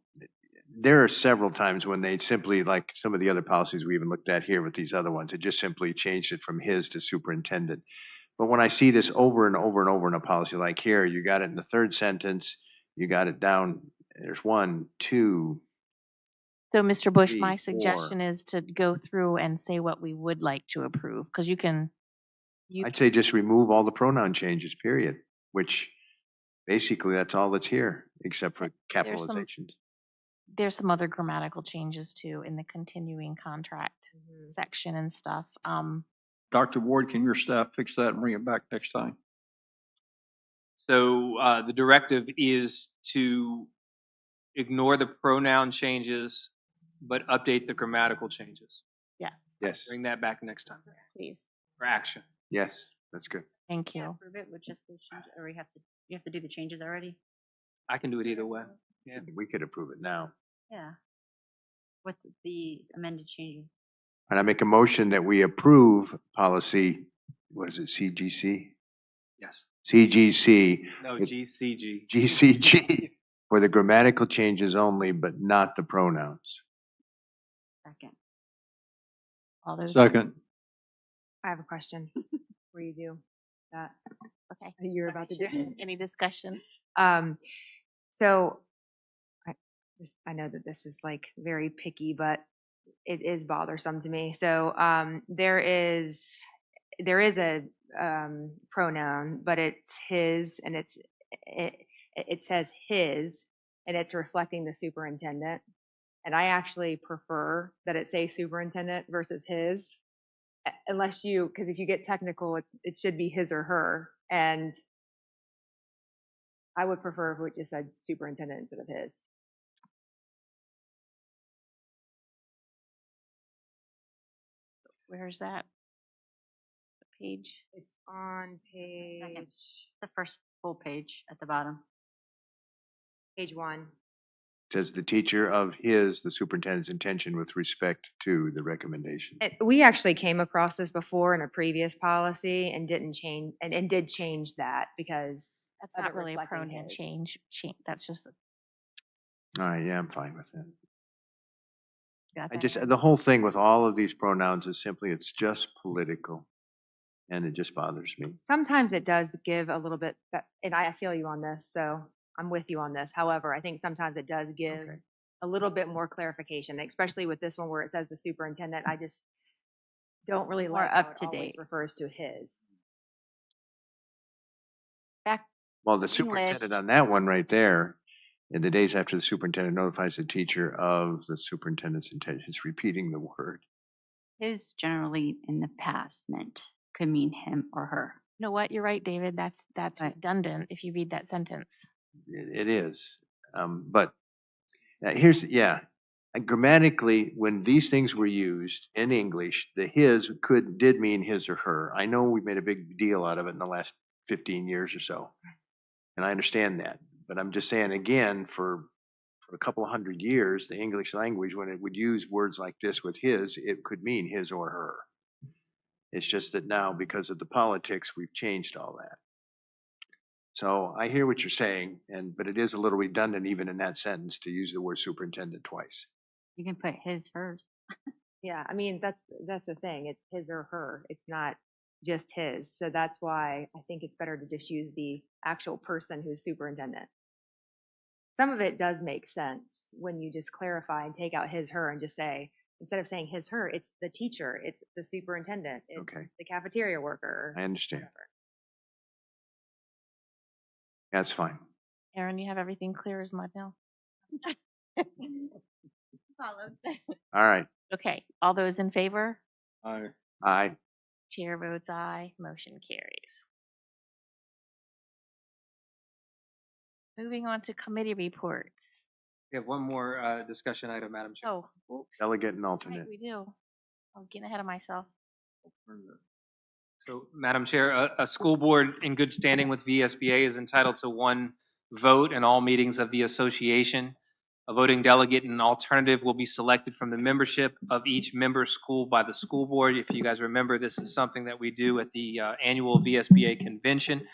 there are several times when they simply, like some of the other policies we even looked at here with these other ones, it just simply changed it from his to superintendent. But when I see this over and over and over in a policy like here, you got it in the third sentence, you got it down, there's 1, 2. So, Mr. Bush, 3, my 4. suggestion is to go through and say what we would like to approve, because you can. I'd say just remove all the pronoun changes, period, which basically that's all that's here, except for There's some- capitalizations. There's some other grammatical changes too in the continuing contract section and stuff. Dr. Ward, can your staff fix that and bring it back next time? So the directive is to ignore the pronoun changes, but update the grammatical changes. Yes, Bring that back next time Please. for action. yes, that's good. Thank you. Approve it with just those changes, or you have to do the changes already? I can do it either way. Yeah. We could approve it now. Yeah. With the amended changes. And I make a motion that we approve policy, what is it, CGC? Yes. CGC, No, It- GCG. GCG, for the grammatical changes only, but not the pronouns. Second. All those. Second. I have a question before you do that. Okay. You're about to do. Any discussion? So I know that this is like very picky, but it is bothersome to me. So there is a pronoun, but it's his, and it says his, and it's reflecting the superintendent. And I actually prefer that it say superintendent versus his, unless you, because if you get technical, it should be his or her. And I would prefer if it just said superintendent instead of his. Where's that? The page. It's on Second. page It's the first full page at the bottom. 1. Says the teacher of his, the superintendent's intention with respect to the recommendation. We actually came across this before in a previous policy and didn't change and did change that because That's of not it really a reflecting pronoun his. change. That's just. All right, yeah, I'm fine with that. Got I that? just, the whole thing with all of these pronouns is simply, it's just political. And it just bothers me. Sometimes it does give a little bit, and I feel you on this, so I'm with you on this. However, I think sometimes it does give Okay. a little bit more clarification, especially with this one where it says the superintendent. I just don't really More like how up it to always date. refers to his. Back. Well, the Speaking with- superintendent on that one right there, in the days after the superintendent notifies the teacher of the superintendent's intention, it's repeating the word. His generally in the past could mean him or her. You know what? You're right, David. That's Right. redundant if you read that sentence. It is. But here's, and grammatically, when these things were used in English, the his did mean his or her. I know we made a big deal out of it in the last 15 years or so. And I understand that. But I'm just saying again, for a couple of hundred years, the English language, when it would use words like this with his, it could mean his or her. It's just that now, because of the politics, we've changed all that. So I hear what you're saying, but it is a little redundant even in that sentence to use the word superintendent twice. You can put his, hers. Yeah, I mean, that's the thing. It's his or her. It's not just his. So that's why I think it's better to just use the actual person who's superintendent. Some of it does make sense when you just clarify and take out his, her, and just say, instead of saying his, her, it's the teacher, it's the superintendent, it's Okay. the cafeteria worker. I understand. whatever. That's fine. Aaron, you have everything clear as mud now? Followed. All right. Okay, all those in favor? Aye. Chair votes aye, motion carries. Moving on to committee reports. We have one more discussion item, Madam Chair. Oh, oops. Delegate and Right, alternate. we do. I was getting ahead of myself. So, Madam Chair, a school board in good standing with VSBA is entitled to one vote in all meetings of the association. A voting delegate and alternative will be selected from the membership of each member school by the school board. If you guys remember, this is something that we do at the annual VSBA convention.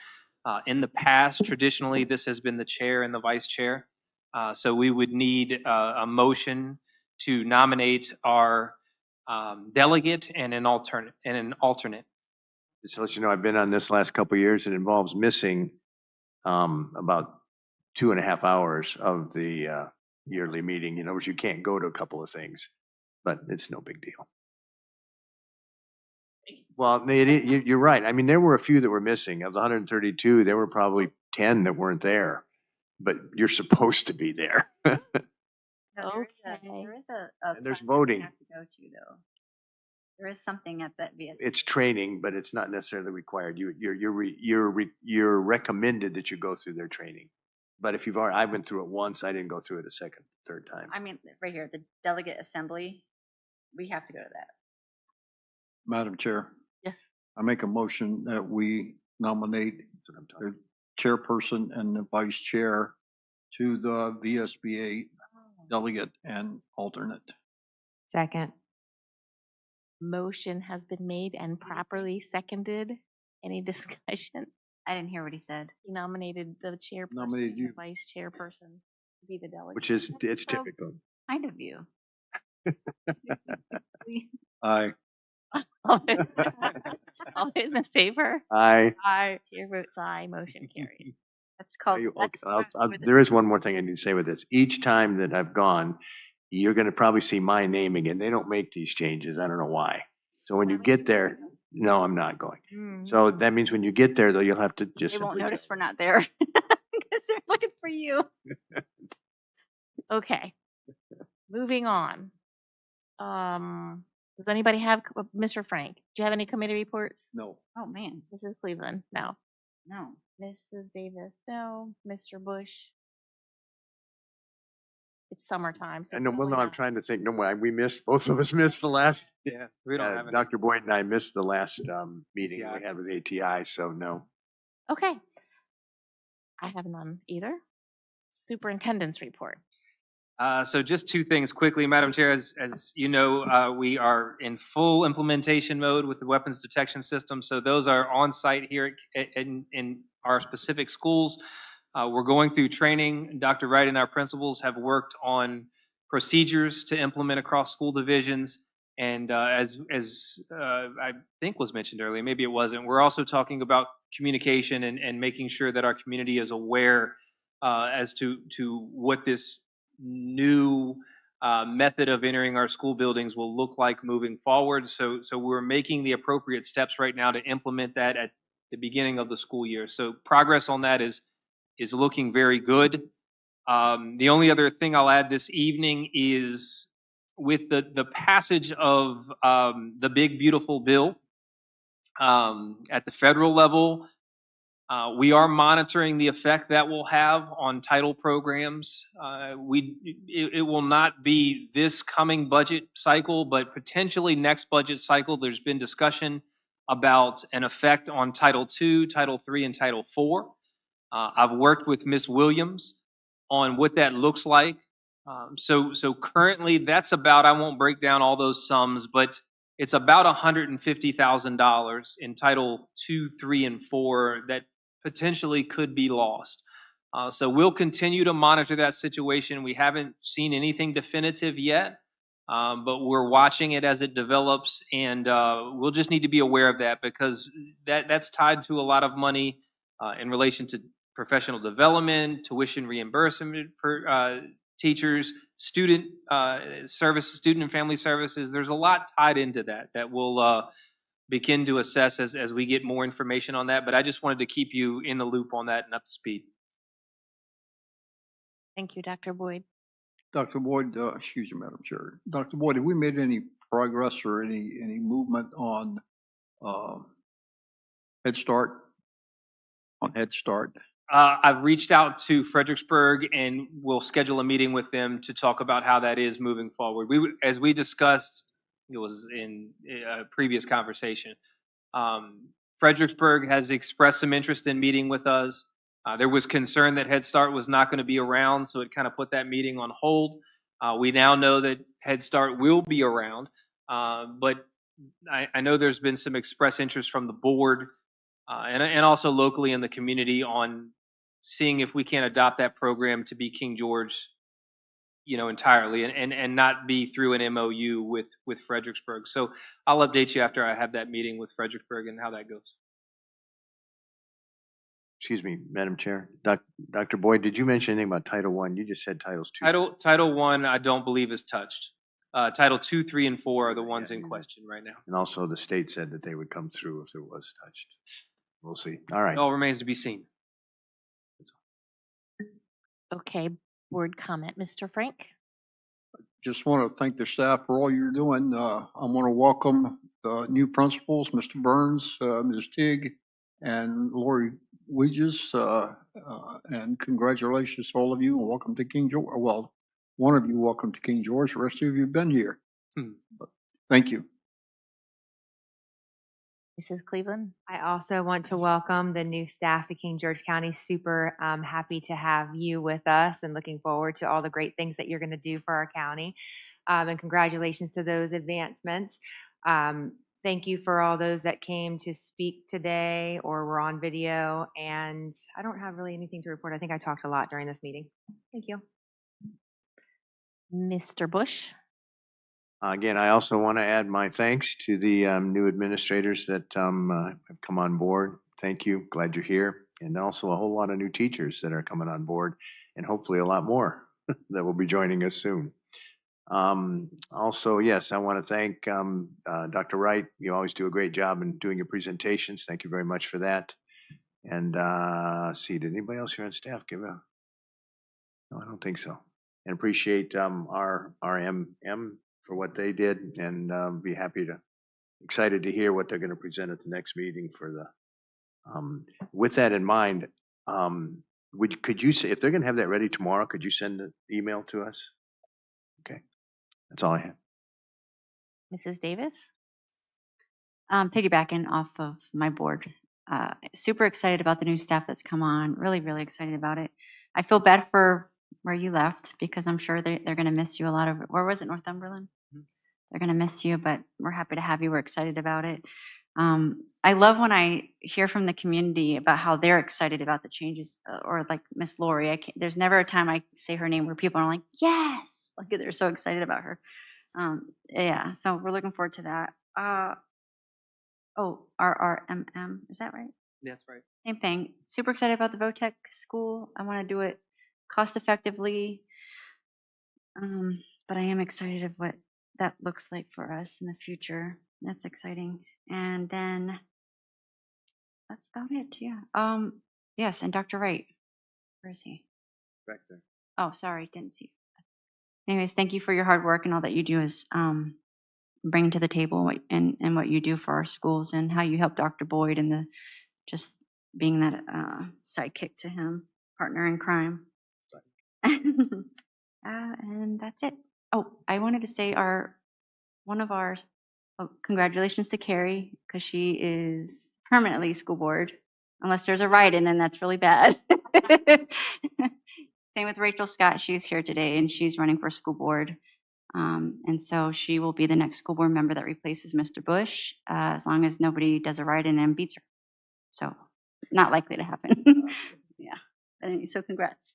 In the past, traditionally, this has been the chair and the vice chair. So we would need a motion to nominate our delegate and an alternate. Just to let you know, I've been on this last couple of years. It involves missing about 2.5 hours of the yearly meeting. You know, you can't go to a couple of things, but it's no big deal. Well, you're right. I mean, there were a few that were missing. Of the 132, there were probably 10 that weren't there, but you're supposed to be there. No, Okay. there is a And there's class that you voting. have to go to, though. There is something at that VSBA. It's training, but it's not necessarily required. You're recommended that you go through their training. But if I went through it once, I didn't go through it a second, third time. I mean, right here, the delegate assembly, we have to go to that. Madam Chair, Yes. I make a motion that we nominate That's what I'm talking the chairperson and the vice chair to the VSBA delegate and alternate. Second. Motion has been made and properly seconded. Any discussion? I didn't hear what he said. He nominated the chairperson Nominated and the you. vice chairperson to be the delegate. Which is, it's So- typical. Kind of you. Aye. All those all those in favor? Aye. Aye. Chair votes aye, motion carries. That's called, Okay, that's where the- there is one more thing I need to say with this. Each time that I've gone, you're gonna probably see my name again. They don't make these changes. I don't know why. So when you get there, no, I'm not going. Mm. So that means when you get there, though, you'll have to just. They won't simply notice go. we're not there. Because they're looking for you. Okay. Moving on. Does anybody have, Mr. Frank, do you have any committee reports? No. Oh, man, Mrs. Cleveland? No. no. Mrs. Davis? No. Mr. Bush? It's summertime. So I know, well, no, probably I'm not. trying to think. No, we missed, both of us missed the last. Yeah, we don't have any. Dr. Boyd and I missed the last meeting ATI. we had with ATI, so no. Okay. I have none either. Superintendent's report. So just two things quickly, Madam Chair. As you know, we are in full implementation mode with the weapons detection system. So those are on site here in our specific schools. We're going through training. Dr. Wright and our principals have worked on procedures to implement across school divisions. And as I think was mentioned earlier, maybe it wasn't, we're also talking about communication and making sure that our community is aware as to what this new method of entering our school buildings will look like moving forward. So we're making the appropriate steps right now to implement that at the beginning of the school year. So progress on that is looking very good. The only other thing I'll add this evening is with the passage of the big beautiful bill at the federal level, we are monitoring the effect that will have on title programs. It will not be this coming budget cycle, but potentially next budget cycle. There's been discussion about an effect on Title II, Title III, and Title IV. I've worked with Miss Williams on what that looks like. So currently that's about, I won't break down all those sums, but it's about $150,000 in Title II, III, and IV that potentially could be lost. So we'll continue to monitor that situation. We haven't seen anything definitive yet, but we're watching it as it develops, and we'll just need to be aware of that because that's tied to a lot of money in relation to professional development, tuition reimbursement for teachers, student services, student and family services. There's a lot tied into that we'll begin to assess as we get more information on that. But I just wanted to keep you in the loop on that and up to speed. Thank you, Dr. Boyd. Dr. Boyd, excuse me, Madam Chair. Dr. Boyd, have we made any progress or any movement on Head Start? On Head Start? I've reached out to Fredericksburg and we'll schedule a meeting with them to talk about how that is moving forward. As we discussed, it was in a previous conversation. Fredericksburg has expressed some interest in meeting with us. There was concern that Head Start was not going to be around, so it kind of put that meeting on hold. We now know that Head Start will be around, but I know there's been some express interest from the board and also locally in the community on seeing if we can adopt that program to be King George, entirely and not be through an MOU with Fredericksburg. So I'll update you after I have that meeting with Fredericksburg and how that goes. Excuse me, Madam Chair. Dr. Boyd, did you mention anything about Title I? You just said Titles II. Title I, I don't believe is touched. Title II, III, and IV are the ones in question right now. And also the state said that they would come through if it was touched. We'll see. All right. It all remains to be seen. Okay, board comment, Mr. Frank. Just want to thank the staff for all you're doing. I want to welcome the new principals, Mr. Burns, Ms. Tigg, and Lori Widges, and congratulations to all of you and welcome to King George. Well, one of you welcome to King George. The rest of you have been here. But thank you. Mrs. Cleveland. I also want to welcome the new staff to King George County. Super happy to have you with us and looking forward to all the great things that you're going to do for our county. And congratulations to those advancements. Thank you for all those that came to speak today or were on video. And I don't have really anything to report. I think I talked a lot during this meeting. Thank you. Mr. Bush. Again, I also want to add my thanks to the new administrators that have come on board. Thank you. Glad you're here. And also a whole lot of new teachers that are coming on board and hopefully a lot more that will be joining us soon. Also, yes, I want to thank Dr. Wright. You always do a great job in doing your presentations. Thank you very much for that. And see, did anybody else here on staff give a? No, I don't think so. And appreciate our MM for what they did, and be excited to hear what they're going to present at the next meeting for the. With that in mind, could you say if they're going to have that ready tomorrow? Could you send an email to us? Okay, that's all I have. Mrs. Davis. Piggybacking off of my board, super excited about the new staff that's come on. Really, really excited about it. I feel bad for where you left because I'm sure they're going to miss you a lot of. Where was it, Northumberland? Mm-hmm. They're going to miss you, but we're happy to have you. We're excited about it. I love when I hear from the community about how they're excited about the changes, or like Miss Lori. There's never a time I say her name where people are like, yes, like they're so excited about her. Yeah, so we're looking forward to that. RRMM, is that right? That's right. Same thing. Super excited about the VOTEC school. I want to do it cost effectively. But I am excited of what that looks like for us in the future. That's exciting. And then that's about it. Yeah. Yes. And Dr. Wright, where is he? Back there. Oh, sorry. Didn't see. Anyways, thank you for your hard work and all that you do is bring to the table and what you do for our schools and how you help Dr. Boyd and just being that sidekick to him, partner in crime. And that's it. Oh, I wanted to say congratulations to Carrie because she is permanently school board, unless there's a write-in and that's really bad. Same with Rachel Scott. She's here today and she's running for school board. And so she will be the next school board member that replaces Mr. Bush, as long as nobody does a write-in and beats her. So not likely to happen. Yeah. But anyway, so congrats.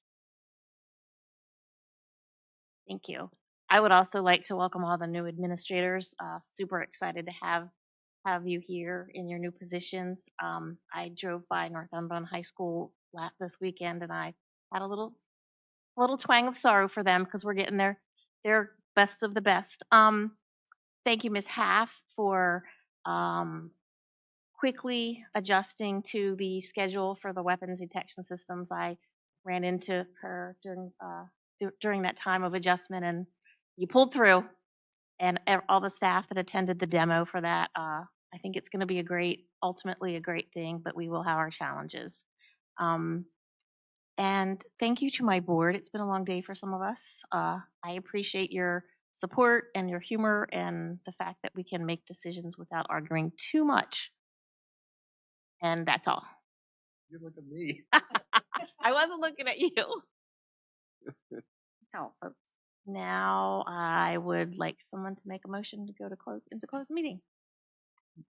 Thank you. I would also like to welcome all the new administrators. Super excited to have you here in your new positions. I drove by Northumberland High School this weekend, and I had a little twang of sorrow for them because we're getting their best of the best. Thank you, Ms. Half, for quickly adjusting to the schedule for the weapons detection systems. I ran into her during that time of adjustment, and you pulled through. And all the staff that attended the demo for that, I think it's going to be ultimately a great thing, but we will have our challenges. And thank you to my board. It's been a long day for some of us. I appreciate your support and your humor and the fact that we can make decisions without arguing too much. And that's all. You look at me. I wasn't looking at you. Oh, folks. Now I would like someone to make a motion to go into closed meeting.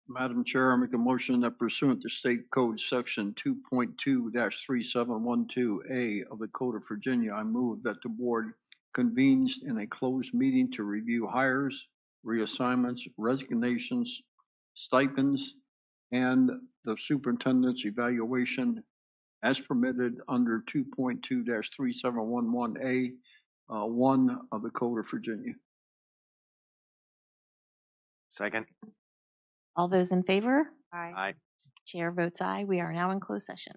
Madam Chair, I make a motion that pursuant to State Code Section 2.2-3712A of the Code of Virginia, I move that the board convenes in a closed meeting to review hires, reassignments, resignations, stipends, and the superintendent's evaluation as permitted under 2.2-3711A 1 of the Code of Virginia. Second. All those in favor? Aye. Aye. Chair votes aye. We are now in closed session.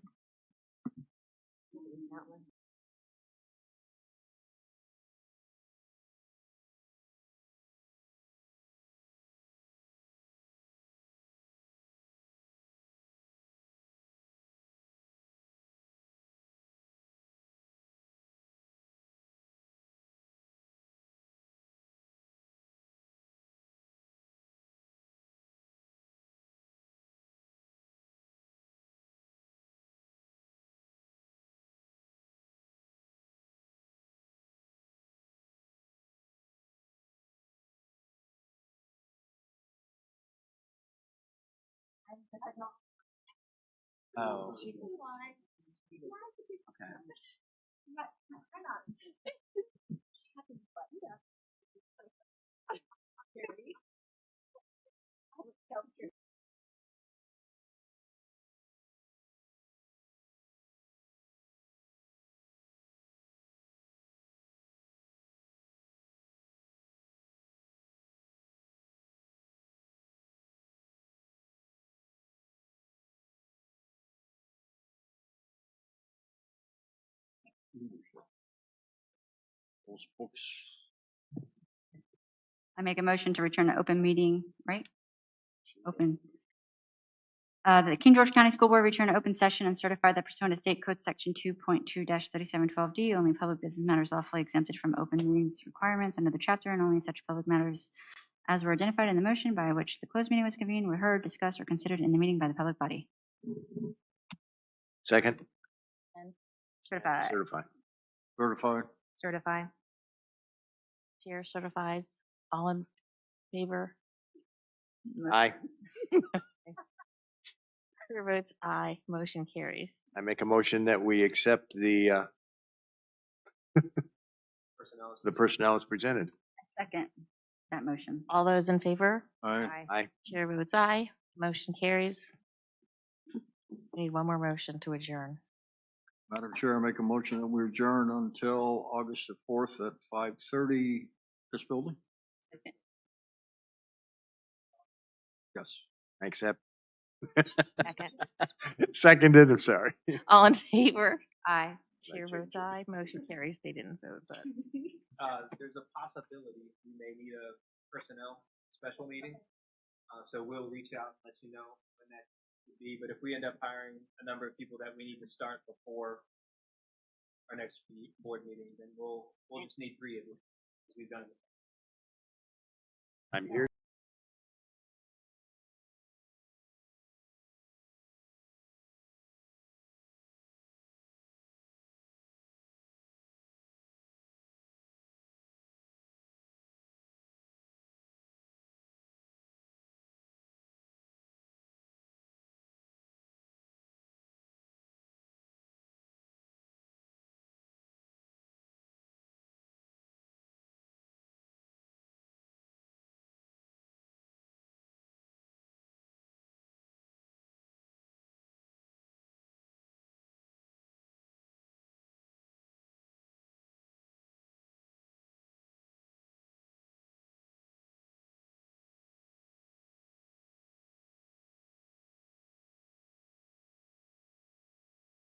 Oh. Those books. I make a motion to return to open meeting, right? Open. The King George County School Board return to open session and certify that pursuant to State Code Section 2.2-3712D, only public business matters lawfully exempted from open meetings requirements under the chapter, and only such public matters as were identified in the motion by which the closed meeting was convened were heard, discussed, or considered in the meeting by the public body. Second. Certify. Certify. Certified. Certify. Chair certifies. All in favor? Aye. Chair votes aye. Motion carries. I make a motion that we accept the personnel as presented. Second that motion. All those in favor? Aye. Aye. Chair votes aye. Motion carries. We need one more motion to adjourn. Madam Chair, I make a motion that we adjourn until August the 4th at 5:30 this building. Yes. I accept. Second. Seconded, I'm sorry. All in favor? Aye. Chair votes aye. Motion carries. They didn't vote, but There's a possibility we may need a personnel special meeting. So we'll reach out and let you know when that would be. But if we end up hiring a number of people that we need to start before our next board meeting, then we'll just need 3 of them, as we've done in the past. I'm here.